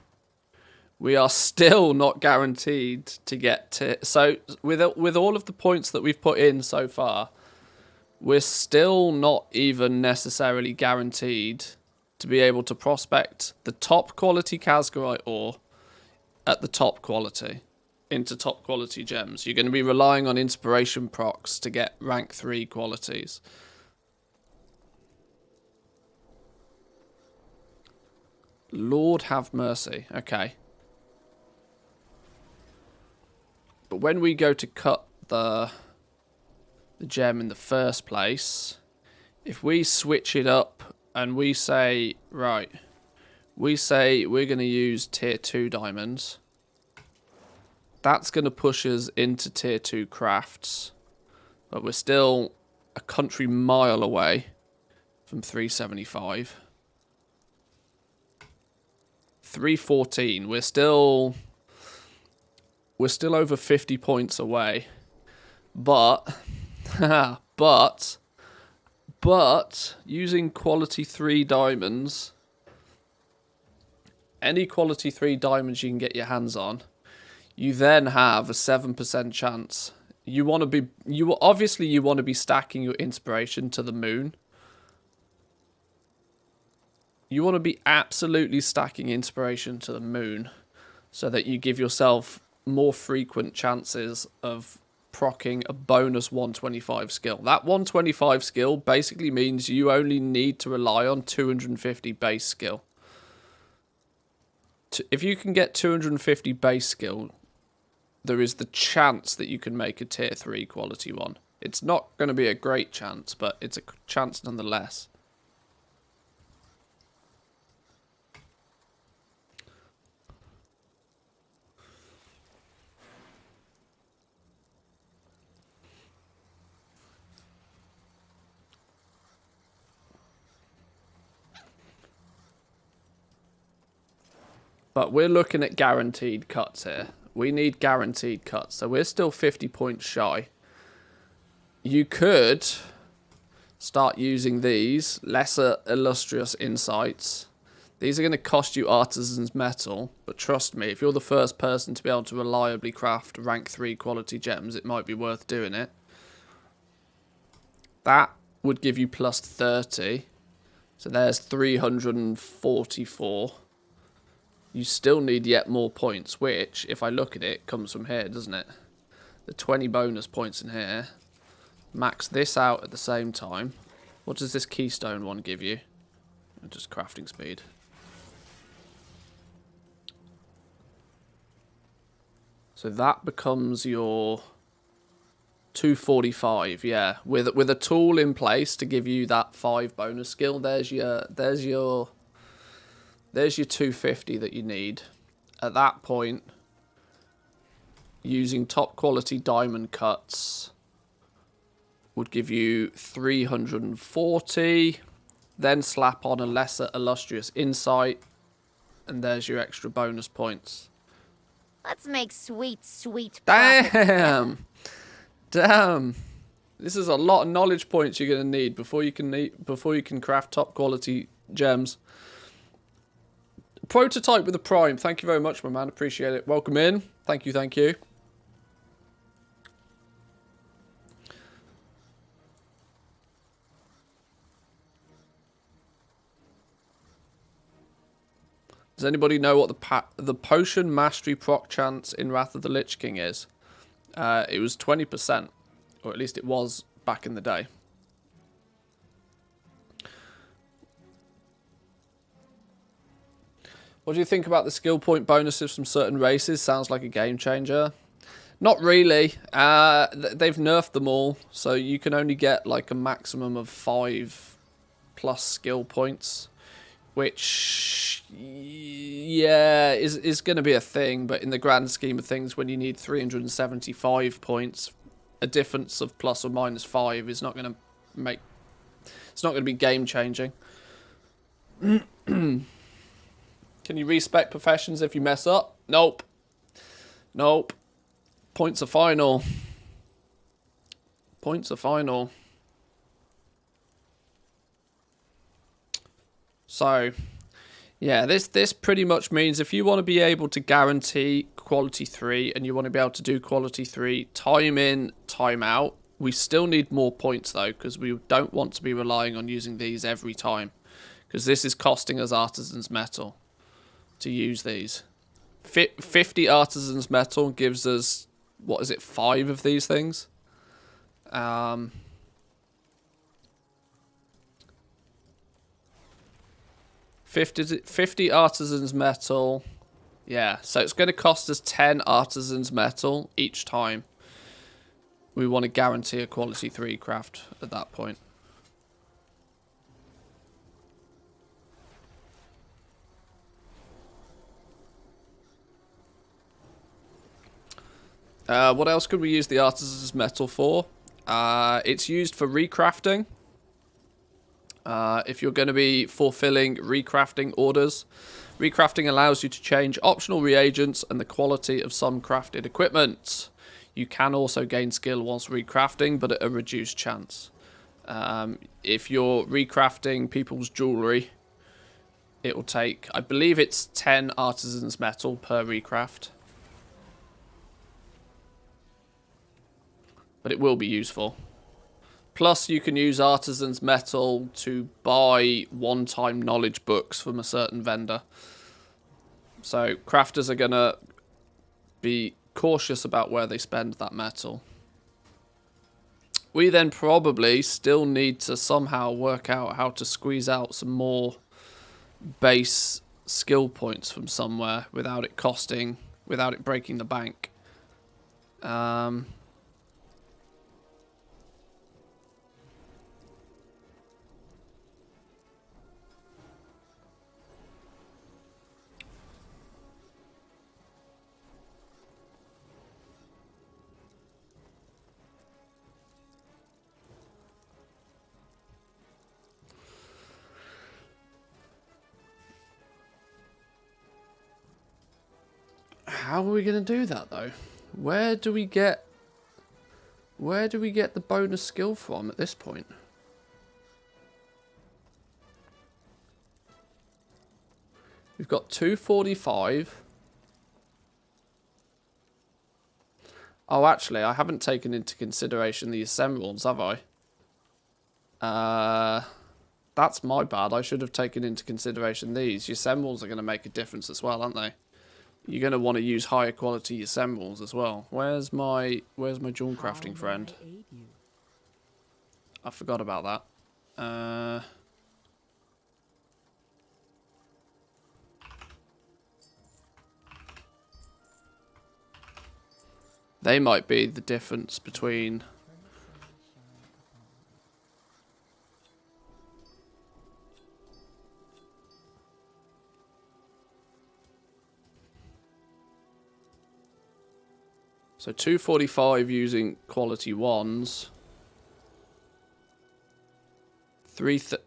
we are still not guaranteed to get tier... So with all of the points that we've put in so far, we're still not even necessarily guaranteed to be able to prospect the top quality Casgarite ore at the top quality into top quality gems. You're going to be relying on inspiration procs to get rank 3 qualities. Lord have mercy. Okay. But when we go to cut the gem in the first place, if we switch it up and we say, right, we say we're going to use tier 2 diamonds, that's going to push us into tier 2 crafts, but we're still a country mile away from 375. 314, we're still over 50 points away, but but using quality 3 diamonds, any quality 3 diamonds you can get your hands on, you then have a 7% chance. You want to be stacking your inspiration to the moon. You want to be absolutely stacking inspiration to the moon so that you give yourself more frequent chances of proccing a bonus 125 skill. That 125 skill basically means you only need to rely on 250 base skill. If you can get 250 base skill, there is the chance that you can make a tier 3 quality one. It's not going to be a great chance, but it's a chance nonetheless. But we're looking at guaranteed cuts here. We need guaranteed cuts. So we're still 50 points shy. You could start using these lesser illustrious insights. These are going to cost you artisan's metal. But trust me, if you're the first person to be able to reliably craft rank 3 quality gems, it might be worth doing it. That would give you plus 30. So there's 344. You still need yet more points, which, if I look at it, comes from here, doesn't it? The 20 bonus points in here. Max this out at the same time. What does this keystone one give you? Just crafting speed. So that becomes your 245, yeah. With a tool in place to give you that 5 bonus skill, there's your 250 that you need. At that point, using top quality diamond cuts would give you 340. Then slap on a lesser illustrious insight, and there's your extra bonus points. Let's make sweet profit. Damn. This is a lot of knowledge points you're going to need before you can craft top quality gems. Prototype with a prime. Thank you very much, my man. Appreciate it. Welcome in. Thank you, thank you. Does anybody know what the potion mastery proc chance in Wrath of the Lich King is? It was 20%, or at least it was back in the day. What do you think about the skill point bonuses from certain races? Sounds like a game changer. Not really. They've nerfed them all, so you can only get like a maximum of 5+ skill points, which, yeah, is going to be a thing. But in the grand scheme of things, when you need 375 points, a difference of plus or minus 5 is not going to make. It's not going to be game changing. Can you respec professions if you mess up? Nope. Nope. Points are final. Points are final. So, Yeah, this pretty much means if you want to be able to guarantee quality 3 and you want to be able to do quality 3 time in, time out, we still need more points though, because we don't want to be relying on using these every time, because this is costing us artisans metal to use these. 50 artisans metal gives us, what is it, 5 of these things? 50 artisans metal. Yeah, so it's going to cost us 10 artisans metal each time we want to guarantee a quality 3 craft at that point. What else could we use the artisans metal for? It's used for recrafting. If you're going to be fulfilling recrafting orders, recrafting allows you to change optional reagents and the quality of some crafted equipment. You can also gain skill whilst recrafting, but at a reduced chance. If you're recrafting people's jewellery, it will take, I believe it's 10 artisans metal per recraft. But it will be useful. Plus, you can use artisans metal to buy one-time knowledge books from a certain vendor. So, crafters are going to be cautious about where they spend that metal. We then probably still need to somehow work out how to squeeze out some more base skill points from somewhere without it costing, without it breaking the bank. How are we going to do that, though? Where do we get the bonus skill from at this point? We've got 245. Oh, actually, I haven't taken into consideration the emeralds, have I? That's my bad. I should have taken into consideration these. Your emeralds are going to make a difference as well, aren't they? You're going to want to use higher quality emeralds as well. Where's my Jewelcrafting friend? I forgot about that. They might be the difference between... So 245 using quality ones. Has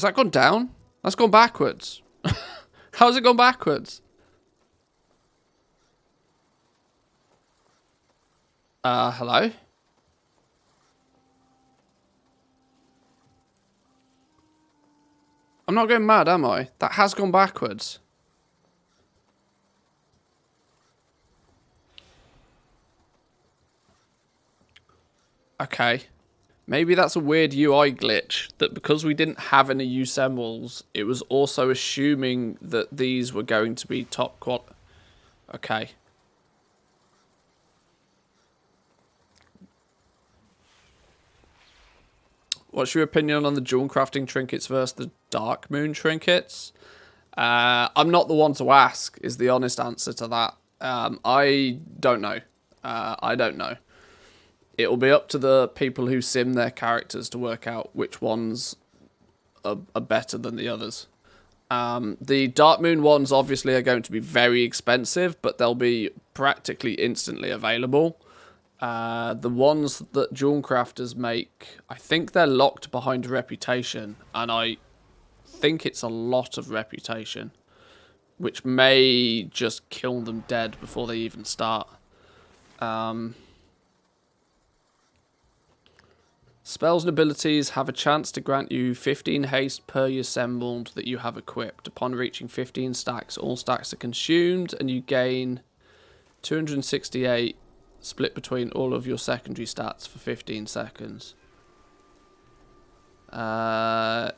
that gone down? That's gone backwards. How's it gone backwards? Hello? I'm not going mad, am I? That has gone backwards. Okay. Maybe that's a weird UI glitch, that because we didn't have any use emeralds, it was also assuming that these were going to be top qual. Okay. What's your opinion on the Jewelcrafting trinkets versus the Dark Moon trinkets? I'm not the one to ask, is the honest answer to that. I don't know. I don't know. It will be up to the people who sim their characters to work out which ones are better than the others. The Dark Moon ones obviously are going to be very expensive, but they'll be practically instantly available. The ones that Jewelcrafters make, I think they're locked behind reputation, and I think it's a lot of reputation. which may just kill them dead before they even start. Spells and abilities have a chance to grant you 15 haste per your assembled that you have equipped. Upon reaching 15 stacks, all stacks are consumed, and you gain 268 split between all of your secondary stats for 15 seconds. Yeah,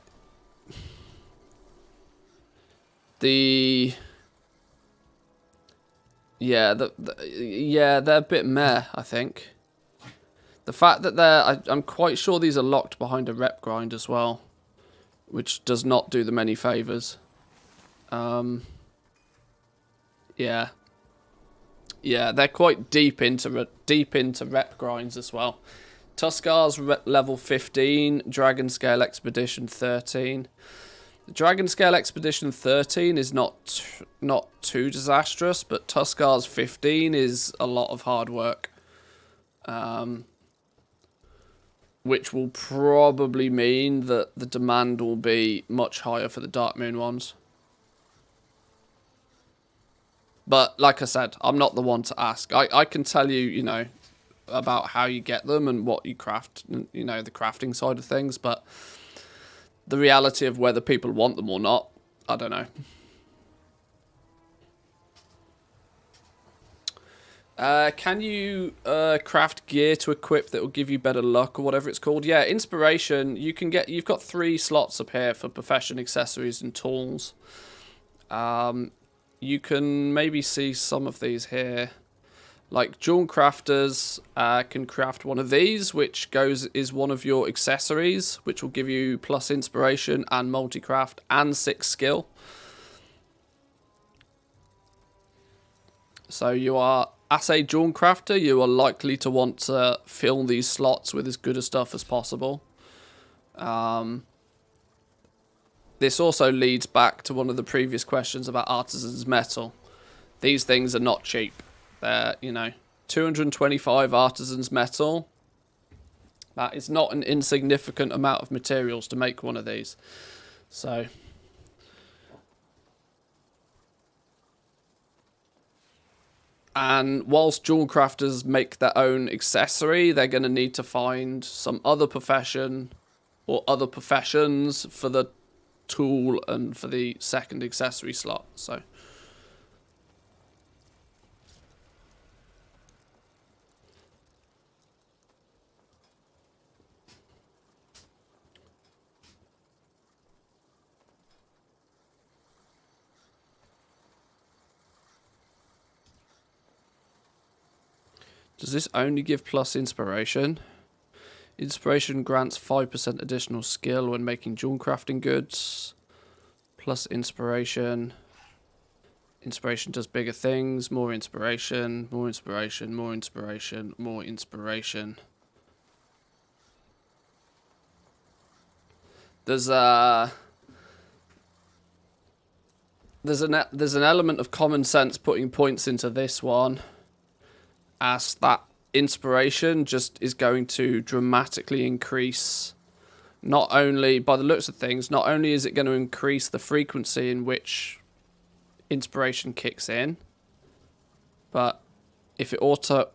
they're a bit meh, I think. The fact that I'm quite sure these are locked behind a rep grind as well, which does not do them any favors. Yeah, they're quite deep into rep grinds as well. Tuskar's level 15, Dragon Scale Expedition 13. The Dragon Scale Expedition 13 is not too disastrous, but Tuskar's 15 is a lot of hard work. Which will probably mean that the demand will be much higher for the Dark Moon ones. But like I said, I'm not the one to ask. I can tell you, you know, about how you get them and what you craft, you know, the crafting side of things, but the reality of whether people want them or not, I don't know. Can you craft gear to equip that will give you better luck or whatever it's called? Yeah, inspiration. You've got 3 slots up here for profession, accessories, and tools. You can maybe see some of these here. Like Jewelcrafters can craft one of these, which is one of your accessories, which will give you plus inspiration and multicraft and 6 skill. So you are, as a Jewelcrafter, you are likely to want to fill these slots with as good a stuff as possible. This also leads back to one of the previous questions about Artisan's Metal. These things are not cheap. They're, you know, 225 Artisan's Metal. That is not an insignificant amount of materials to make one of these. So... And whilst Jewelcrafters make their own accessory, they're going to need to find some other profession or other professions for the tool and for the second accessory slot. So does this only give plus inspiration? Inspiration grants 5% additional skill when making jewel crafting goods. Plus inspiration. Inspiration does bigger things. More inspiration. More inspiration. More inspiration. More inspiration. There's an element of common sense putting points into this one, as that inspiration just is going to dramatically increase, not only, by the looks of things, not only is it going to increase the frequency in which inspiration kicks in, but if it also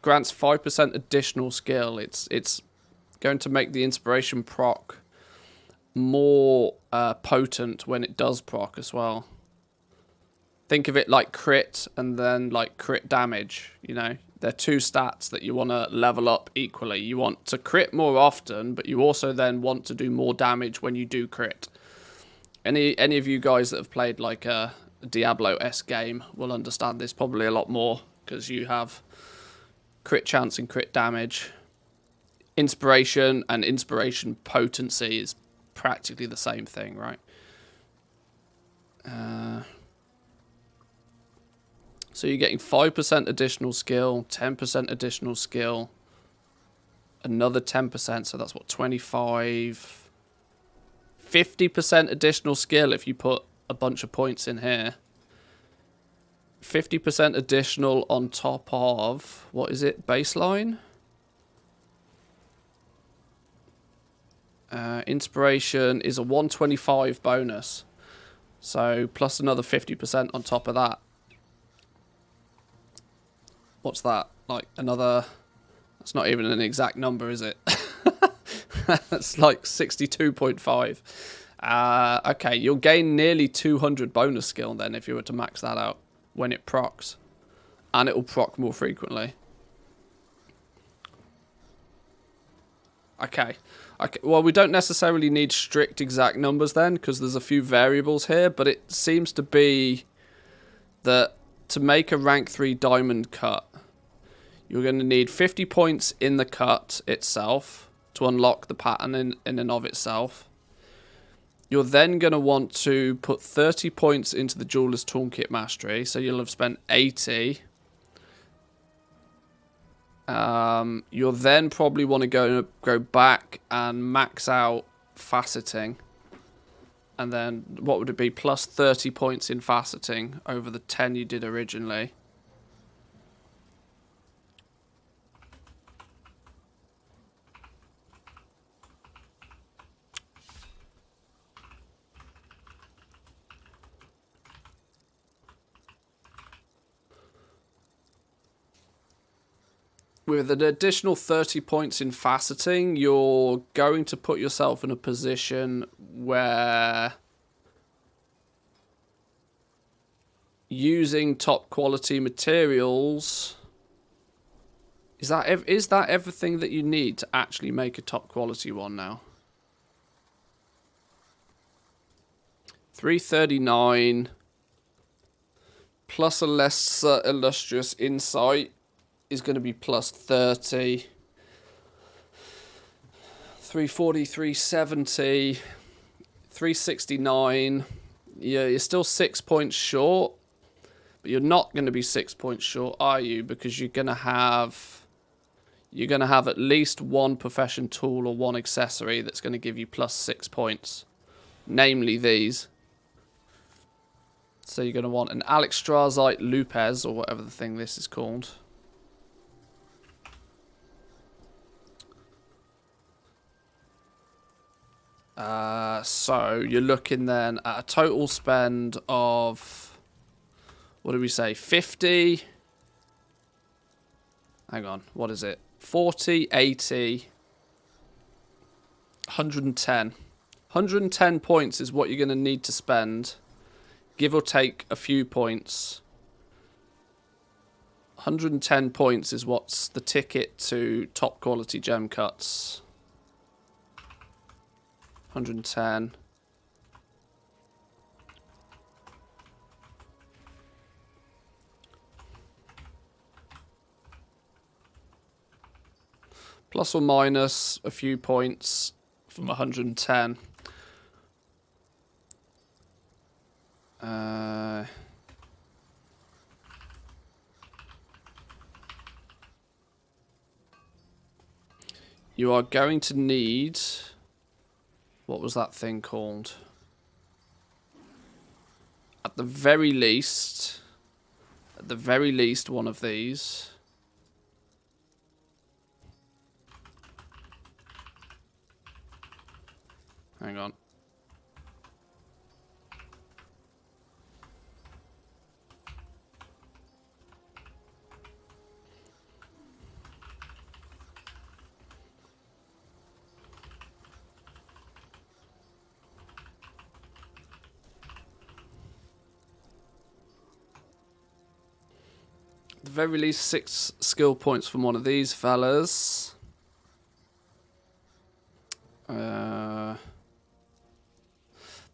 grants 5% additional skill, it's going to make the inspiration proc more potent when it does proc as well. Think of it like crit and then like crit damage, you know. They're 2 stats that you want to level up equally. You want to crit more often, but you also then want to do more damage when you do crit. Any of you guys that have played like a Diablo-esque game will understand this probably a lot more, because you have crit chance and crit damage. Inspiration and inspiration potency is practically the same thing, right? So you're getting 5% additional skill, 10% additional skill, another 10%, so that's what, 25, 50% additional skill if you put a bunch of points in here. 50% additional on top of, what is it, baseline? Inspiration is a 125 bonus. So plus another 50% on top of that. What's that? Like another... That's not even an exact number, is it? That's like 62.5. Okay, you'll gain nearly 200 bonus skill then if you were to max that out when it procs. And it will proc more frequently. Okay. Well, we don't necessarily need strict exact numbers then, because there's a few variables here, but it seems to be that to make a rank 3 diamond cut, you're going to need 50 points in the cut itself to unlock the pattern in and of itself. You're then going to want to put 30 points into the Jeweler's Toolkit Mastery, so you'll have spent 80. You'll then probably want to go back and max out faceting. And then, what would it be? Plus 30 points in faceting over the 10 you did originally. With an additional 30 points in faceting, you're going to put yourself in a position where using top quality materials... Is that everything that you need to actually make a top quality one now? 339 plus a less illustrious insight is going to be plus 30. 340, 370, 369. Yeah, you're still 6 points short, but you're not going to be 6 points short, are you? Because you're going to have at least one profession tool or one accessory that's going to give you plus 6 points, namely these. So you're going to want an Alexstrasite Lupez, or whatever the thing this is called. So you're looking then at a total spend of, what did we say, 50? Hang on, what is it? 40, 80, 110. 110 points is what you're going to need to spend, give or take a few points. 110 points is what's the ticket to top quality gem cuts. 110. Plus or minus a few points from 110. You are going to need... What was that thing called? At the very least, one of these. Hang on. At the very least 6 skill points from one of these fellas.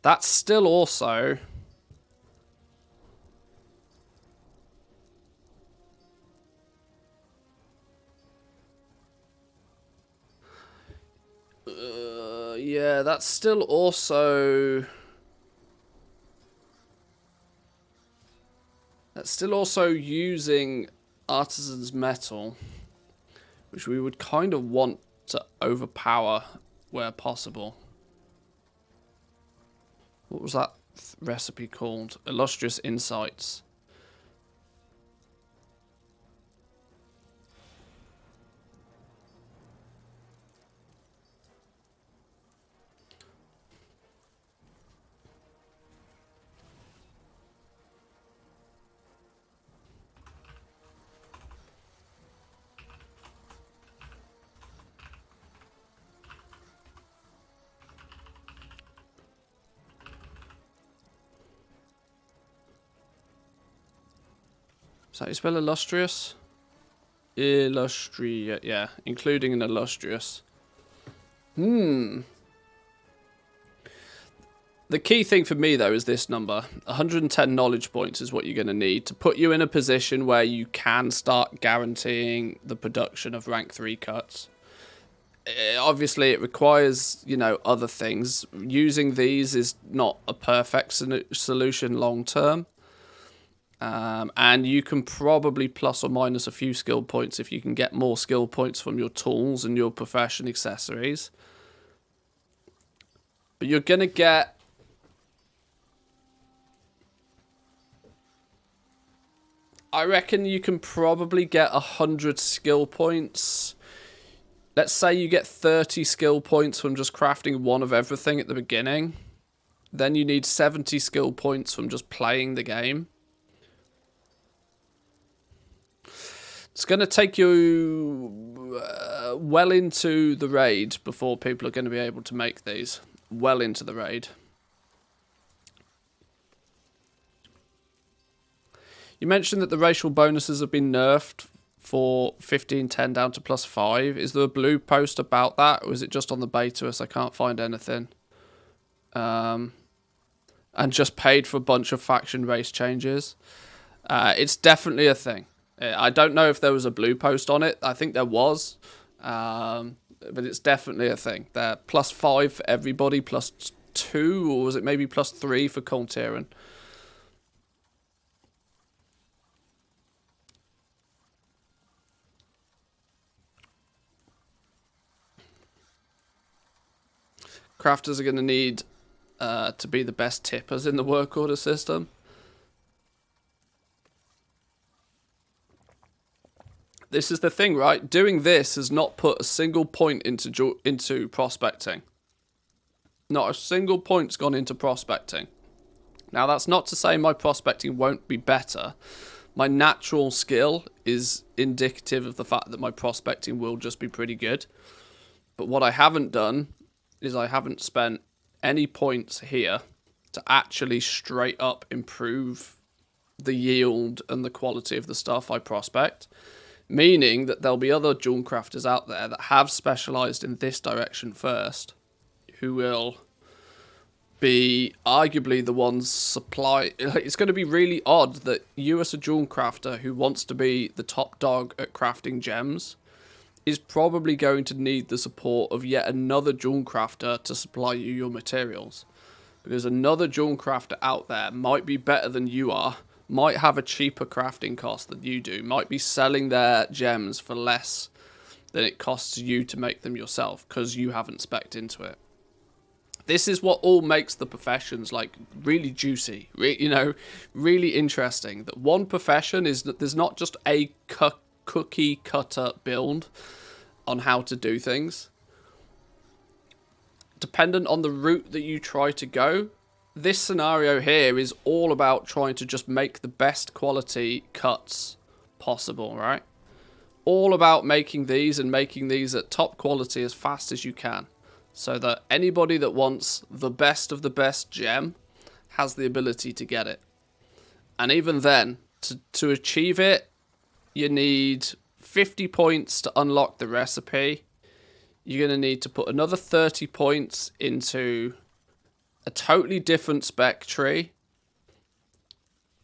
That's still also... yeah, that's still also... That's still also using Artisan's Metal, which we would kind of want to overpower where possible. What was that recipe called? Illustrious Insights. Is that how you spell illustrious? Illustria, yeah, including an illustrious. The key thing for me, though, is this number. 110 knowledge points is what you're going to need to put you in a position where you can start guaranteeing the production of rank 3 cuts. Obviously, it requires, you know, other things. Using these is not a perfect solution long term. And you can probably plus or minus a few skill points if you can get more skill points from your tools and your profession accessories. But you're going to get... I reckon you can probably get 100 skill points. Let's say you get 30 skill points from just crafting one of everything at the beginning. Then you need 70 skill points from just playing the game. It's going to take you well into the raid before people are going to be able to make these. Well into the raid. You mentioned that the racial bonuses have been nerfed for 1510 down to +5. Is there a blue post about that, or is it just on the beta? I can't find anything. And just paid for a bunch of faction race changes. It's definitely a thing. I don't know if there was a blue post on it. I think there was. But it's definitely a thing. They're +5 for everybody, +2, or was it maybe +3 for Coltiran? Crafters are going to need to be the best tippers in the work order system. This is the thing, right? Doing this has not put a single point into prospecting. Not a single point's gone into prospecting. Now, that's not to say my prospecting won't be better. My natural skill is indicative of the fact that my prospecting will just be pretty good. But what I haven't done is I haven't spent any points here to actually straight up improve the yield and the quality of the stuff I prospect. Meaning that there'll be other jewel crafters out there that have specialised in this direction first, who will be arguably the ones supply. It's going to be really odd that you as a jewel crafter who wants to be the top dog at crafting gems is probably going to need the support of yet another jewel crafter to supply you your materials. Because another jewel crafter out there might be better than you are, might have a cheaper crafting cost than you do, might be selling their gems for less than it costs you to make them yourself because you haven't spec'd into it. This is what all makes the professions like really juicy, really interesting. That one profession is that there's not just a cookie cutter build on how to do things. Dependent on the route that you try to go, this scenario here is all about trying to just make the best quality cuts possible, right? All about making these and making these at top quality as fast as you can. So that anybody that wants the best of the best gem has the ability to get it. And even then, to achieve it, you need 50 points to unlock the recipe. You're going to need to put another 30 points into a totally different spec tree.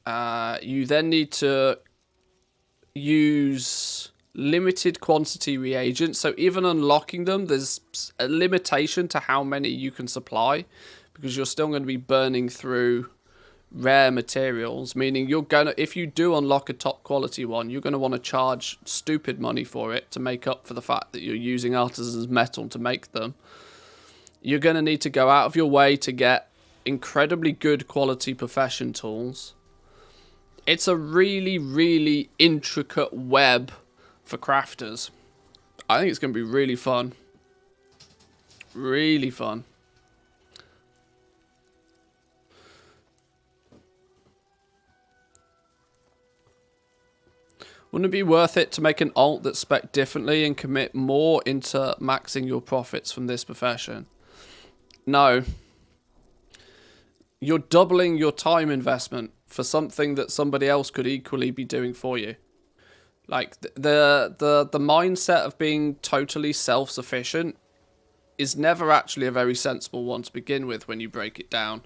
You then need to use limited quantity reagents. So even unlocking them, there's a limitation to how many you can supply because you're still going to be burning through rare materials, meaning you're going to, if you do unlock a top quality one, you're going to want to charge stupid money for it to make up for the fact that you're using artisan's metal to make them. You're going to need to go out of your way to get incredibly good quality profession tools. It's a really, really intricate web for crafters. I think it's going to be really fun. Really fun. Wouldn't it be worth it to make an alt that's spec differently and commit more into maxing your profits from this profession? No. You're doubling your time investment for something that somebody else could equally be doing for you. Like the mindset of being totally self-sufficient is never actually a very sensible one to begin with when you break it down.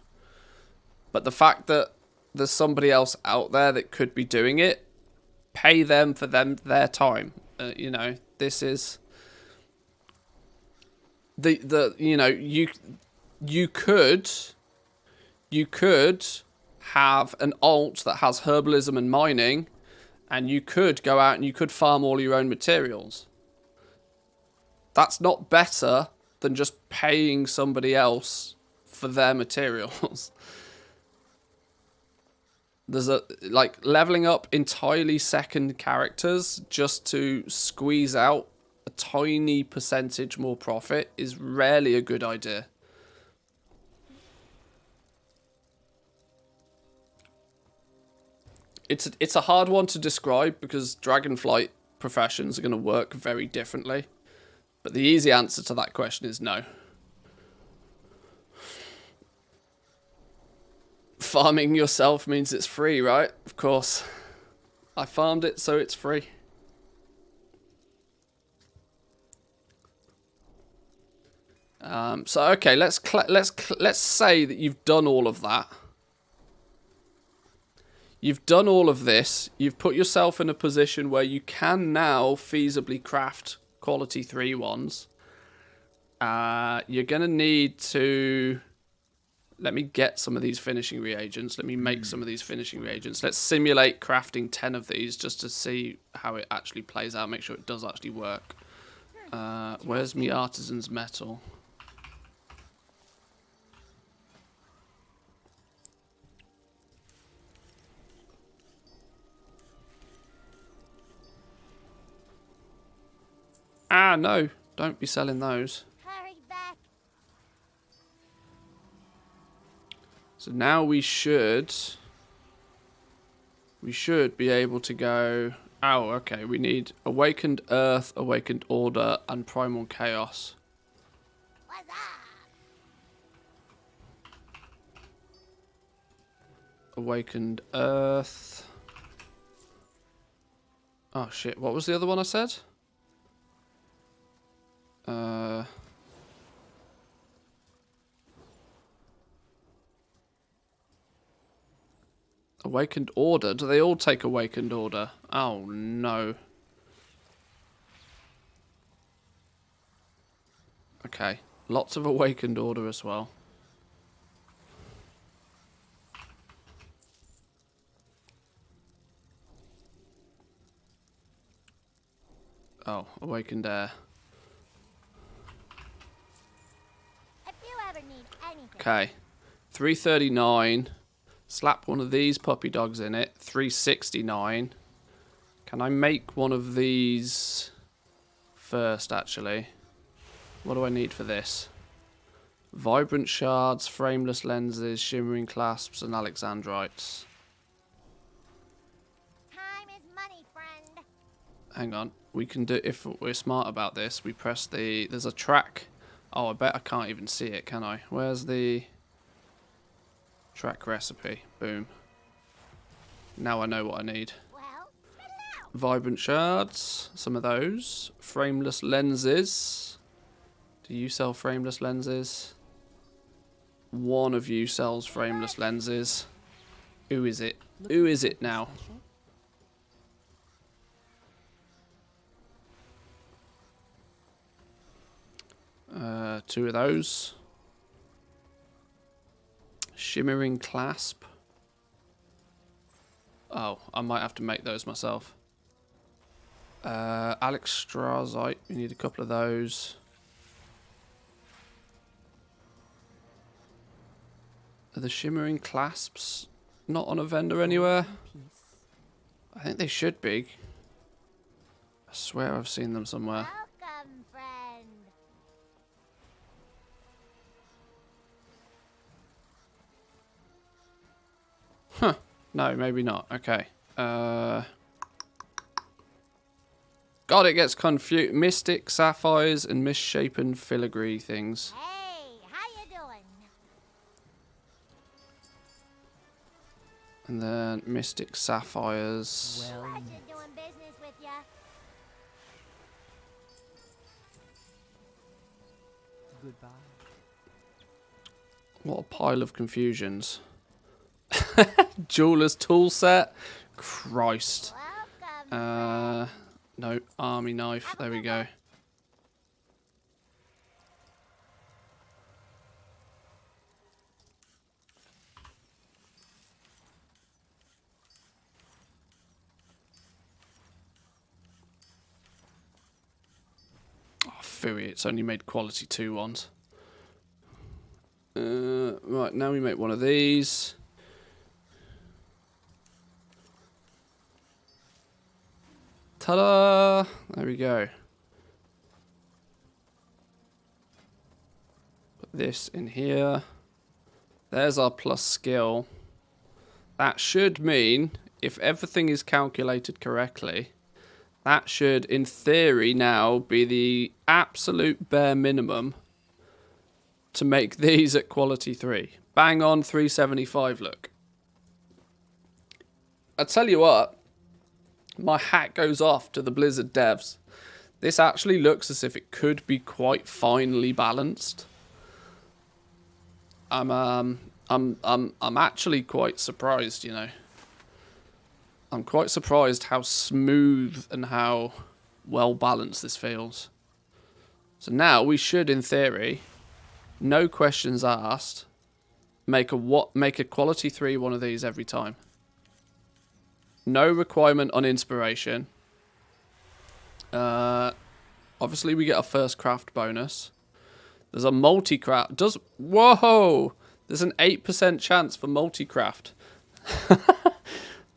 But the fact that there's somebody else out there that could be doing it, pay them for their time. You know, this is the you know, you could have an alt that has herbalism and mining, and you could go out and you could farm all your own materials. That's not better than just paying somebody else for their materials. There's like leveling up entirely second characters just to squeeze out a tiny percentage more profit is rarely a good idea. It's a hard one to describe because Dragonflight professions are going to work very differently. But the easy answer to that question is no. Farming yourself means it's free, right? Of course. I farmed it, so it's free. So okay, let's say that you've done all of that. You've done all of this. You've put yourself in a position where you can now feasibly craft quality 3 ones. You're going to need to... Let me get some of these finishing reagents. Let me make some of these finishing reagents. Let's simulate crafting 10 of these just to see how it actually plays out. Make sure it does actually work. Where's me artisan's metal? Ah, no. Don't be selling those. Hurry back. So now we should be able to go... Oh, okay. We need Awakened Earth, Awakened Order, and Primal Chaos. What's up? Awakened Earth. Oh, shit. What was the other one I said? Awakened Order? Do they all take Awakened Order? Oh, no. Okay. Lots of Awakened Order as well. Oh, Awakened Air. If you ever need anything. Okay. 339. Slap one of these puppy dogs in it. 369. Can I make one of these first, actually? What do I need for this? Vibrant shards, frameless lenses, shimmering clasps, and alexandrites. Time is money, friend. Hang on. We can do, if we're smart about this, we press the, there's a track. Oh, I bet I can't even see it, can I? Where's the track recipe? Boom. Now I know what I need. Well, spit it out. Vibrant shards, some of those. Frameless lenses. Do you sell frameless lenses? One of you sells frameless lenses. Who is it? Who is it now? Two of those. Shimmering clasp. Oh, I might have to make those myself. Alexstrasite, we need a couple of those. Are the shimmering clasps not on a vendor anywhere? I think they should be. I swear I've seen them somewhere. Welcome, friend. Huh. No, maybe not. Okay. God, it gets confused. Mystic sapphires and misshapen filigree things. Hey, how you doing? And then Mystic Sapphires. Well, Pleasure doing business with ya. goodbye. What a pile of confusions. Jeweler's tool set. Christ. Welcome. No, army knife. There we go. Oh, phooey, it's only made quality 2 ones. Right, now we make one of these. Ta-da! There we go. Put this in here. There's our plus skill. That should mean, if everything is calculated correctly, that should, in theory, now be the absolute bare minimum to make these at quality 3. Bang on 375, look. I tell you what, my hat goes off to the Blizzard devs. This actually looks as if it could be quite finely balanced. I'm actually quite surprised, you know. I'm quite surprised how smooth and how well balanced this feels. So now we should, in theory, no questions asked, make a quality 3 one of these every time. No requirement on inspiration. Obviously we get our first craft bonus. There's a multi-craft. Whoa! There's an 8% chance for multi-craft.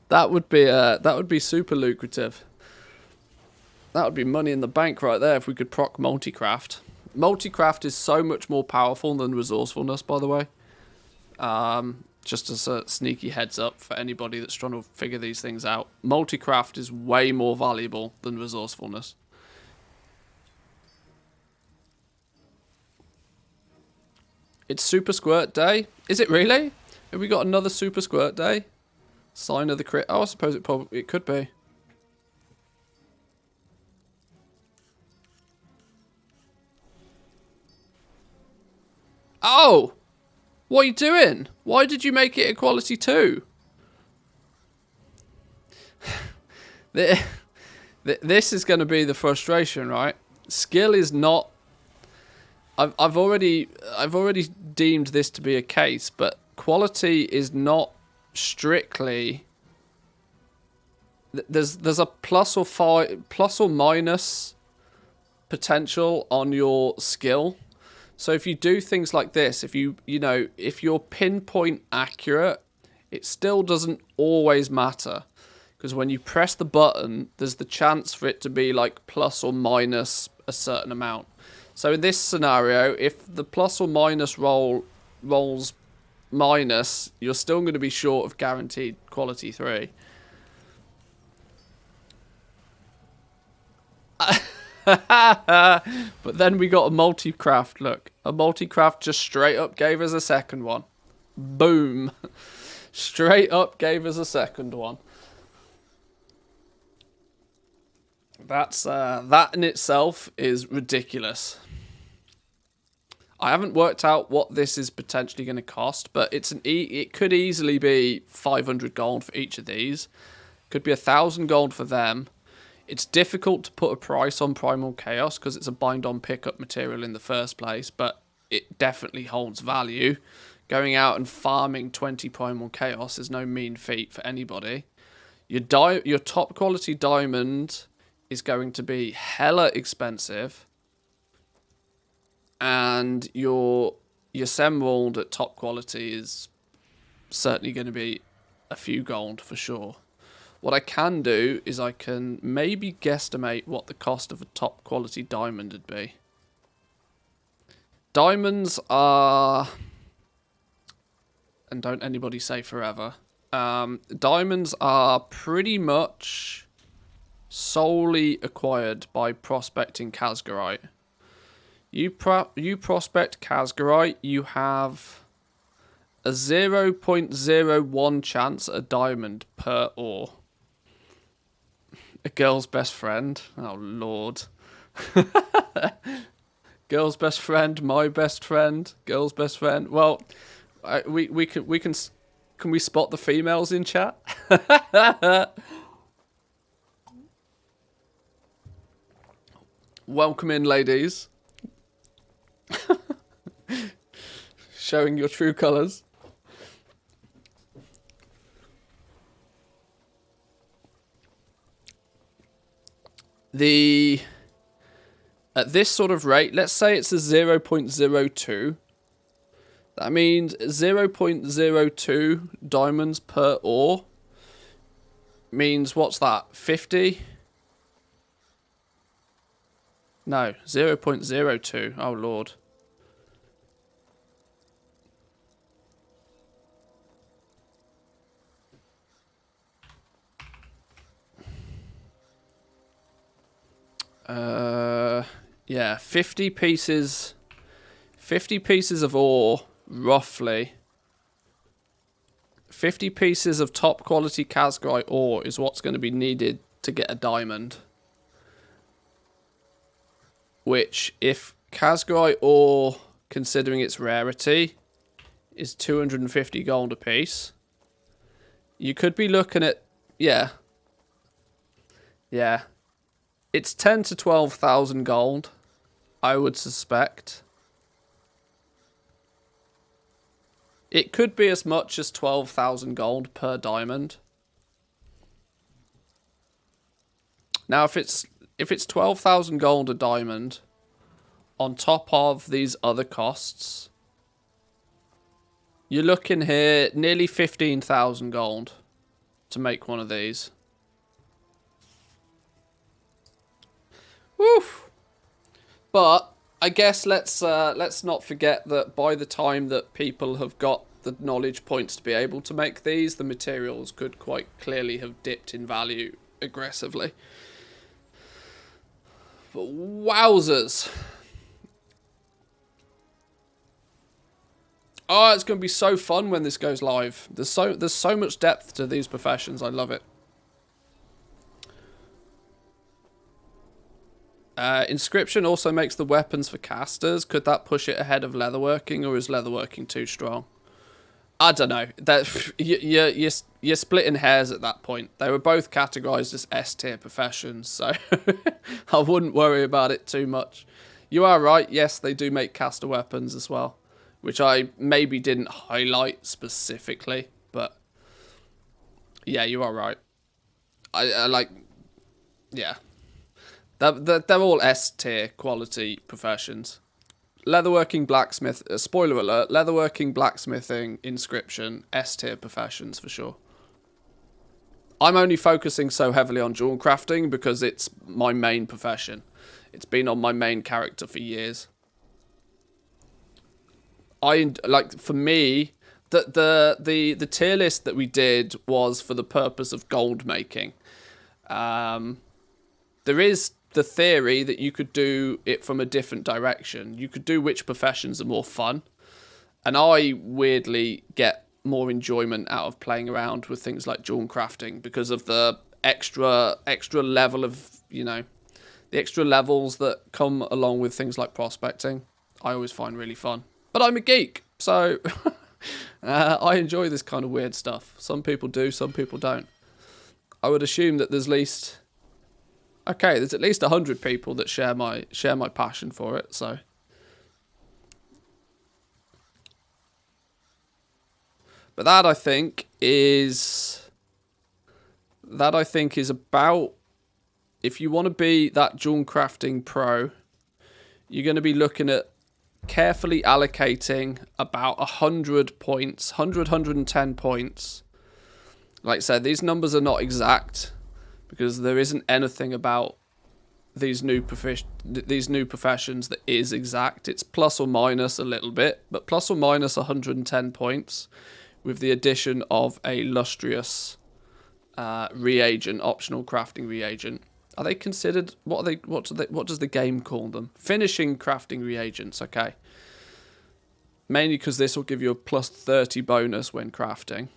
That would be super lucrative. That would be money in the bank right there if we could proc multi-craft. Multi-craft is so much more powerful than resourcefulness, by the way. Just as a sneaky heads up for anybody that's trying to figure these things out. Multi-craft is way more valuable than resourcefulness. It's Super Squirt Day. Is it really? Have we got another Super Squirt Day? Sign of the crit. Oh, I suppose it could be. Oh! What are you doing? Why did you make it equality 2? This is going to be the frustration, right? Skill is not. I've already deemed this to be a case, but quality is not strictly. There's a plus or minus potential on your skill. So if you do things like this, if you're pinpoint accurate, it still doesn't always matter. Because when you press the button, there's the chance for it to be like plus or minus a certain amount. So in this scenario, if the plus or minus rolls minus, you're still going to be short of guaranteed quality 3. But then we got a multi-craft, look. A multi-craft just straight up gave us a second one. Boom. Straight up gave us a second one. That in itself is ridiculous. I haven't worked out what this is potentially going to cost, but it could easily be 500 gold for each of these. Could be 1,000 gold for them. It's difficult to put a price on Primal Chaos because it's a bind-on pickup material in the first place, but it definitely holds value. Going out and farming 20 Primal Chaos is no mean feat for anybody. Your top quality diamond is going to be hella expensive, and your Semwold at top quality is certainly going to be a few gold for sure. What I can do is I can maybe guesstimate what the cost of a top quality diamond would be. Diamonds are, and don't anybody say forever, diamonds are pretty much solely acquired by prospecting Casgarite. You prospect Casgarite, you have a 0.01 chance at a diamond per ore. A girl's best friend. Oh, Lord. Girl's best friend, my best friend, girl's best friend. Well, we can we spot the females in chat? Welcome in, ladies. Showing your true colours. At this sort of rate, let's say it's a 0.02. That means 0.02 diamonds per ore means, what's that, 50? No, 0.02. Oh, Lord. Yeah, 50 pieces of ore, roughly. 50 pieces of top quality Kazgrite ore is what's going to be needed to get a diamond. Which, if Kazgrite ore, considering its rarity, is 250 gold a piece, you could be looking at, yeah. It's 10 to 12,000 gold, I would suspect. It could be as much as 12,000 gold per diamond. Now, if it's 12,000 gold a diamond, on top of these other costs, you're looking here nearly 15,000 gold to make one of these. Woof. But I guess let's not forget that by the time that people have got the knowledge points to be able to make these, the materials could quite clearly have dipped in value aggressively. But wowzers. Oh, it's going to be so fun when this goes live. There's so much depth to these professions. I love it. Inscription also makes the weapons for casters. Could that push it ahead of leatherworking, or is leatherworking too strong? I don't know. That you're splitting hairs at that point. They were both categorized as S tier professions, so I wouldn't worry about it too much. You are right. Yes, they do make caster weapons as well, which I maybe didn't highlight specifically, but yeah, you are right. I like, yeah. They're all S tier quality professions. Leatherworking, blacksmith, spoiler alert, leatherworking, blacksmithing, inscription, S tier professions for sure. I'm only focusing so heavily on jewel crafting because it's my main profession. It's been on my main character for years. For me, the tier list that we did was for the purpose of gold making. There is the theory that you could do it from a different direction. You could do which professions are more fun. And I weirdly get more enjoyment out of playing around with things like jewel crafting because of the extra level of, the extra levels that come along with things like prospecting. I always find really fun. But I'm a geek, so I enjoy this kind of weird stuff. Some people do, some people don't. I would assume that there's at least 100 people that share my passion for it. So, but that I think is about, if you want to be that jewel crafting pro, you're going to be looking at carefully allocating about 100 points, 110 points. Like I said, these numbers are not exact, because there isn't anything about these new professions that is exact. It's plus or minus a little bit, but plus or minus 110 points with the addition of a lustrous reagent, optional crafting reagent. Are they considered, what does the game call them? Finishing crafting reagents, okay. Mainly because this will give you a plus 30 bonus when crafting.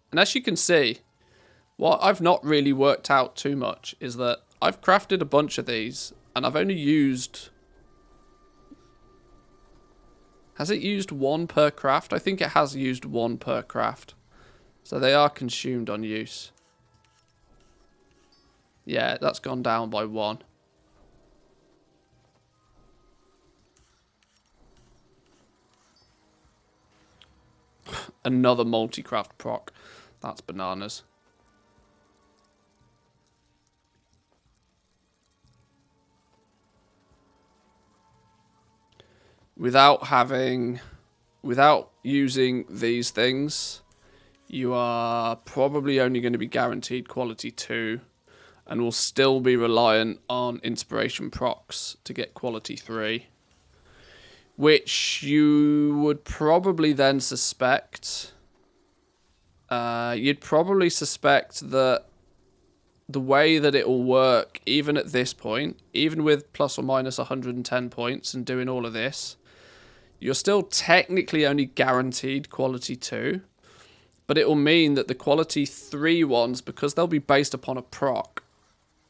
And as you can see, what I've not really worked out too much is that I've crafted a bunch of these and I've only used... Has it used one per craft? I think it has used one per craft. So they are consumed on use. Yeah, that's gone down by 1. Another multi-craft proc. That's bananas. Without using these things, you are probably only going to be guaranteed quality 2 and will still be reliant on inspiration procs to get quality 3. Which you would probably then suspect... you'd probably suspect that the way that it will work, even at this point, even with plus or minus 110 points and doing all of this, you're still technically only guaranteed quality 2. But it will mean that the quality 3 ones, because they'll be based upon a proc,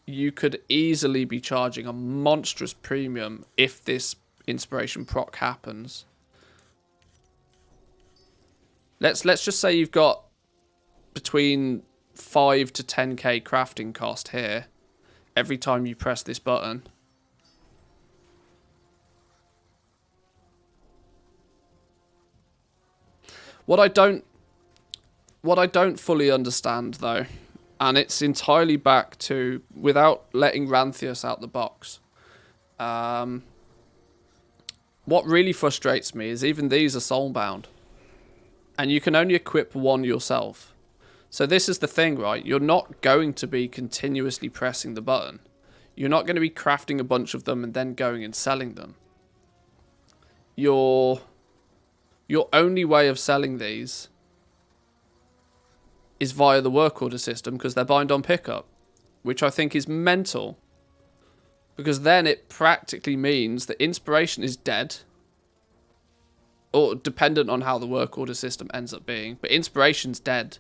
you could easily be charging a monstrous premium if this inspiration proc happens. Let's just say you've got between 5 to 10k crafting cost here every time you press this button. What I don't fully understand though, and it's entirely back to without letting Ranthius out the box. What really frustrates me is even these are soulbound. And you can only equip one yourself. So this is the thing, right? You're not going to be continuously pressing the button. You're not going to be crafting a bunch of them and then going and selling them. Your only way of selling these is via the work order system because they're bind on pickup, which I think is mental. Because then it practically means that inspiration is dead. Or dependent on how the work order system ends up being. But inspiration's dead.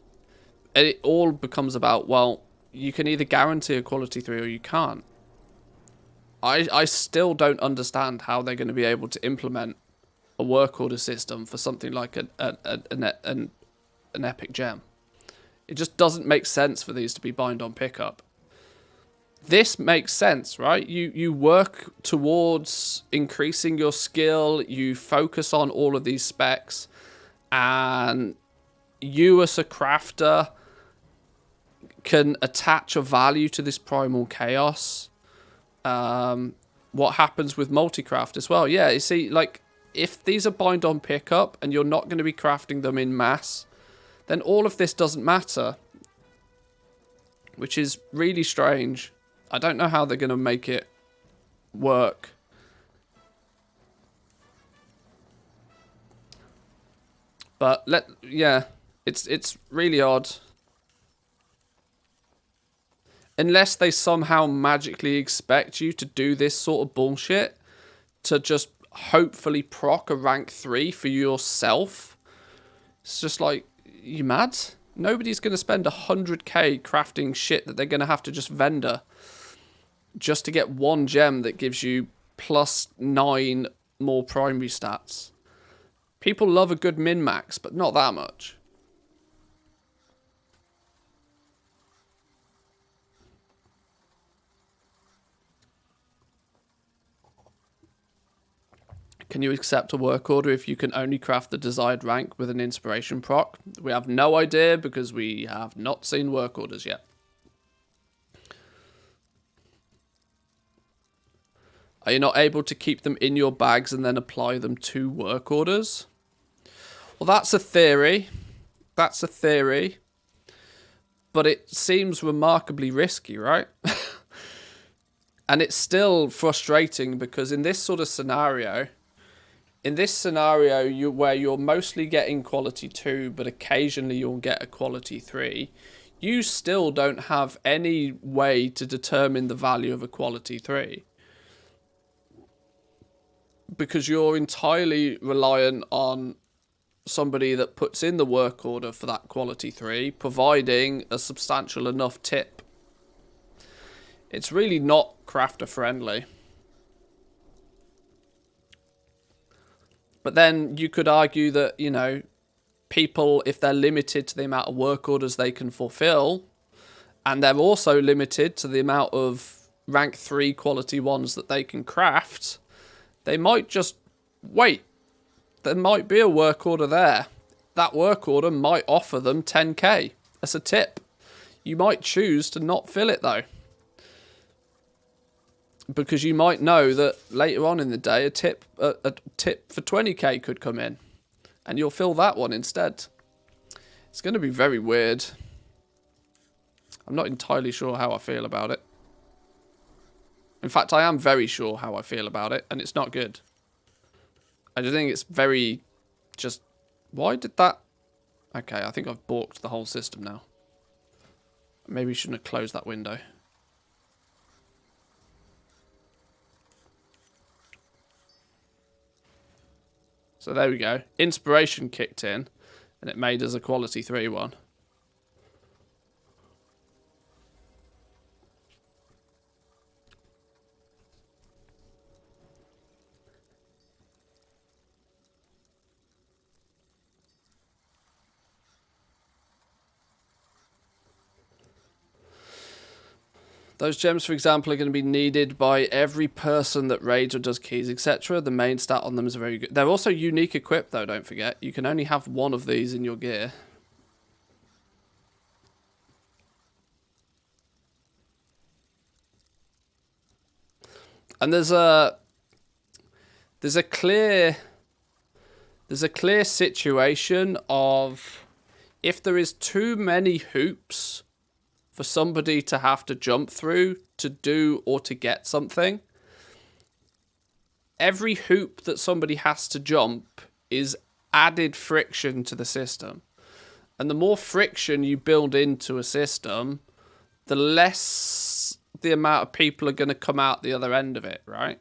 And it all becomes about, well, you can either guarantee a quality 3 or you can't. I still don't understand how they're going to be able to implement a work order system for something like an epic gem. It just doesn't make sense for these to be bind on pickup. This makes sense, right? You work towards increasing your skill, you focus on all of these specs, and you as a crafter can attach a value to this primal chaos. What happens with multi-craft as well? Yeah, you see, like, if these are bind on pickup and you're not going to be crafting them in mass, then all of this doesn't matter. Which is really strange. I don't know how they're going to make it work. But yeah, it's really odd. Unless they somehow magically expect you to do this sort of bullshit to just hopefully proc a rank 3 for yourself. It's just like, you mad? Nobody's going to spend 100k crafting shit that they're going to have to just vendor just to get one gem that gives you plus 9 more primary stats. People love a good min-max, but not that much. Can you accept a work order if you can only craft the desired rank with an inspiration proc? We have no idea because we have not seen work orders yet. Are you not able to keep them in your bags and then apply them to work orders? Well, that's a theory. That's a theory. But it seems remarkably risky, right? And it's still frustrating because in this sort of scenario... where you're mostly getting quality 2, but occasionally you'll get a quality 3, you still don't have any way to determine the value of a quality 3. because you're entirely reliant on somebody that puts in the work order for that quality 3 providing a substantial enough tip. It's really not crafter friendly. But then you could argue that, you know, people, if they're limited to the amount of work orders they can fulfill, and they're also limited to the amount of rank 3 quality ones that they can craft, they might just wait. There might be a work order there. That work order might offer them 10k as a tip. You might choose to not fill it though, because you might know that later on in the day a tip for 20k could come in, and you'll fill that one instead. It's going to be very weird. I'm not entirely sure how I feel about it. In fact, I am very sure how I feel about it, and it's not good. I just think it's very... just... why did that... okay, I think I've balked the whole system now. Maybe we shouldn't have closed that window. So there we go. Inspiration kicked in, and it made us a quality 3 one. Those gems, for example, are going to be needed by every person that raids or does keys, etc. The main stat on them is very good. They're also unique equipped, though, don't forget. You can only have one of these in your gear. And there's a clear situation of if there is too many hoops for somebody to have to jump through to do or to get something, every hoop that somebody has to jump is added friction to the system. And the more friction you build into a system, the less the amount of people are going to come out the other end of it, right?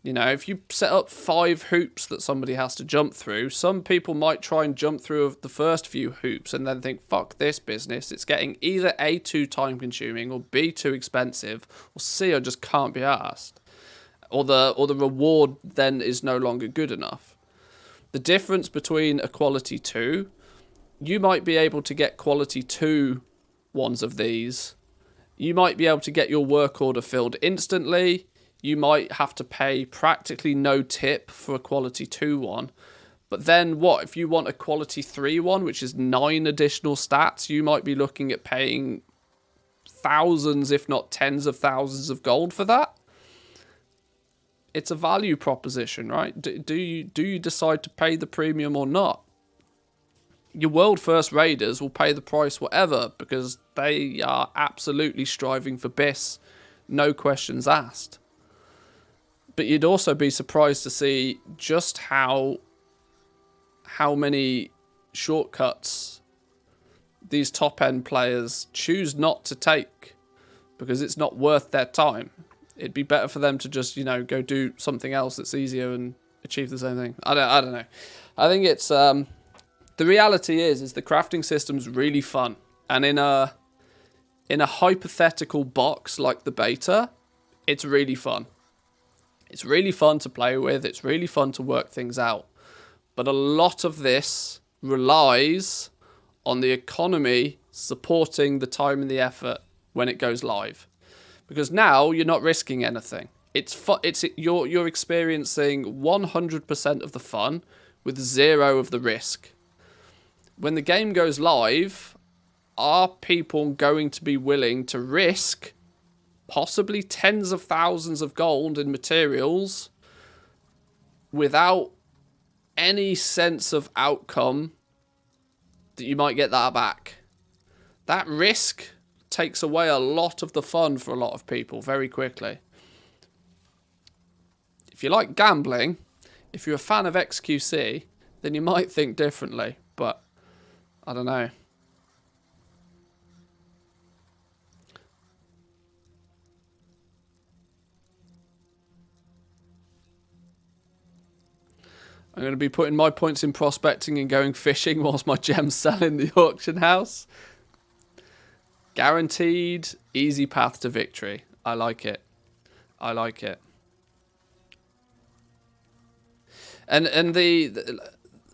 You know, if you set up 5 hoops that somebody has to jump through, some people might try and jump through the first few hoops and then think, fuck this business. It's getting either A, too time consuming, or B, too expensive, or C, I just can't be asked. Or the reward then is no longer good enough. The difference between a quality 2, you might be able to get quality 2 ones of these. You might be able to get your work order filled instantly. You might have to pay practically no tip for a quality 2 one. But then what? If you want a quality 3 one, which is 9 additional stats, you might be looking at paying thousands, if not tens of thousands of gold for that. It's a value proposition, right? Do you decide to pay the premium or not? Your world first raiders will pay the price whatever, because they are absolutely striving for BIS, no questions asked. But you'd also be surprised to see just how many shortcuts these top-end players choose not to take because it's not worth their time. It'd be better for them to just, you know, go do something else that's easier and achieve the same thing. I don't know. I think it's the reality is the crafting system's really fun, and in a hypothetical box like the beta, it's really fun. It's really fun to play with. It's really fun to work things out. But a lot of this relies on the economy supporting the time and the effort when it goes live. Because now you're not risking anything. You're experiencing 100% of the fun with 0 of the risk. When the game goes live, are people going to be willing to risk possibly tens of thousands of gold in materials without any sense of outcome that you might get that back? That risk takes away a lot of the fun for a lot of people very quickly. If you like gambling, if you're a fan of XQC, then you might think differently, but I don't know. I'm going to be putting my points in prospecting and going fishing whilst my gems sell in the auction house. Guaranteed easy path to victory. I like it. I like it. And the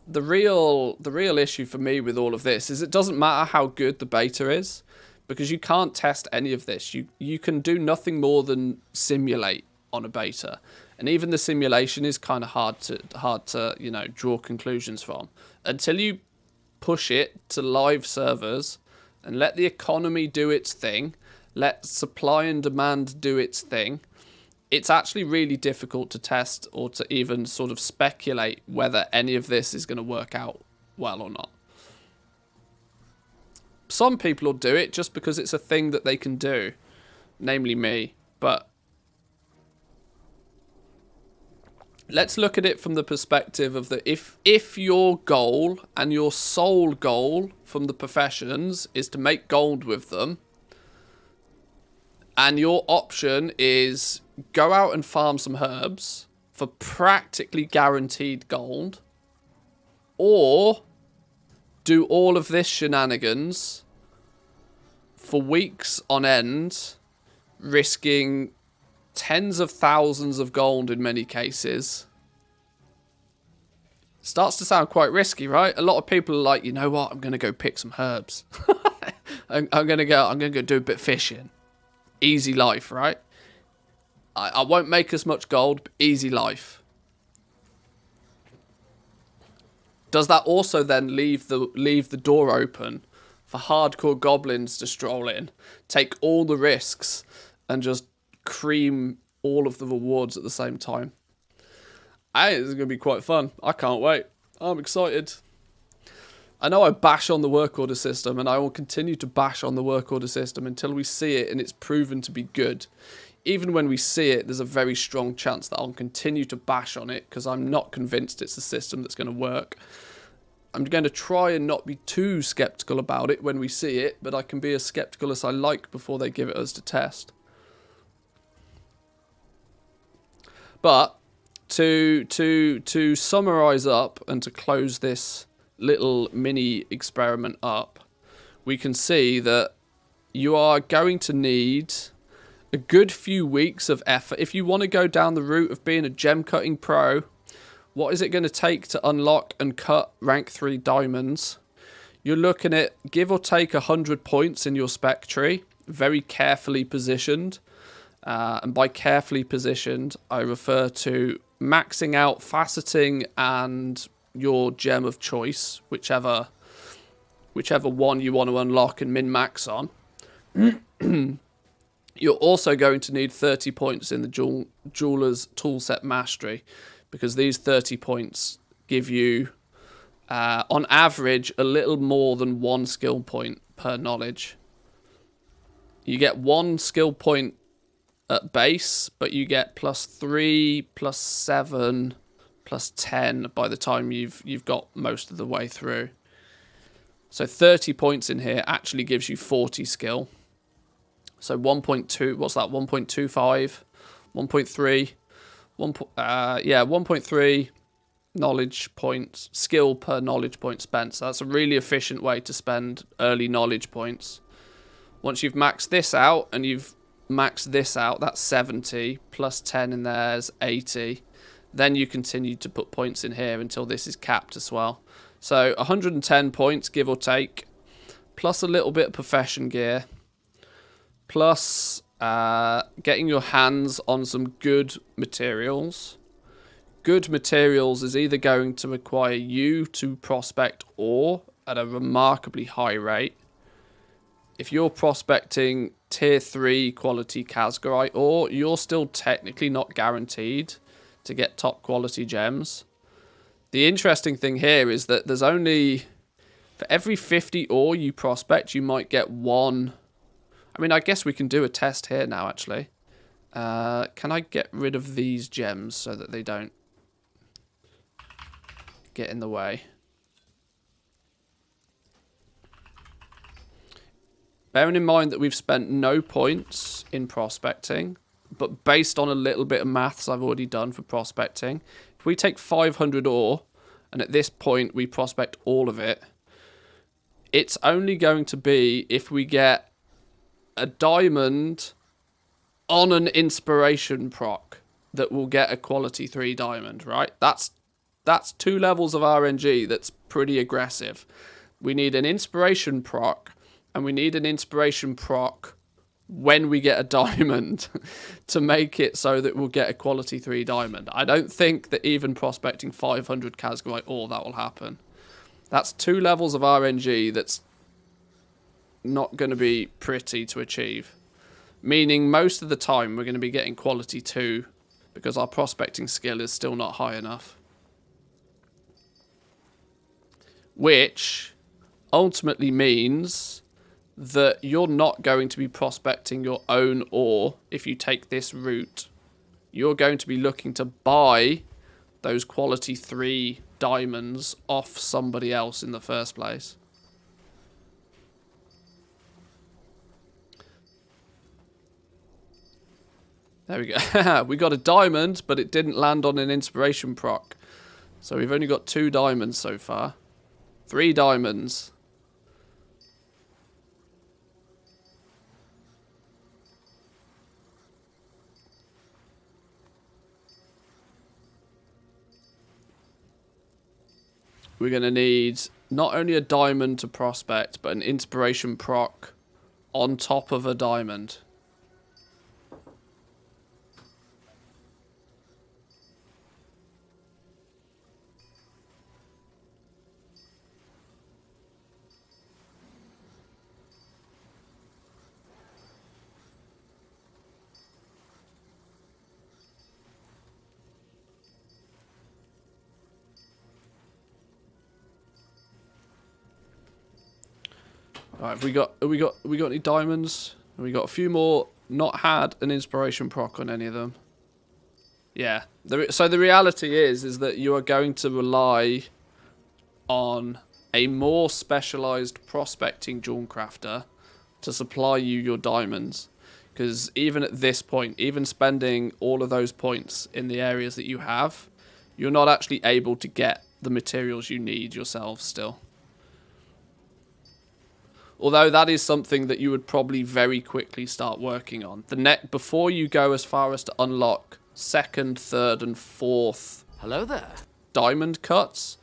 real issue for me with all of this is it doesn't matter how good the beta is, because you can't test any of this. You can do nothing more than simulate on a beta, and even the simulation is kind of hard to you know, draw conclusions from until you push it to live servers and let the economy do its thing, let supply and demand do its thing. It's actually really difficult to test or to even sort of speculate whether any of this is going to work out well or not. Some people will do it just because it's a thing that they can do, namely me. But let's look at it from the perspective of the if your goal and your sole goal from the professions is to make gold with them, and your option is go out and farm some herbs for practically guaranteed gold, or do all of this shenanigans for weeks on end, risking tens of thousands of gold in many cases. Starts to sound quite risky, right? A lot of people are like, you know what, I'm gonna go pick some herbs. I'm gonna go do a bit of fishing. Easy life, right? I won't make as much gold, but easy life. Does that also then leave the door open for hardcore goblins to stroll in, take all the risks, and just cream all of the rewards at the same time? I think this is going to be quite fun. I can't wait. I'm excited. I know I bash on the work order system, and I will continue to bash on the work order system until we see it and it's proven to be good. Even when we see it, there's a very strong chance that I'll continue to bash on it because I'm not convinced it's a system that's going to work. I'm going to try and not be too skeptical about it when we see it, but I can be as skeptical as I like before they give it us to test. But to summarize up and to close this little mini experiment up, we can see that you are going to need a good few weeks of effort. If you want to go down the route of being a gem cutting pro, what is it going to take to unlock and cut rank 3 diamonds? You're looking at give or take 100 points in your spec tree, very carefully positioned. And by carefully positioned, I refer to maxing out faceting and your gem of choice, whichever one you want to unlock and min-max on. You're also going to need 30 points in the Jeweler's Toolset Mastery, because these 30 points give you, on average, a little more than 1 skill point per knowledge. You get 1 skill point at base, but you get +3, +7, +10 by the time you've got most of the way through. So 30 points in here actually gives you 40 skill. So 1.2, what's that? 1.25, 1.3, 1.3 knowledge points, skill per knowledge point spent. So that's a really efficient way to spend early knowledge points. Once you've maxed this out and you've maxed this out, that's 70, +10 in there is 80. Then you continue to put points in here until this is capped as well. So 110 points, give or take, plus a little bit of profession gear, plus getting your hands on some good materials. Good materials is either going to require you to prospect ore at a remarkably high rate. If you're prospecting tier 3 quality Casgarite ore, you're still technically not guaranteed to get top quality gems. The interesting thing here is that there's only, for every 50 ore you prospect, you might get 1. I mean, I guess we can do a test here now, actually. Can I get rid of these gems so that they don't get in the way? Bearing in mind that we've spent no points in prospecting, but based on a little bit of maths I've already done for prospecting, if we take 500 ore and at this point we prospect all of it, it's only going to be if we get a diamond on an inspiration proc that will get a quality 3 diamond, right? That's 2 levels of RNG. That's pretty aggressive. We need an inspiration proc, and we need an inspiration proc when we get a diamond to make it so that we'll get a quality 3 diamond. I don't think that even prospecting 500 Casgolite ore that will happen. That's 2 levels of RNG that's not going to be pretty to achieve. Meaning most of the time we're going to be getting quality 2 because our prospecting skill is still not high enough. Which ultimately means that you're not going to be prospecting your own ore if you take this route. You're going to be looking to buy those quality 3 diamonds off somebody else in the first place. There we go. We got a diamond, but it didn't land on an inspiration proc. So we've only got 2 diamonds so far. 3 diamonds. We're going to need not only a diamond to prospect, but an inspiration proc on top of a diamond. Alright, have we got any diamonds? Have we got a few more not had an inspiration proc on any of them? Yeah. So the reality is that you are going to rely on a more specialized prospecting Jewelcrafter to supply you your diamonds. Because even at this point, even spending all of those points in the areas that you have, you're not actually able to get the materials you need yourself still. Although that is something that you would probably very quickly start working on. Before you go as far as to unlock 2nd, 3rd, and 4th Hello there. diamond cuts,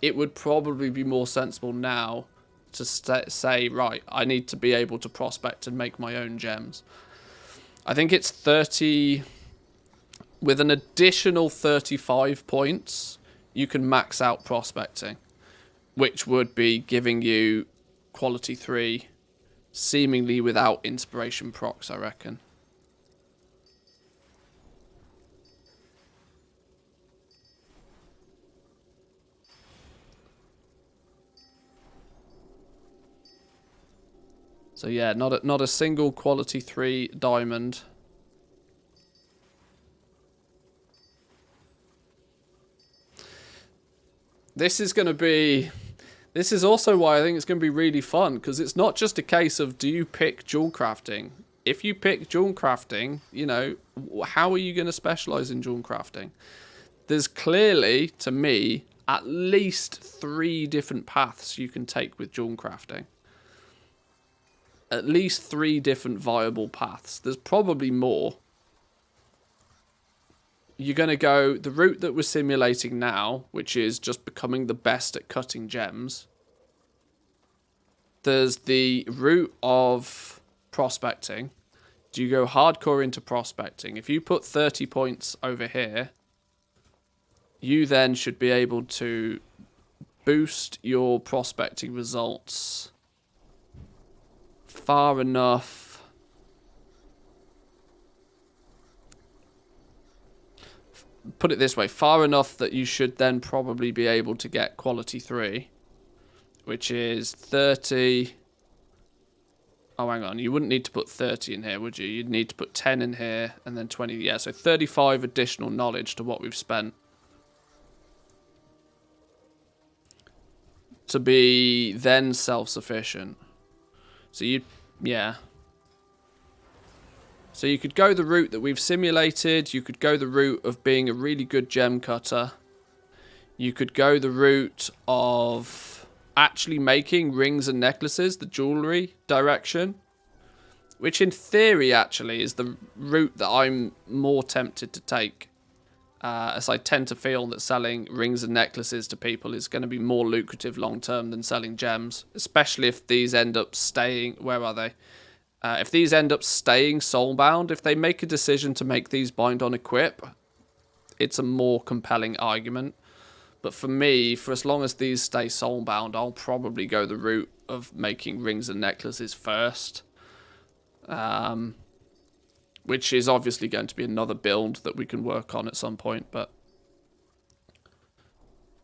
it would probably be more sensible now to say, right, I need to be able to prospect and make my own gems. I think it's 30... With an additional 35 points, you can max out prospecting, which would be giving you quality 3, seemingly without inspiration procs, I reckon. So yeah, not a single quality 3 diamond. This is going to be... This is also why I think it's going to be really fun, because it's not just a case of do you pick Jewelcrafting. If you pick Jewelcrafting, you know, how are you going to specialize in Jewelcrafting? There's clearly, to me, at least 3 different paths you can take with Jewelcrafting. At least 3 different viable paths. There's probably more. You're going to go the route that we're simulating now, which is just becoming the best at cutting gems. There's the route of prospecting. Do you go hardcore into prospecting? If you put 30 points over here, you then should be able to boost your prospecting results far enough. Put it this way, far enough that you should then probably be able to get quality 3, which is 30. Oh, hang on. You wouldn't need to put 30 in here, would you? You'd need to put 10 in here and then 20. Yeah, so 35 additional knowledge to what we've spent. To be then self-sufficient. So yeah. So you could go the route that we've simulated. You could go the route of being a really good gem cutter. You could go the route of actually making rings and necklaces, the jewelry direction, which in theory actually is the route that I'm more tempted to take, as I tend to feel that selling rings and necklaces to people is going to be more lucrative long term than selling gems, especially if these end up staying, where are they? If these end up staying soulbound, if they make a decision to make these bind on equip, it's a more compelling argument. But for me, for as long as these stay soulbound, I'll probably go the route of making rings and necklaces first. Which is obviously going to be another build that we can work on at some point. But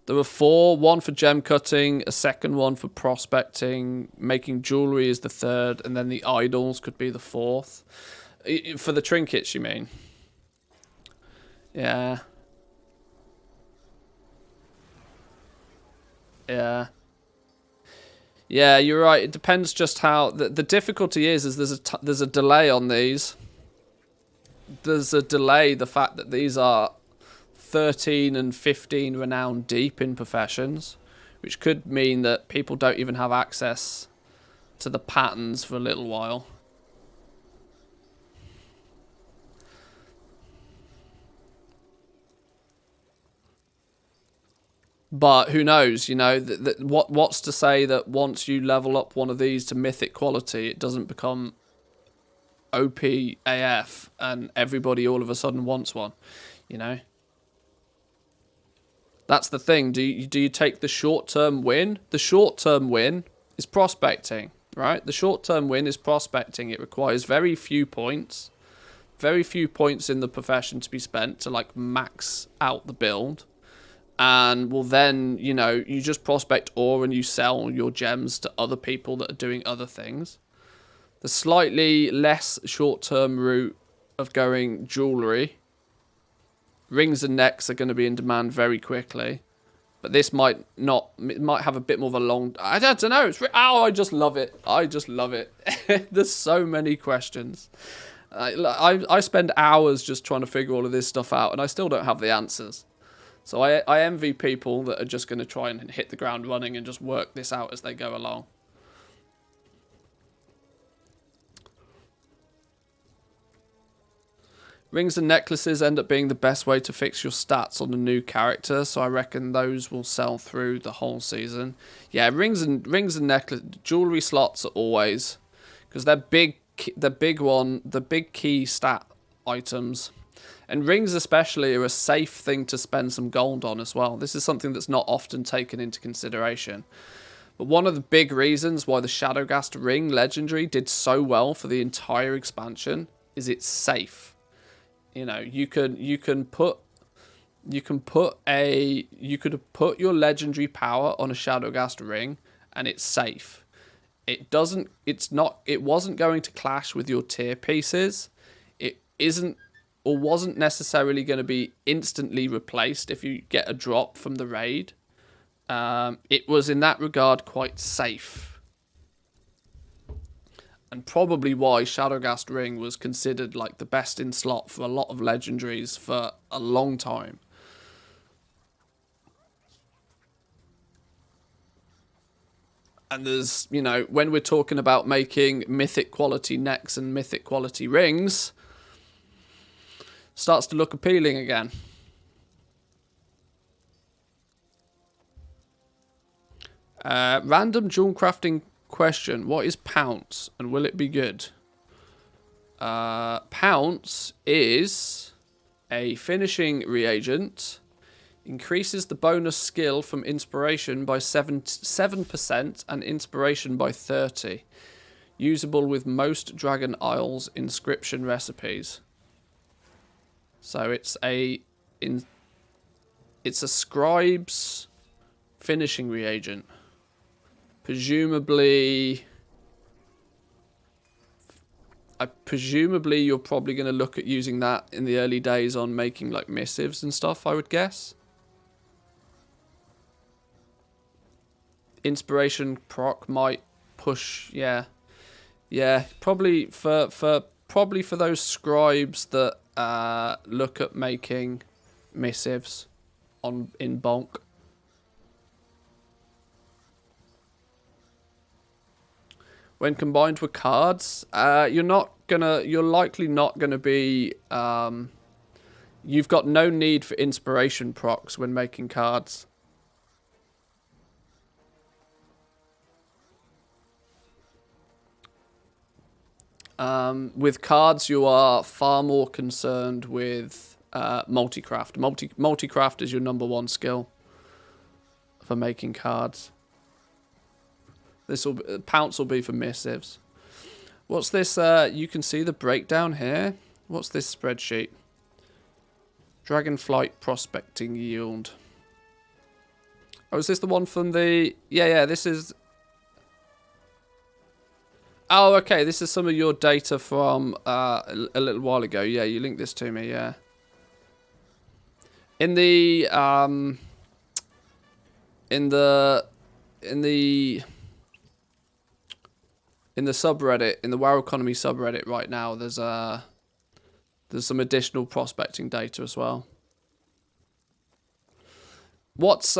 there were 4, one for gem cutting, a second one for prospecting, making jewelry is the third, and then the idols could be the fourth. For the trinkets, you mean? Yeah. Yeah. Yeah, you're right. It depends just how... The difficulty is there's a delay on these. There's a delay, the fact that these are 13 and 15 renown deep in professions, which could mean that people don't even have access to the patterns for a little while. But who knows, you know, what's to say that once you level up one of these to mythic quality, it doesn't become OP AF and everybody all of a sudden wants one, you know? That's the thing. Do you take the short-term win? The short-term win is prospecting, right? The short-term win is prospecting. It requires very few points in the profession to be spent to, like, max out the build. And well, then, you know, you just prospect ore and you sell your gems to other people that are doing other things. The slightly less short-term route of going jewelry. Rings and necks are going to be in demand very quickly. But this might not, it might have a bit more of a long, I don't know. I just love it. I just love it. There's so many questions. I spend hours just trying to figure all of this stuff out and I still don't have the answers. So I envy people that are just going to try and hit the ground running and just work this out as they go along. Rings and necklaces end up being the best way to fix your stats on a new character, so I reckon those will sell through the whole season. Yeah, rings and necklace jewelry slots are always, because they're the big key stat items. And rings especially are a safe thing to spend some gold on as well. This is something that's not often taken into consideration. But one of the big reasons why the Shadowgast ring legendary did so well for the entire expansion is it's safe. You know, you could put your legendary power on a Shadowgast ring and it's safe. It wasn't going to clash with your tier pieces. It isn't or wasn't necessarily going to be instantly replaced if you get a drop from the raid. It was in that regard quite safe. And probably why Shadowgast Ring was considered like the best in slot for a lot of legendaries for a long time. And there's, you know, when we're talking about making mythic quality necks and mythic quality rings, starts to look appealing again. Random Jewelcrafting question. What is Pounce and will it be good? Pounce is a finishing reagent. Increases the bonus skill from inspiration by 7% and inspiration by 30%. Usable with most Dragon Isles inscription recipes. So it's a scribe's finishing reagent. Presumably you're probably going to look at using that in the early days on making like missives and stuff, I would guess. Inspiration proc might push, yeah. Yeah, probably for those scribes that look at making missives in bulk. when combined with cards, you're likely not gonna be, you've got no need for inspiration procs when making cards. With cards, you are far more concerned with multi-craft. Multi-craft is your #1 skill for making cards. Pounce will be for missives. What's this? You can see the breakdown here. What's this spreadsheet? Dragonflight prospecting yield. Oh, is this the one from the... Yeah, this is... Oh, okay, this is some of your data from a little while ago. Yeah, you linked this to me, yeah. In the subreddit, in the WoW Economy subreddit right now, there's some additional prospecting data as well. What's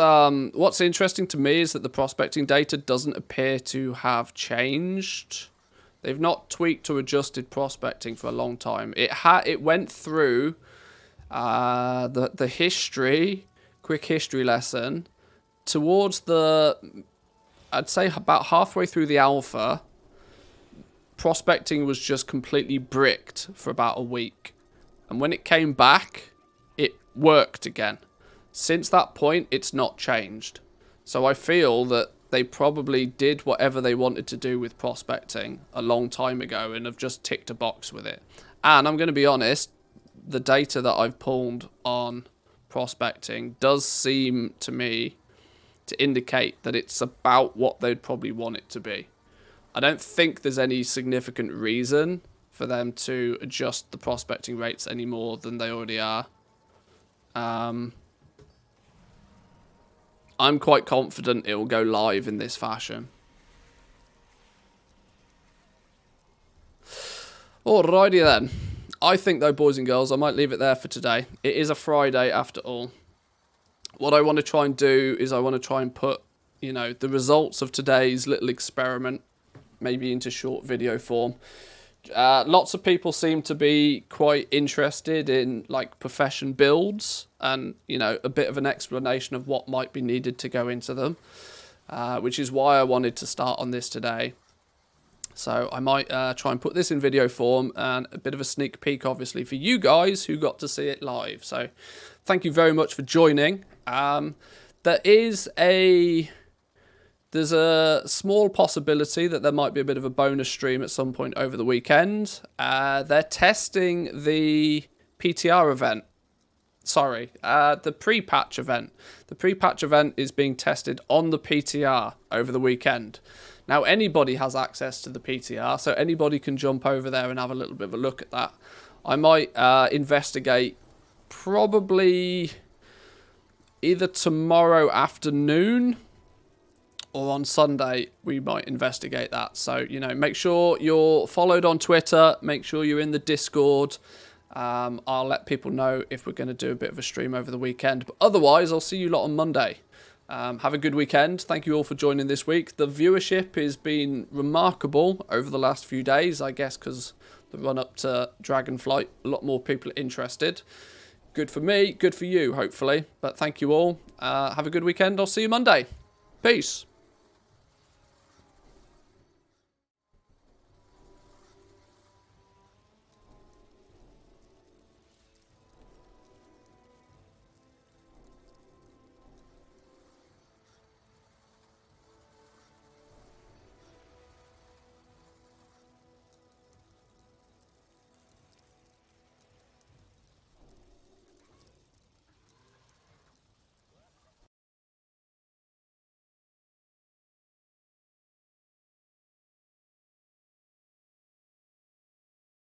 interesting to me is that the prospecting data doesn't appear to have changed. They've not tweaked or adjusted prospecting for a long time. It went through the history, quick history lesson, towards I'd say about halfway through the alpha. Prospecting was just completely bricked for about a week. And when it came back, it worked again. Since that point, it's not changed. So I feel that they probably did whatever they wanted to do with prospecting a long time ago and have just ticked a box with it. And I'm going to be honest, the data that I've pulled on prospecting does seem to me to indicate that it's about what they'd probably want it to be. I don't think there's any significant reason for them to adjust the prospecting rates any more than they already are. I'm quite confident it will go live in this fashion. Alrighty then. I think though, boys and girls, I might leave it there for today. It is a Friday after all. What I want to try and do is I want to try and put, you know, the results of today's little experiment maybe into short video form. Lots of people seem to be quite interested in like profession builds and, you know, a bit of an explanation of what might be needed to go into them, which is why I wanted to start on this today. So I might try and put this in video form and a bit of a sneak peek, obviously, for you guys who got to see it live. So thank you very much for joining. There's a small possibility that there might be a bit of a bonus stream at some point over the weekend. They're testing the PTR event. Sorry, the pre-patch event. The pre-patch event is being tested on the PTR over the weekend. Now, anybody has access to the PTR, so anybody can jump over there and have a little bit of a look at that. I might investigate probably either tomorrow afternoon or on Sunday. We might investigate that. So, you know, make sure you're followed on Twitter. Make sure you're in the Discord. I'll let people know if we're going to do a bit of a stream over the weekend. But otherwise, I'll see you lot on Monday. Have a good weekend. Thank you all for joining this week. The viewership has been remarkable over the last few days, I guess, because the run-up to Dragonflight, a lot more people are interested. Good for me, good for you, hopefully. But thank you all. Have a good weekend. I'll see you Monday. Peace.